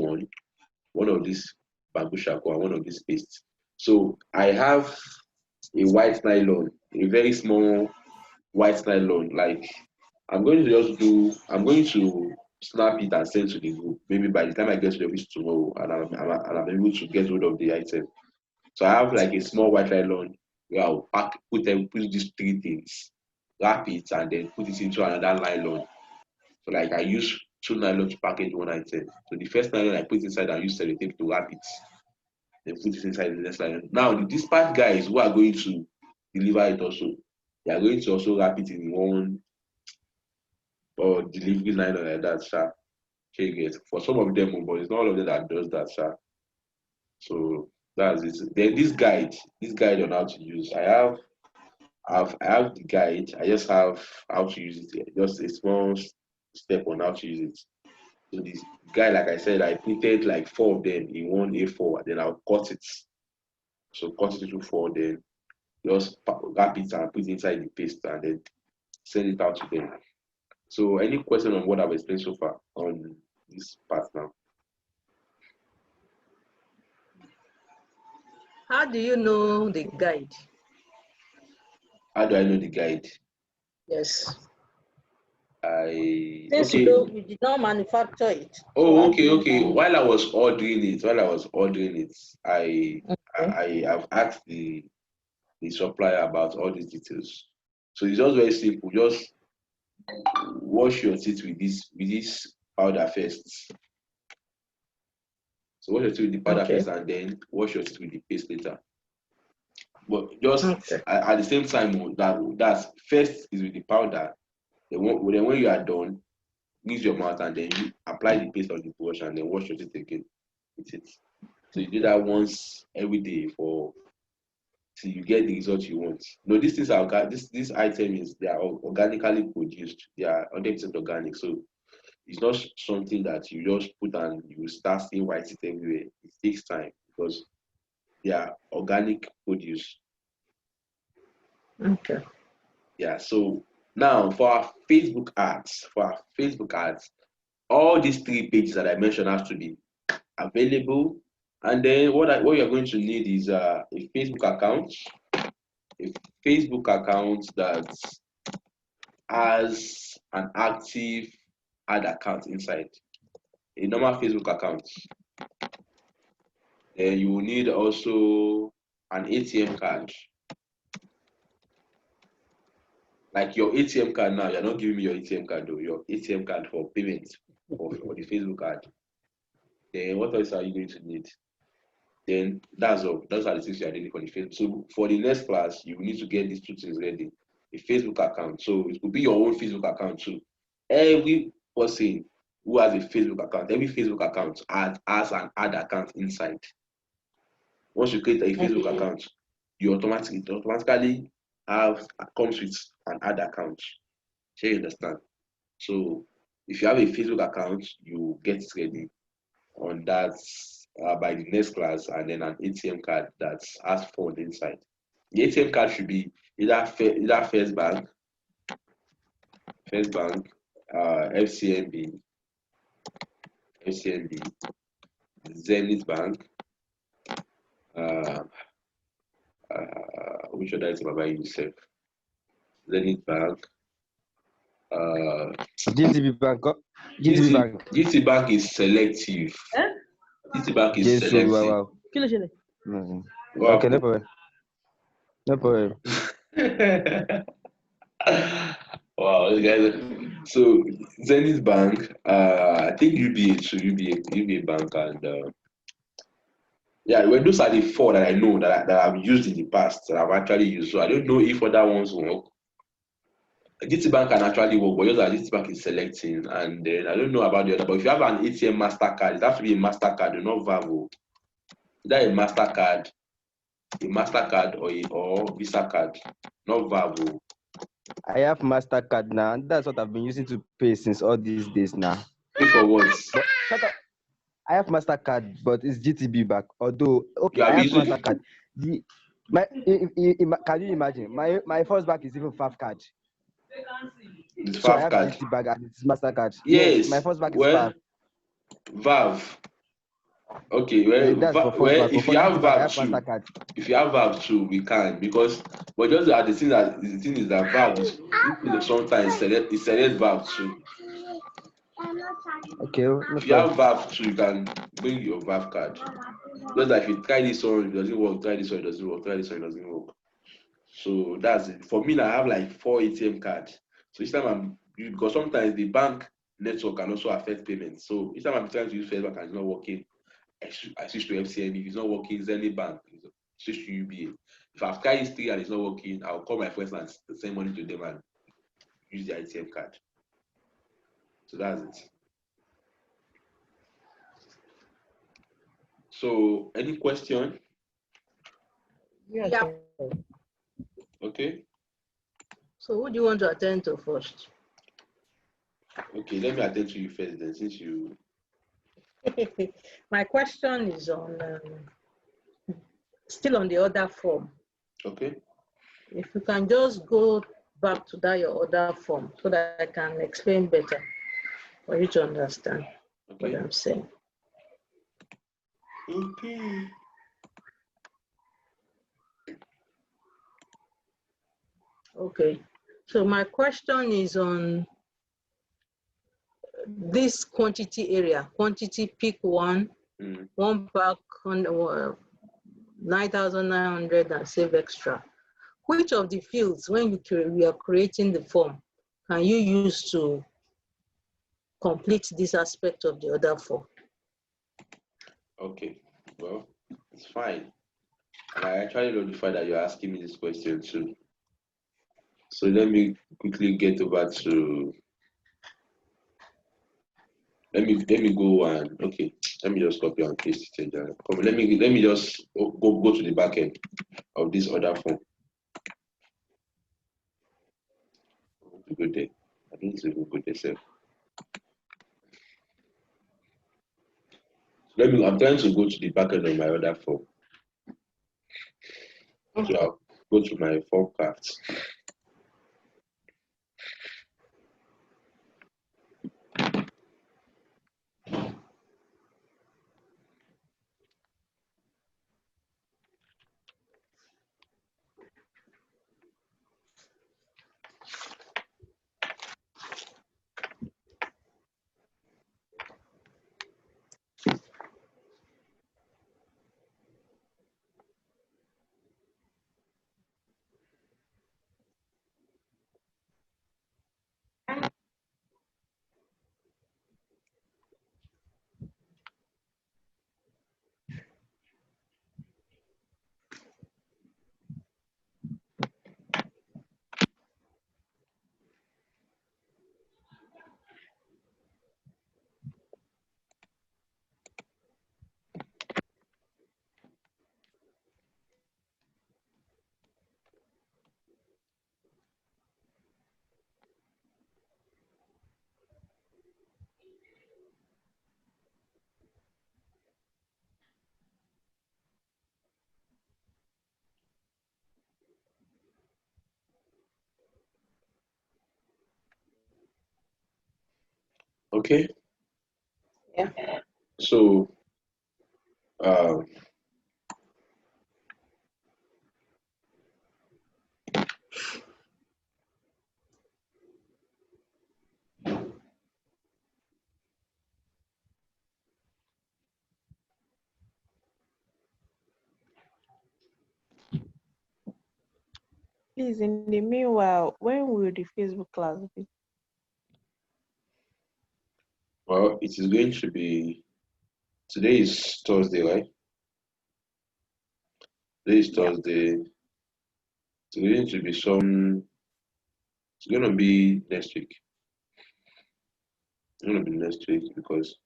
bamboo shackle, and one of this paste. So I have a white nylon, a very small white nylon. Like I'm going to snap it and send to the group. Maybe by the time I get to the office tomorrow, and I'm able to get hold of the item. So I have like a small white nylon where I'll put these three things, wrap it, and then put it into another nylon. So like I use two nylon to package one item. So the first nylon I put inside, I use sellotape to wrap it. Then put it inside the next nylon. Now the dispatch guys who are going to deliver it also, they are going to also wrap it in one or delivery nylon like that, sir. For some of them, but it's not all of them that does that, sir. So that's it. Then this guide on how to use. I have the guide. I just have how to use it. Just a small step on how to use it. So this guide, like I said, I printed like 4 of them in one A4. Then I'll cut it. So cut it into 4. Then just wrap it and put it inside the paste and then send it out to them. So any question on what I've explained so far on this part now? How do you know the guide? How do I know the guide? Yes. Since you did not manufacture it. Oh, okay. While I was ordering it, I have asked the supplier about all these details. So it's just very simple. Just wash your teeth with this powder first. So wash your teeth with the powder first, and then wash your teeth with the paste later. But just at the same time, that's first is with the powder. Then when you are done, rinse your mouth and then you apply the paste on the brush and then wash your teeth again with it. So you do that once every day till you get the result you want. No, these things are this item they are organically produced. They are 100% organic. So it's not something that you just put and you start seeing white it everywhere. It takes time because they are organic produce. Okay. Yeah, so now for our Facebook ads, all these 3 pages that I mentioned have to be available. And then what you're going to need is a Facebook account, that has an active ad account inside, a normal Facebook account. Then you will need also an ATM card. Like your ATM card now, you're not giving me your ATM card though, your ATM card for payment for the Facebook card. Then what else are you going to need? Then that's all. Those are the things you are needing for the Facebook. So for the next class, you need to get these 2 things ready. A Facebook account. So it could be your own Facebook account too. Every person who has a Facebook account, every Facebook account has an ad account inside. Once you create a Facebook account, you automatically comes with an ad account. So you understand? So if you have a Facebook account, you get it ready on that by the next class, and then an ATM card that has fund inside. The ATM card should be either First Bank, FCMB, Zenith Bank, which other is Baba yourself? Zenith Bank, GTB Bank. GT Bank is selective. GT Bank is selective. Wow. Okay, no problem. No problem. Wow, guys. So Zenith Bank, I think UBA Bank, and yeah, well, those are the 4 that I know that I've used in the past, that I've actually used. So I don't know if other ones work. GT Bank can actually work, but just that GT Bank is selecting, and then I don't know about the other. But if you have an ATM Mastercard, it has to be a Mastercard, not Vavo. Either a Mastercard or Visa card, not Vavo. I have Mastercard now. That's what I've been using to pay since all these days now. Pay for what? I have Mastercard, but it's GTB Bank. Although, okay, I have Mastercard. Can you imagine? My first bank is even FAF card. It's so FAF I have card. GT Bank and it's Mastercard. Yes, my first bank is FAF. VAV. Okay, well, if you have VAV too, we can, because but just the thing is that VAV is sometimes select VAV too. Okay. If you have VAV too, you can bring your VAV card. Just like if you try this one, it doesn't work. Try this one, it doesn't work. Try this one, it doesn't work. So that's it. For me, I have like 4 ATM cards. So each time because sometimes the bank network can also affect payments. So each time I'm trying to use First Bank and it's not working, I switch to FCMB. If it's not working, Zenith Bank, switch to UBA. If I've tried this 3 and it's not working, I'll call my friends and send money to them and use the ATM card. So that's it. So, any question? Yeah. Okay. So, who do you want to attend to first? Okay, let me attend to you first then, since you. My question is on still on the other form. Okay. If you can just go back to that your other form so that I can explain better for you to understand what I'm saying. Okay. Okay. So my question is on this quantity area, quantity pick 1, 1 pack on 9,900 and save extra. Which of the fields, when we are creating the form, can you use to complete this aspect of the other form? Okay, well, it's fine. And I actually notified that you're asking me this question too. So let me quickly get over to. Let me go and okay. Let me just copy and paste it. Let me just go to the back end of this other form. Go there. I need to go there. I'm trying to go to the back end of my other form. So I'll go to my form cards. Okay. Yeah. So Please, in the meanwhile, when will the Facebook class be? well, it is going to be, today is Thursday, right? Today is Thursday. It's going to be it's going to be next week. It's going to be next week because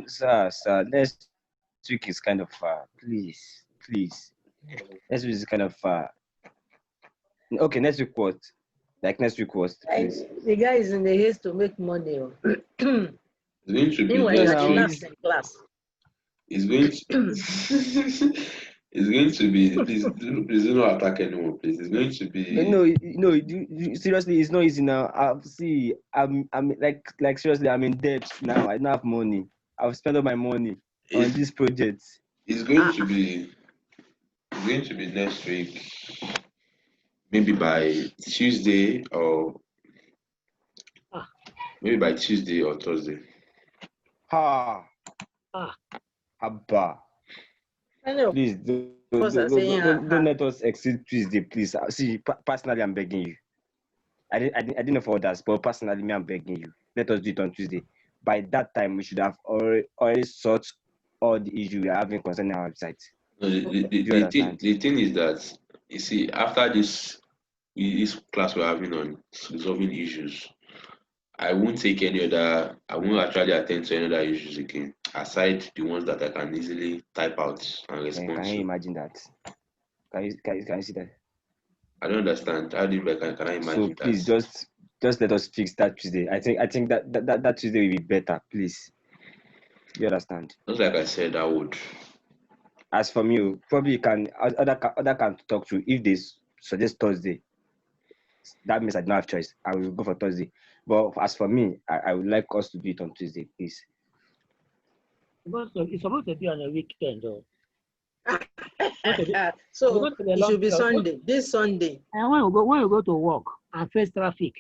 Sir, next week is kind of far. Please. Next week is kind of far. Okay, next week what? Like next week what? Please. The guy is in the haste to make money. it's going to be Meanwhile, next you're week. last in class. It's going to it's going to be, please do not attack anyone, please. It's going to be Seriously, it's not easy now. I'm like seriously, I'm in debt now. I don't have money. I've spent all my money on this project. It's going to be next week, maybe by Tuesday or Thursday. Abba. Please don't let us exceed Tuesday, please. See, personally, I'm begging you. I didn't know for others, but personally, me, I'm begging you. Let us do it on Tuesday. By that time, we should have already sorted all the issues we are having concerning our website. No, the thing is that, you see, after this class we're having on resolving issues, I won't actually attend to any other issues again, aside the ones that I can easily type out and respond to. Can you imagine that? Can you see that? I don't understand. How do you can I imagine so please that? just let us fix that Tuesday. I think that Tuesday will be better, please. You understand? Just like I said, I would. As from you, probably you can other can talk to. If they suggest Thursday, that means I don't have choice. I will go for Thursday. But as for me, I would like us to do it on Tuesday, please. It's supposed to be on a weekend, though. So it should be Sunday. This Sunday. And when you go to work and face traffic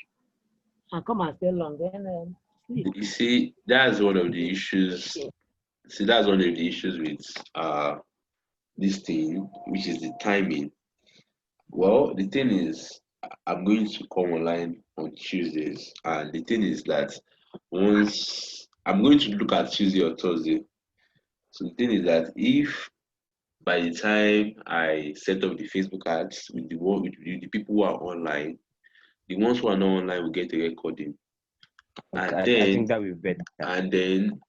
and come and stay long, then sleep. You see, that's one of the issues. See, that's one of the issues with this thing, which is the timing. Well, the thing is, I'm going to come online on Tuesdays, and the thing is that once I'm going to look at Tuesday or Thursday. So the thing is that if by the time I set up the Facebook ads with the people who are online, the ones who are not online will get a recording. Okay, And then, I think that will be better. And then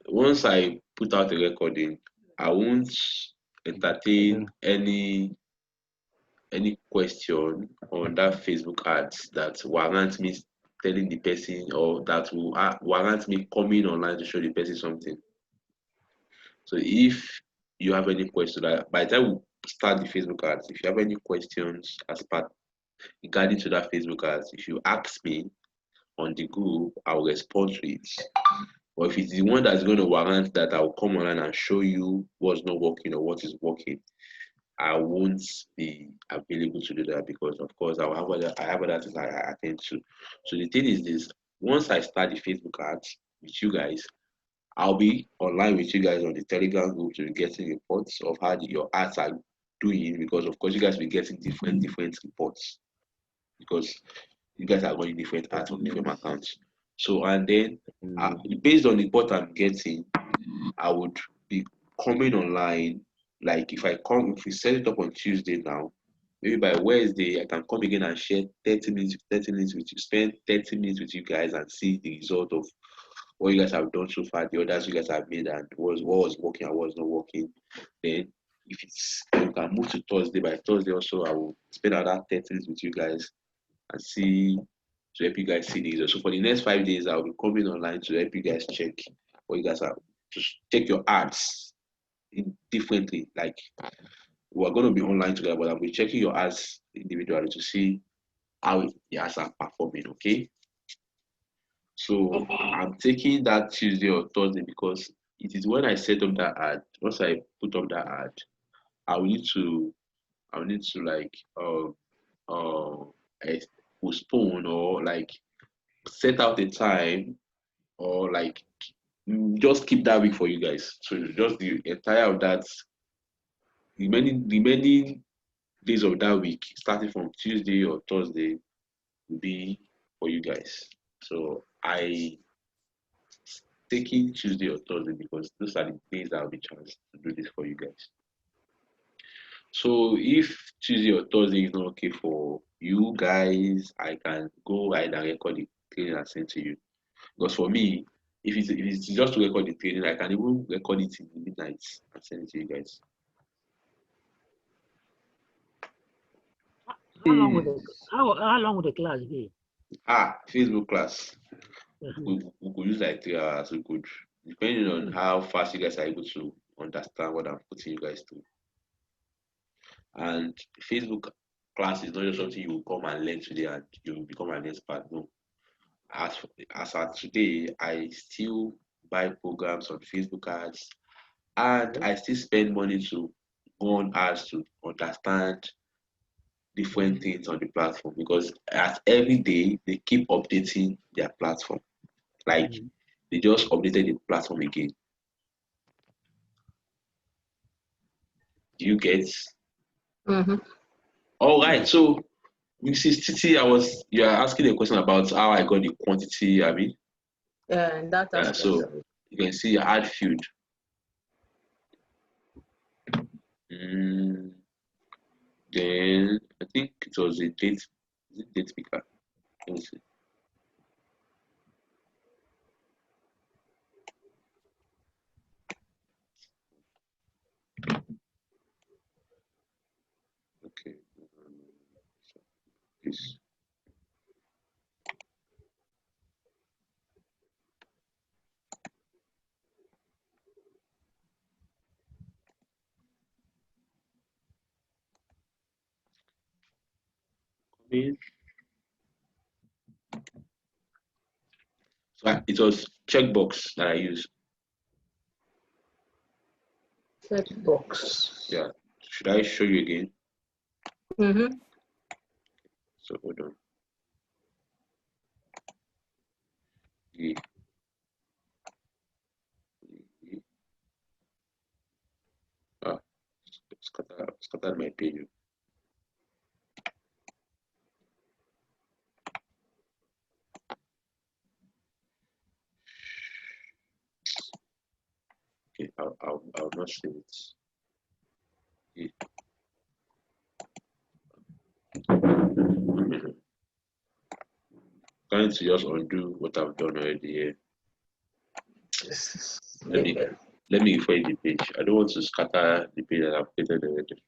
once I put out a recording, I won't entertain any question on that Facebook ads that warrant me telling the person, or that will warrant me coming online to show the person something. So if you have any questions, by the time we start the Facebook ads, if you have any questions as part regarding to that Facebook ads, if you ask me on the group, I will respond to it. Or if it's the one that's going to warrant that, I will come online and show you what's not working or what is working. I won't be available to do that because, of course, I have other things I attend to. So the thing is this: once I start the Facebook ads with you guys, I'll be online with you guys on the Telegram group to be getting reports of how your ads are doing, because of course you guys will be getting different reports because you guys are going different ads on different accounts. So and then based on the report I'm getting, I would be coming online. Like if we set it up on Tuesday now, maybe by Wednesday I can come again and share 30 minutes with you, spend 30 minutes with you guys and see the result of what you guys have done so far, the orders you guys have made, and what was working and what was not working. Then if you can move to Thursday, by Thursday also I will spend another 30 minutes with you guys and see to help you guys see the results. So for the next 5 days, I'll be coming online to help you guys check what you guys are, to check your ads differently. Like we're going to be online together, but I'll be checking your ads individually to see how the ads are performing. Okay. So I'm taking that Tuesday or Thursday because it is when I set up that ad. Once I put up that ad, I will need to like postpone or like set out a time or like just keep that week for you guys. So just the entire of that remaining days of that week, starting from Tuesday or Thursday, will be for you guys. So I taking Tuesday or Thursday because those are the days I'll be chance to do this for you guys. So if Tuesday or Thursday is not okay for you guys, I can go ahead and record the training and send to you. Because for me, if it's just to record the training, I can even record it in the midnight and send it to you guys. How long would the class be? Facebook class. We could use like 3 hours. We could, depending on how fast you guys are able to understand what I'm putting you guys through. And Facebook class is not just something you will come and learn today and you will become an expert. No. As at today, I still buy programs on Facebook ads, and I still spend money to go on ads to understand different things on the platform, because as every day they keep updating their platform. Like they just updated the platform again. Do you get? All right. So Mrs. Titi, you are asking a question about how I got the quantity, Abby. Yeah, and that so you can see add field. Then I think it was a date. Is it date picker? Let me see. Okay. This. So it was checkbox that I used. Checkbox. Yeah. Should I show you again? So hold on. Yeah. Scatter my page. Okay, I'll not save it. Yeah. Trying to just undo what I've done already here. Let me refresh the page. I don't want to scatter the page that I've created already.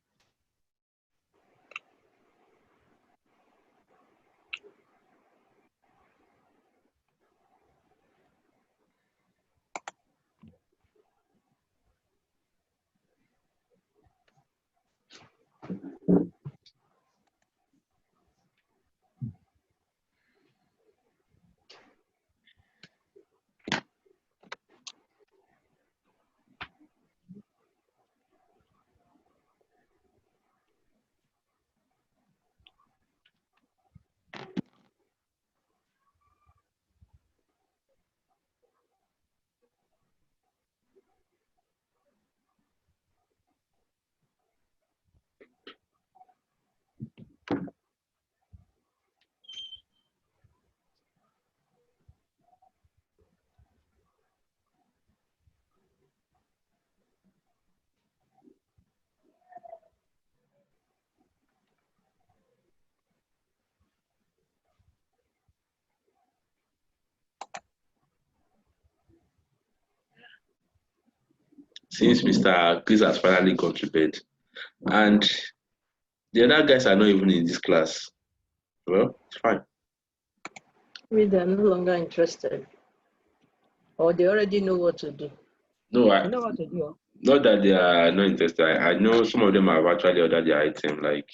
since Mr. Chris has finally gone to bed, and the other guys are not even in this class. Well, it's fine. They're no longer interested, or they already know what to do. No, I know what to do. Not that they are not interested. I know some of them have actually ordered the item, like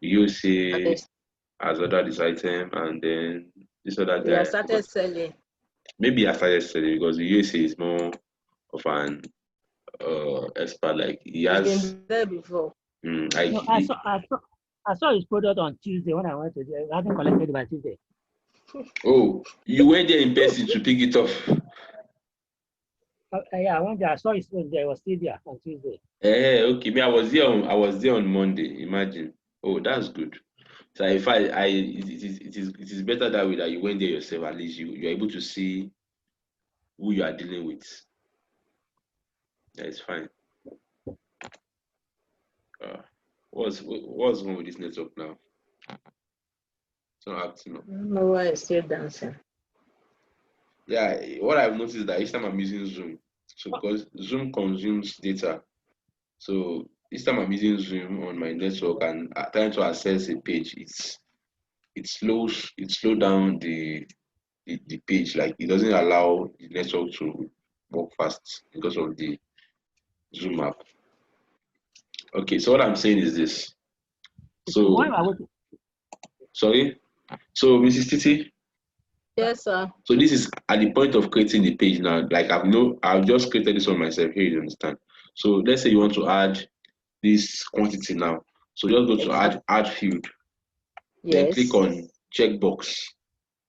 UC has ordered this item, and then this other guy. They have started selling. Maybe I started selling because the USA is more of an expert. Like he has been there before. I saw his product on Tuesday when I went to there. I haven't collected it by Tuesday. Oh, you went there in person to pick it up? Yeah, I went there. I saw his phone there. It was still there on Tuesday. Okay. Me, I was there on Monday. Imagine. Oh, that's good. So if it is better that way that you went there yourself. At least you're able to see who you are dealing with. Yeah, it's fine. What's wrong with this network now? It's not acting up. I don't know why it's still dancing. Yeah, what I've noticed is that each time I'm using Zoom, so because Zoom consumes data, so each time I'm using Zoom on my network and trying to access a page, it slows down the page. Like it doesn't allow the network to work fast because of the Zoom app. Okay, so what I'm saying is this. So sorry. So Mrs. Titi. Yes, sir. So this is at the point of creating the page now. Like I've just created this one myself. Here, you understand. So let's say you want to add this quantity now. So just go to add field. Yes. Then click on checkbox.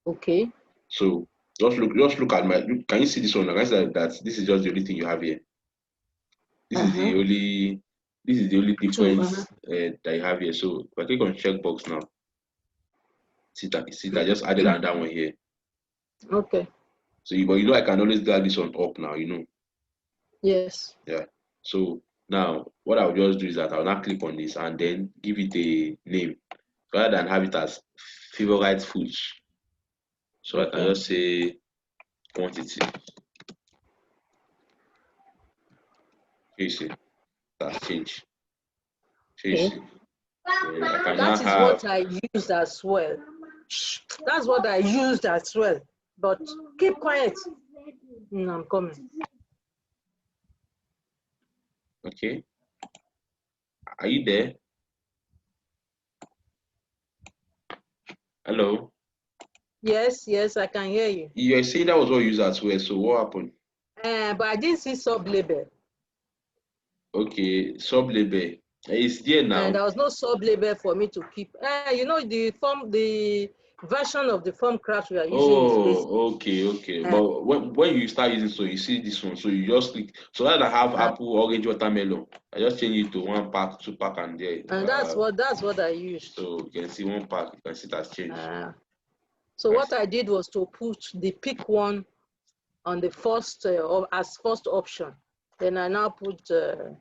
Okay. So just look at my. Can you see this one? Can you see that this is just the only thing you have here? This is the only. This is the only difference that you have here. So if I click on checkbox now, see that I just added another one here. Okay. So but I can always drag this one up now. Yes. Yeah. So now what I'll just do is that I'll now click on this and then give it a name rather than have it as favorite foods. So I can just say quantity. You see, that's changed. That is what I used as well. That's what I used as well. But keep quiet. I'm coming. Okay. Are you there? Hello? Yes, I can hear you. You're saying that was what you used as well. So what happened? But I didn't see sub-label. Okay, sub-label. It's there now. And there was no sub-label for me to keep. The version of the form craft we are using is basic. Okay. But when you start using, so you see this one, so you just click. So rather than have apple, orange, watermelon, I just change it to 1 pack, 2 pack, and there. And that's what I used. So you can see 1 pack. You can see that's changed. So what I did was to put the pick one on the first as first option. Then I now put the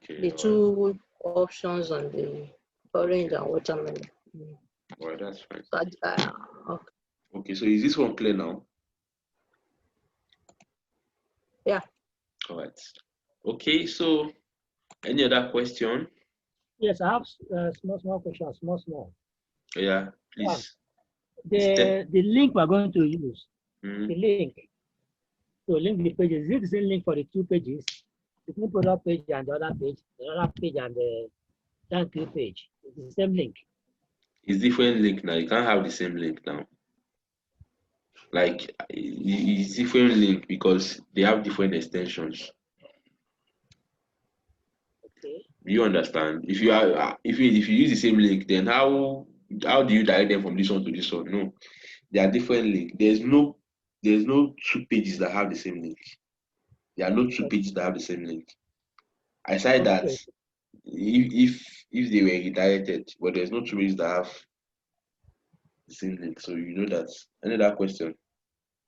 2 options on the orange and watermelon. Well, that's fine. Okay, so is this one clear now? Yeah. All right. Okay, so any other question? Yes, I have small questions, small. Yeah, please. The link we're going to use, the link to link the pages, is it the same link for the 2 pages? The new product page and the other page and the thank you page. It's the same link. It's different link now. You can't have the same link now. Like it's different link because they have different extensions. Okay. Do you understand? If you use the same link, then how do you direct them from this one to this one? No, they are different link. There's no 2 pages that have the same link. There are no 2 pages that have the same link. I said that if they were redirected, but there's no 2 pages that have the same link. So you know that. Any other question?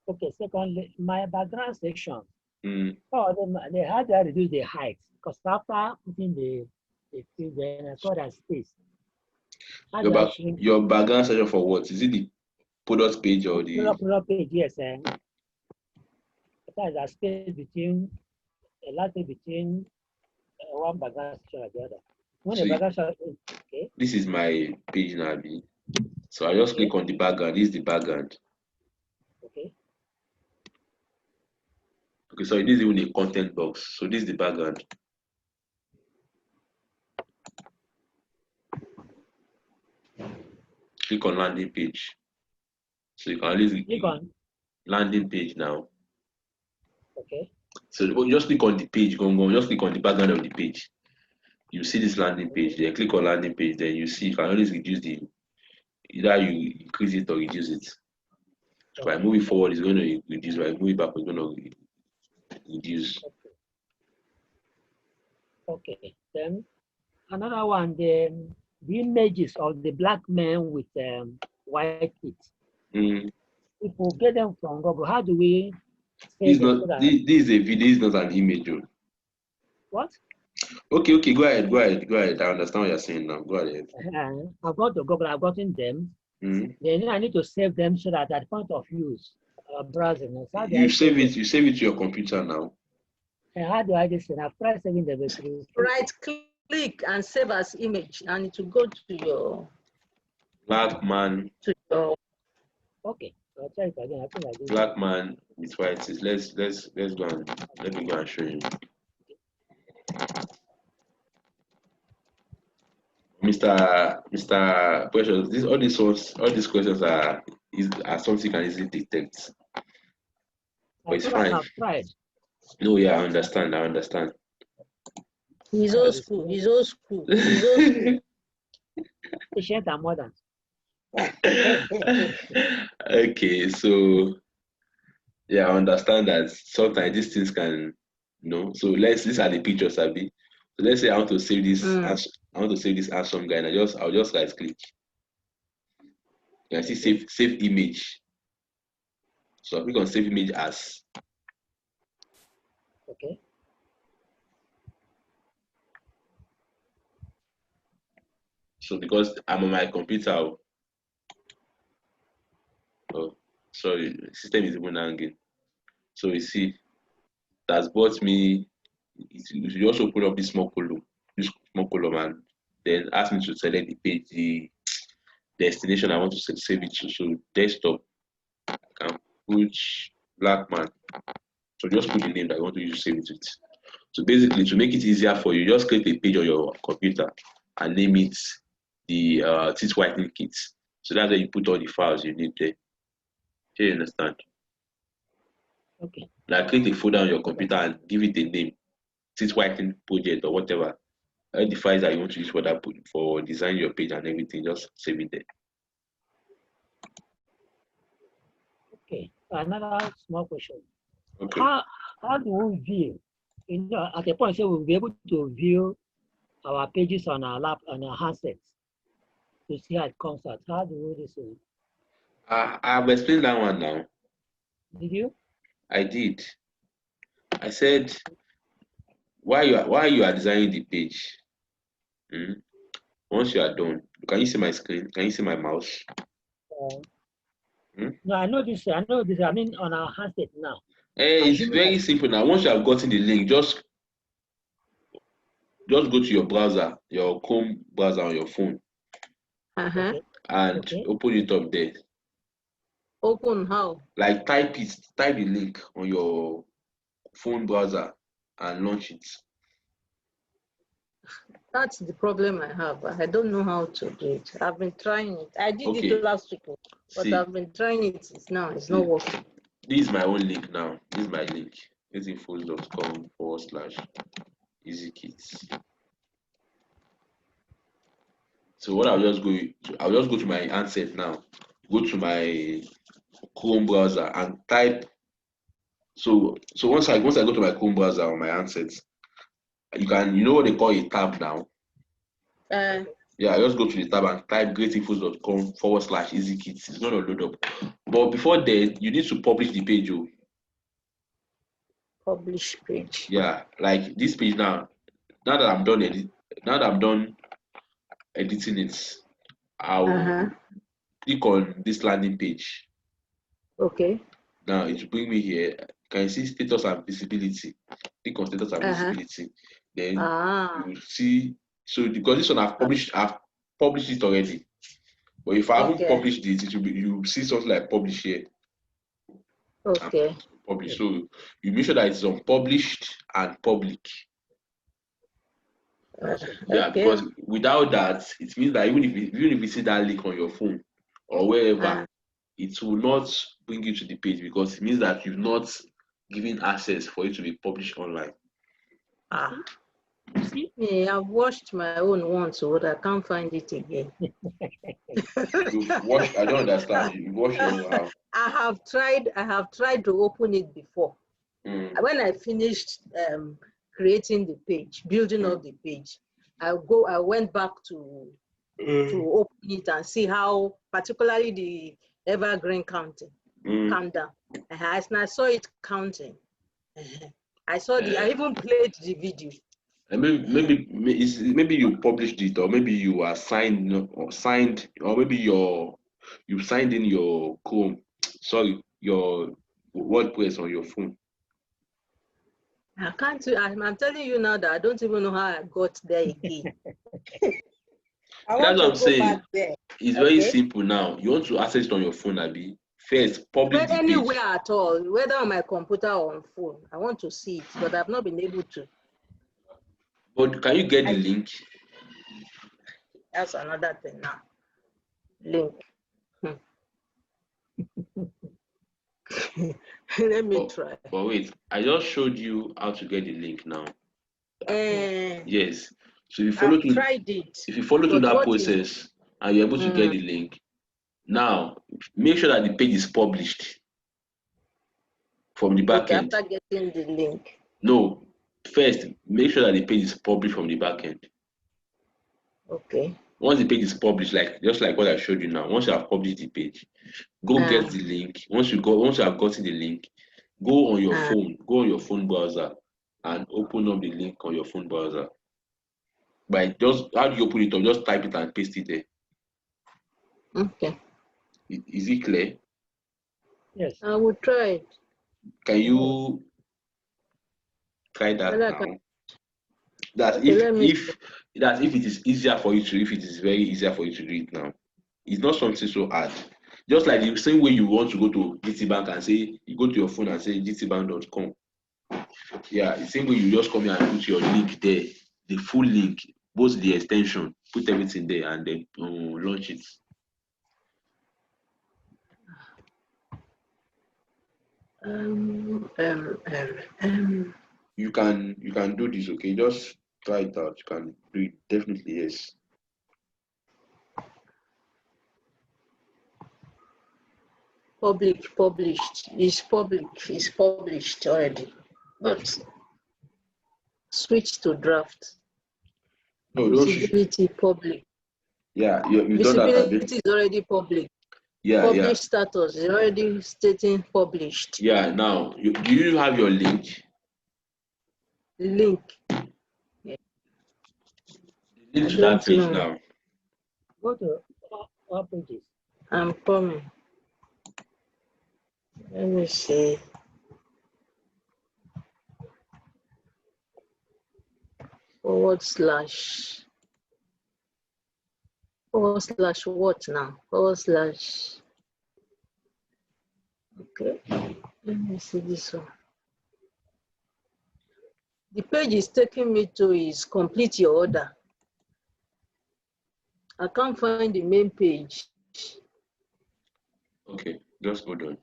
Okay, secondly, my background section. They had to reduce the height because after putting the field, then I saw that space. Your background section for what? Is it the product page or the product page? Yes, there's a space between a latch between one background section and the other. When the See, background section, okay. This is my page now. So I just click on the background. This is the background. Okay. Okay, so this is even a content box. So this is the background. Click on landing page. So you can always Click on landing page now. okay. So you just click on the page, just click on the background of the page. You see this landing page, then click on landing page, then you see you can always reduce either you increase it or reduce it. So if I move it forward, it's going to reduce. If I move it back, it's going to reduce. Okay. Then another one, the images of the black men with white teeth. If we get them from Google, how do we this is a video, this is not an image. What? Okay, go ahead. I understand what you're saying now. Go ahead. I've got to Google, I've gotten them. Then I need to save them so that at point of use, browsing. You save it to your computer now. And how do I do this? I've tried saving them through. Right click and save as image, and it will go to your black man. To your okay. I'll try it again. I think I did. Black man with white teeth. Let's go and let me go and show you. Mr. Precious, all these questions are something you can easily detect. But it's fine. I've tried. No, yeah, I understand. He's old school. Ancient and modern. Okay, so yeah, I understand that sometimes these things can, So these are the pictures, Abi. So let's say I want to save this. I want to save this handsome guy, and I'll just right click. You can see save image. So I click on save image as. Okay. So because I'm on my computer. Oh, sorry, system is even hanging. So you see, that's brought me. You also put up this small column, and then ask me to select the page, the destination I want to save it to. So desktop, I can put black man. So just put the name that you want to use to save it with. So basically, to make it easier for you, just create a page on your computer and name it the teeth whitening kit. So that's where you put all the files you need there. Do you understand? Okay. Like create a folder on your computer and give it a name, teeth whitening project or whatever. All the files that you want to use for that for design your page and everything, just save it there. Okay. Another small question. Okay. How do we view? At a point, so we'll be able to view our pages on our handsets to see how it comes out. How do we do this? I've explained that one now. Did you? I did. I said why you are designing the page. Once you are done, can you see my screen? Can you see my mouse? No, I know this. I mean, on our handset now. It's very simple now. Once you have gotten the link, just go to your browser, your Chrome browser on your phone, and open it up there. Open how? Like type the link on your phone browser and launch it. That's the problem I have. I don't know how to do it. I've been trying it. I did it last week, but I've been trying it now. It's not working. This is my own link now. This is my link. easyfoods.com/easykits. So what I'll just go to my handset now. Go to my Chrome browser and type. So once I go to my Chrome browser on my handset, you know what they call a tab now. Yeah, just go to the tab and type greatinfos.com/easykits. It's going to load up. But before that, you need to publish the page. Publish page. Yeah, like this page now. Now that I'm done editing it, I'll click on this landing page. Okay. Now it will bring me here. Can you see status and visibility? Click on status and visibility. Then you see. So because this one I've published it already. But if I haven't published it, it will be, you see something like publish here. Okay. Publish. So you make sure that it's on published and public. Yeah, because without that, it means that even if you see that link on your phone or wherever, it will not bring you to the page because it means that you've not given access for it to be published online. Yeah, I've watched my own once, but I can't find it again. You've watched? I don't understand. You watched your how? I have tried to open it before. When I finished creating the page, building up the page, I went back to open it and see how, particularly the Evergreen countdown. And I saw it counting. I even played the video. And maybe you published it, or maybe you are signed, or maybe you signed in your Chrome. Sorry, your WordPress on your phone. I can't. I'm telling you now that I don't even know how I got there again. That's what I'm saying. It's very simple now. You want to access it on your phone, Abi? First, publish the anywhere page. At all, whether on my computer or on phone. I want to see it, but I've not been able to. But can you get the link? That's another thing now. Link. Let me try. But wait, I just showed you how to get the link now. Yes. So if you follow through that process and you're able to get the link, now make sure that the page is published from the back end. After getting the link. No, first make sure that the page is published from the back end. Okay. Once the page is published, just like what I showed you now, once you have published the page, go get the link. Once you have gotten the link, go on your phone browser and open up the link on your phone browser. By just how do you open it up? Just type it and paste it there. Okay. Is it clear? Yes. I will try it. Can you try that now? That if it is easier for you to, if it is very easier for you to do it now, it's not something so hard. Just like the same way you want to go to GTBank and say, you go to your phone and say gtbank.com. Yeah, the same way you just come here and put your link there, the full link, both the extension, put everything there and then launch it. You can do this, okay? Just try it out. You can do it, definitely, yes. Published. It's published already. But switch to draft. No, visibility public. Yeah, you done that. Visibility is already public. Yeah, published status is already stating published. Yeah, now do you have your link? Link. Yeah. The link to that page now. Go to all pages. I'm coming. Let me see. / what now? Okay, let me see this one. The page is taking me to is complete your order. I can't find the main page. Okay, just hold on.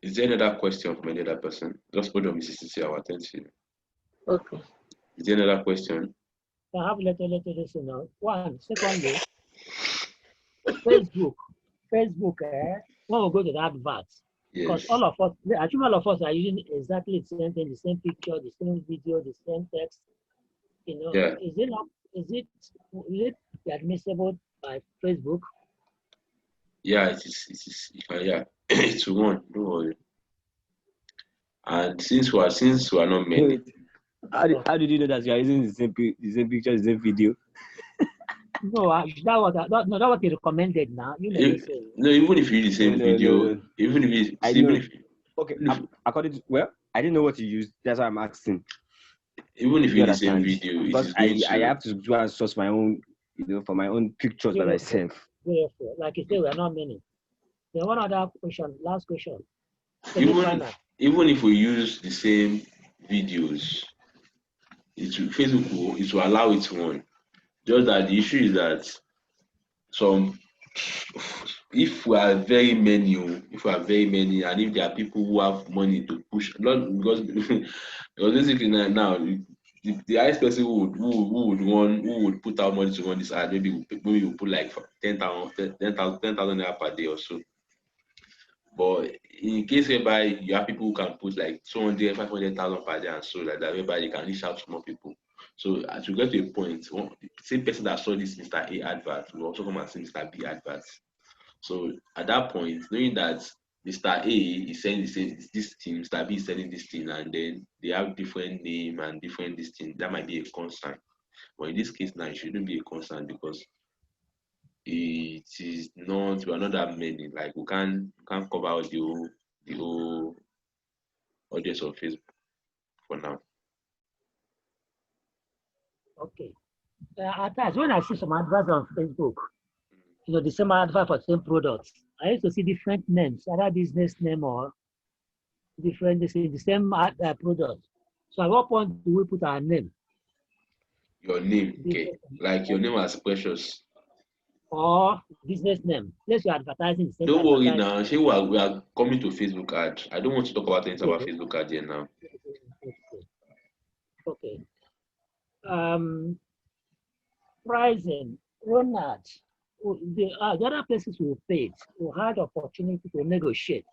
Is there another question from any other person? Just hold on, Mrs. CC, I'll attend to you. Okay. Is there another question? I have let listen now. One, secondly, Facebook, when we go to the adverts, because all of us, I think all of us are using exactly the same thing, the same picture, the same video, the same text. You know, is it admissible by Facebook? Yeah, it is. Yeah, it's one. Don't worry. And since we are not many. How did you know that you are using the same picture, the same video? No, that what he recommended now. You know, no, even if you use the same video, even if it's according to I didn't know what you used. That's why I'm asking. Even if you use the same video, because I have to do and source my own, for my own pictures by myself. Yes, like you say, we are not many. Then one other question, last question. Even if we use the same videos, Facebook it will allow it one. Just that the issue is that if we are very many, and if there are people who have money to push, not because basically now the highest person who would put out money to run this ad, maybe we put like 10,000 naira per day or so. But in case whereby you have people who can put like 200, 500,000 per day and so like that, whereby they can reach out to more people. So to get to a point, the same person that saw this Mr. A advert will also come and see Mr. B advert. So at that point, knowing that Mr. A is selling this thing, Mr. B is selling this thing, and then they have different name and different this thing, that might be a concern. But in this case now, it shouldn't be a concern because we are not that many. Like we can't cover the whole audience of Facebook for now. Okay. At times when I see some adverts on Facebook, the same advert for the same products, I used to see different names, either business name or different, the same product. So at what point do we put our name? Your name, okay. Like your name as Precious. Or business name. Let's you're advertising. Don't worry now. Say we are coming to Facebook ad. I don't want to talk about anything about Facebook ad here now. Okay. Pricing, Ronald, the other places we paid, we had opportunity to negotiate,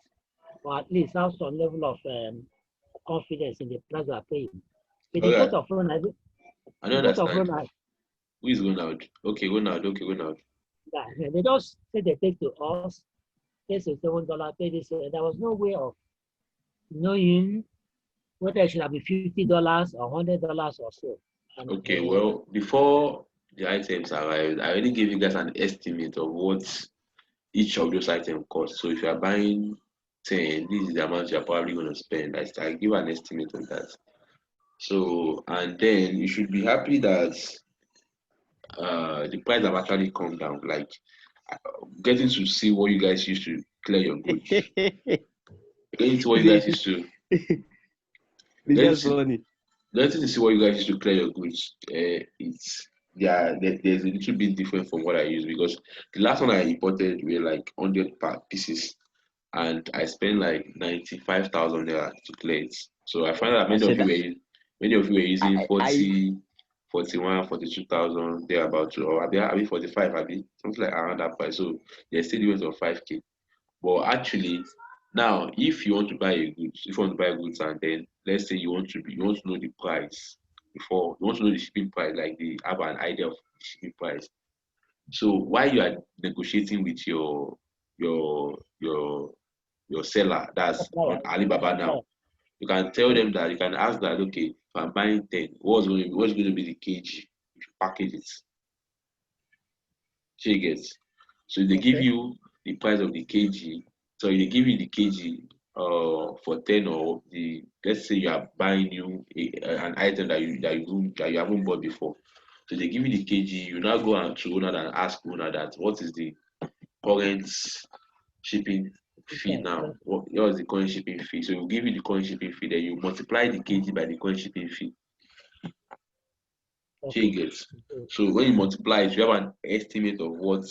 or at least have some level of confidence in the price we are paying. But the case of Ronald, I don't understand. Who is Ronald? Okay, Ronald. Yeah, they just say they take to us, pay $7, pay this. There was no way of knowing whether it should have been $50 or $100 or so. And okay, well, before the items arrived, I already gave you guys an estimate of what each of those items cost. So if you are buying 10, this is the amount you're probably going to spend. I give an estimate of that. So, and then you should be happy that the price have actually come down. Like getting to see what you guys used to clear your goods. Getting to what you guys used to. Getting to see what you guys used to clear your goods. There's a little bit different from what I use because the last one I imported were like 100 pieces, and I spent like 95,000 naira to clear it. So I find that many of you were using 40. 41, 42,000, they're about to, or maybe 45, something like around that price. So there's still difference of 5K. But actually, now if you want to buy goods, and then let's say you want to know the price before, you want to know the shipping price, like they have an idea of the shipping price. So while you are negotiating with your seller, that's on Alibaba now, you can tell them that, you can ask that, okay, if I'm buying 10, what's going to be the kg if you package it? So they give you the price of the kg. So they give you the kg for 10, or let's say you are buying an item that you haven't bought before. So they give you the kg. You now go to owner and ask owner that what is the current shipping fee now. What is the current shipping fee? So we'll give you the current shipping fee, then you multiply the kg by the current shipping fee. So when you multiply it, you have an estimate of what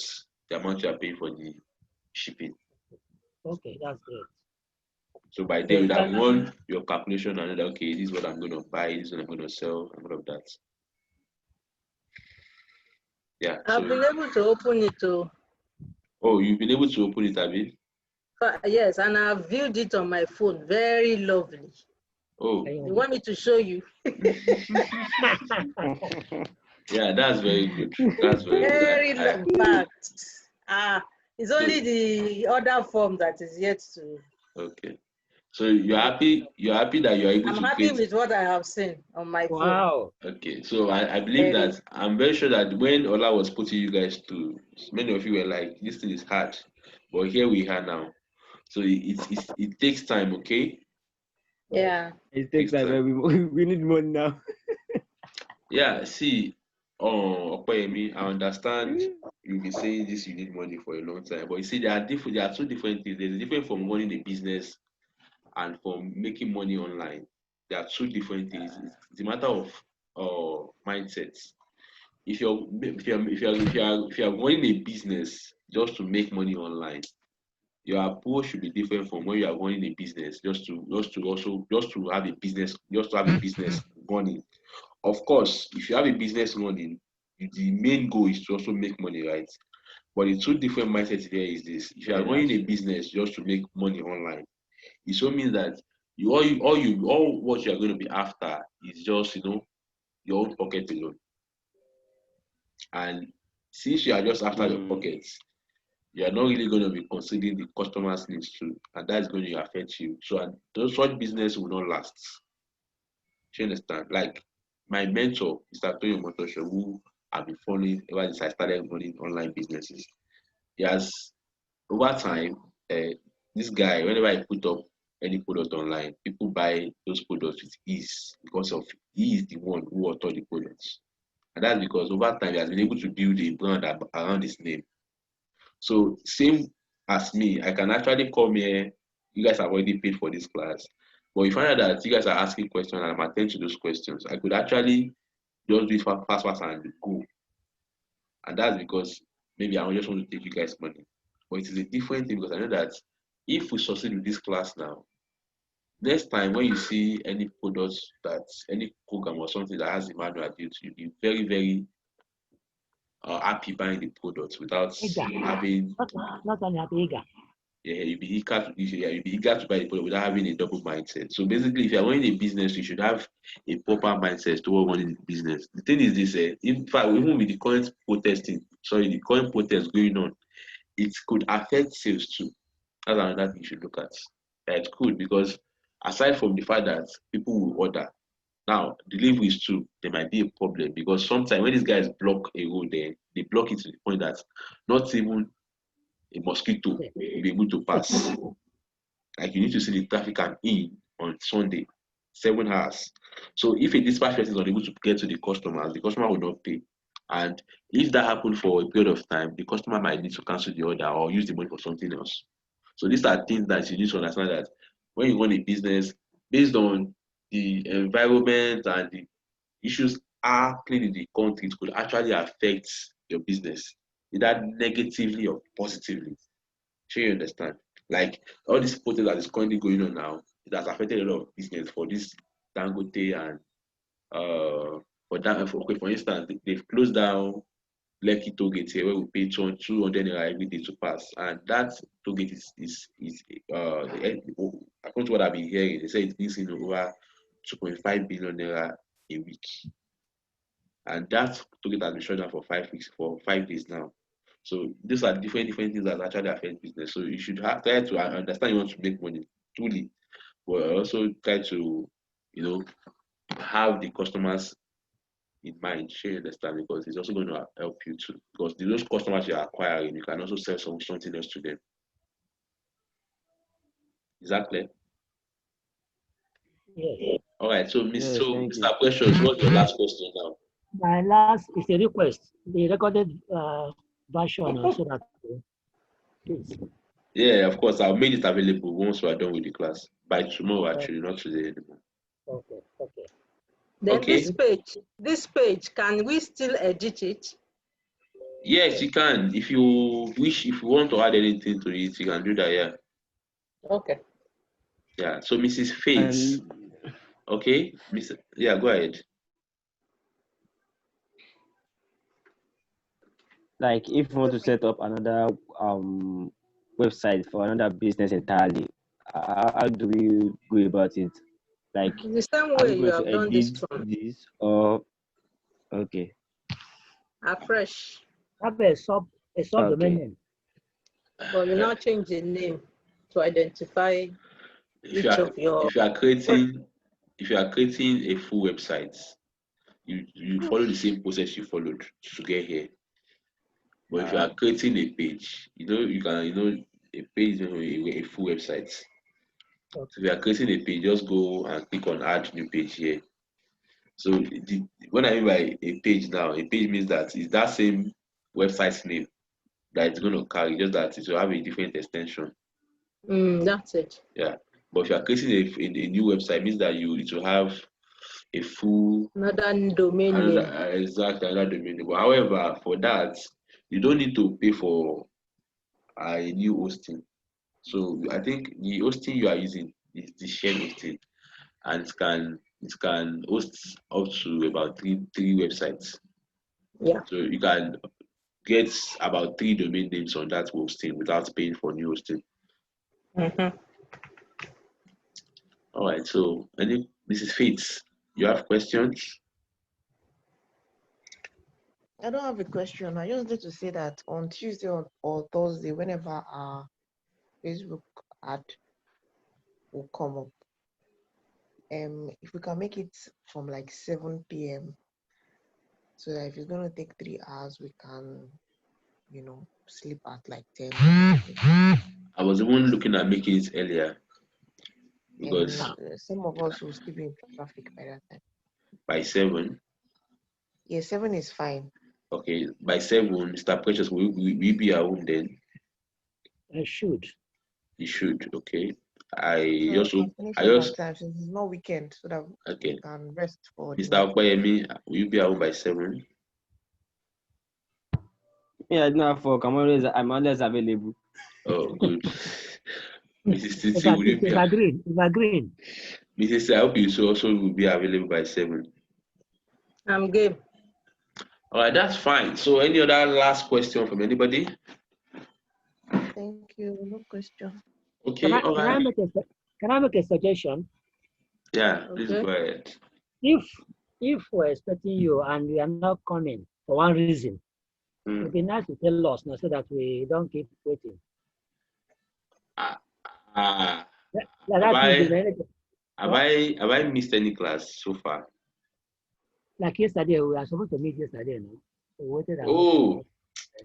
the amount you are paying for the shipping. Okay, that's great. So by then you have run your calculation and know that, okay, this is what I'm going to buy, this is what I'm going to sell, and all of that. Yeah. I've been able to open it too. Oh, you've been able to open it, Abi? Yes, and I've viewed it on my phone. Very lovely. Oh. You want me to show you? Yeah, that's very good. That's very good. Very it's only the other form that is yet to. Okay. So you're happy that you're able I'm to happy create. with what I have seen on my phone. Wow. Okay, so I believe that I'm very sure that when Ola was putting you guys to, many of you were like, this thing is hard, but here we are now. So it takes time, okay? Yeah. It takes time. We need money now. Yeah, see, Opeyemi, I understand you'll be saying this, you need money for a long time, but you see, there are two different things. There's a difference from running a business and from making money online. There are two different things. It's a matter of mindsets. If you're running a business just to make money online, your approach should be different from when you are running a business just to have a business running. Of course, if you have a business running, the main goal is to also make money, right? But the two different mindsets there is this: if you are running a business just to make money online, it so means that all what you are going to be after is just your own pocket alone. And since you are just after your pockets, you are not really going to be considering the customer's needs too, and that's going to affect you. So and those such business will not last. Do you understand? Like my mentor, Mr. Toyo Motosho, who I've been following ever since I started running online businesses. He has over time, this guy, whenever I put up any product online, people buy those products with ease because of he is the one who authored the products. And that's because over time he has been able to build a brand around his name. So same as me, I can actually come here. You guys have already paid for this class, but you find out that you guys are asking questions and I'm attending to those questions. I could actually just do it fast and go. And that's because maybe I just want to take you guys money. But it is a different thing because I know that if we succeed with this class now, next time when you see any products that any program or something that has a manual built, you'll be very, very happy buying the products without having. Not only happy, eager. Yeah, you'll be eager to buy the product without having a double mindset. So basically, if you're running a business, you should have a proper mindset toward running the business. The thing is this: in fact, even with the current protest going on, it could affect sales too. That's another thing you should look at. Yeah, it could, because aside from the fact that people will order, now deliveries too, there might be a problem because sometimes when these guys block a road there, they block it to the point that not even a mosquito will be able to pass. Like you need to see the traffic come in on Sunday, 7 hours. So if a dispatch person is unable to get to the customer will not pay. And if that happened for a period of time, the customer might need to cancel the order or use the money for something else. So these are things that you need to understand, that when you run a business, based on the environment and the issues happening in the country, it could actually affect your business, either negatively or positively. Sure, you understand? Like all this protest that is currently going on now, it has affected a lot of business for this Dangote and for instance, they've closed down Lekki toll gate here where we pay 200 naira every day to pass, and that toll gate is according to what I've been hearing, they say it brings in over 2.5 billion naira a week, and that toll gate has been shut down for 5 weeks, for 5 days now. So these are different things that actually affect business. So you should try to understand you want to make money truly, but also try to have the customers in mind. Share understand, because it's also going to help you too. Because those customers you are acquiring, you can also sell something else to them. Exactly. Yes. All right. So, Mr. Questions, what's your last question now? My last is a request. The recorded version so that please. Yeah, of course. I'll make it available once we're done with the class. By tomorrow, actually, not today anymore. Okay. Then this page, can we still edit it? Yes, you can. If you want to add anything to it, you can do that, yeah. Okay. Yeah. So Mrs. Faith. Okay. Yeah, go ahead. Like if you want to set up another website for another business entirely, how do we go about it? Like the same way you have done this one. This or okay. Afresh. Have a subdomain name. But we now change the name to identify if you are creating a full website, you follow the same process you followed to get here. But if you are creating a page, you can a page a full website. So if you are creating a page, just go and click on add new page here. So when I mean by a page now, a page means that it's that same website name that it's going to carry, just that it will have a different extension. That's it. Yeah. But if you are creating a new website, means that it will have a full another domain name. Exactly, another domain name. But however, for that, you don't need to pay for a new hosting. So I think the hosting you are using is the shared hosting, and it can host up to about three websites. Yeah. So you can get about 3 domain names on that hosting without paying for new hosting. All right. So, Mrs. Fitz, you have questions? I don't have a question. I just need to say that on Tuesday or Thursday, whenever our Facebook ad will come up, if we can make it from like 7 p.m. so that if it's going to take 3 hours, we can, sleep at like 10. I was even looking at making it earlier because some of us will still be in traffic by that time. By 7? Yeah, 7 is fine. Okay, by 7, Mr. Precious, will we be at home then? I should. You should, okay. Time, since it's not weekend, so that we can rest for Mr. Okoyemi, will you be at home by 7? Yeah, I don't have work. I'm always available. Oh, good. Mrs. Titi, will you be agreeing? Mrs. I hope you also will be available by 7. I'm game. All right, that's fine. So, any other last question from anybody? Thank you. No question. Okay. Can I make a suggestion? Yeah, please go ahead. If we're expecting you and we are not coming for one reason, it would be nice to tell us now so that we don't keep waiting. Have I missed any class so far? Like yesterday, we were supposed to meet yesterday, no? We waited.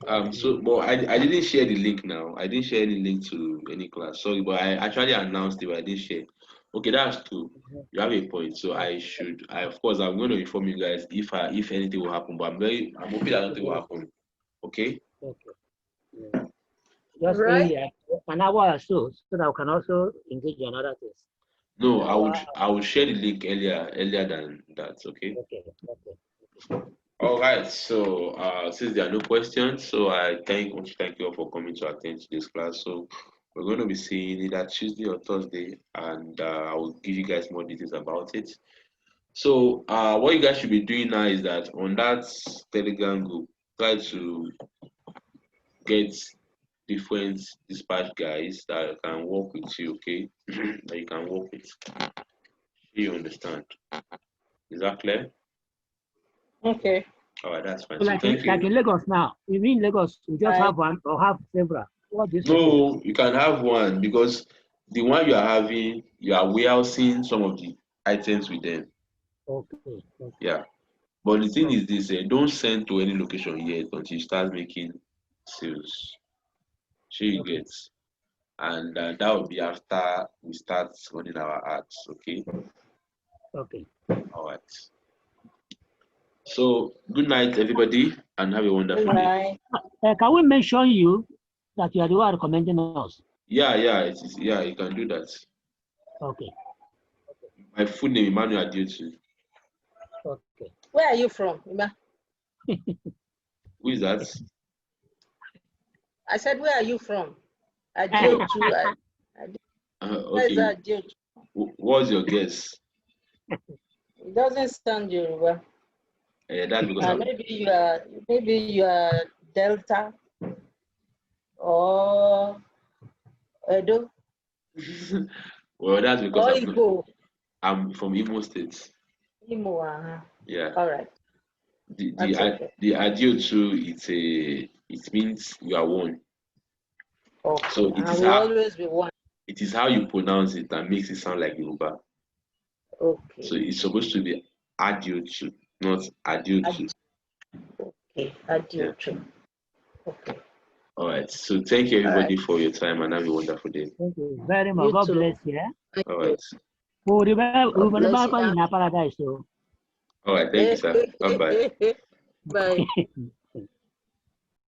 But I didn't share the link now. I didn't share any link to any class. Sorry, but I actually announced it, but I didn't share. Okay, that's true. You have a point. So of course, I'm going to inform you guys if anything will happen. But I'm hoping that nothing will happen. Okay. Okay. Yeah. Just an hour or so that we can also engage in other things. No, I would share the link earlier than that. Okay. Okay. All right. So since there are no questions, so I want to thank you all for coming to attend today's class. So we're going to be seeing either Tuesday or Thursday, and I will give you guys more details about it. So what you guys should be doing now is that on that Telegram group, try to get different dispatch guys that can work with you, okay? That you can work with. You understand? Is that clear? Okay. All right, that's fine. So like in Lagos now, you mean Lagos, you just have one or have several? No, you can have one because the one you are having, you are warehousing some of the items with them. Okay. Yeah. But the thing is this, don't send to any location yet until you start making sales. Sure you get. And that will be after we start running our ads, okay? Okay. All right. So, good night, everybody, and have a wonderful day. Can we mention you that you are the one recommending us? Yeah, you can do that. Okay. My full name, Emmanuel Adiotu. Okay. Where are you from, Ima? Who is that? I said, where are you from? Adiotu. Okay. What's your guess? It doesn't sound Yoruba. That's because maybe you are Delta or Edo. Well, that's because I'm from Imo State. Imo, Yeah. All right. The Adiotu, it means you are one. Okay. So it is will always be one. It is how you pronounce it that makes it sound like Yoruba. Okay. So it's supposed to be Adiotu, not Adiotu. Okay, Adiotu. Yeah. Okay. All right. So thank you everybody for your time and have a wonderful day. Thank you very much. God bless you. All right. We'll remember in paradise. All right. Thank you, sir. Bye-bye. Bye.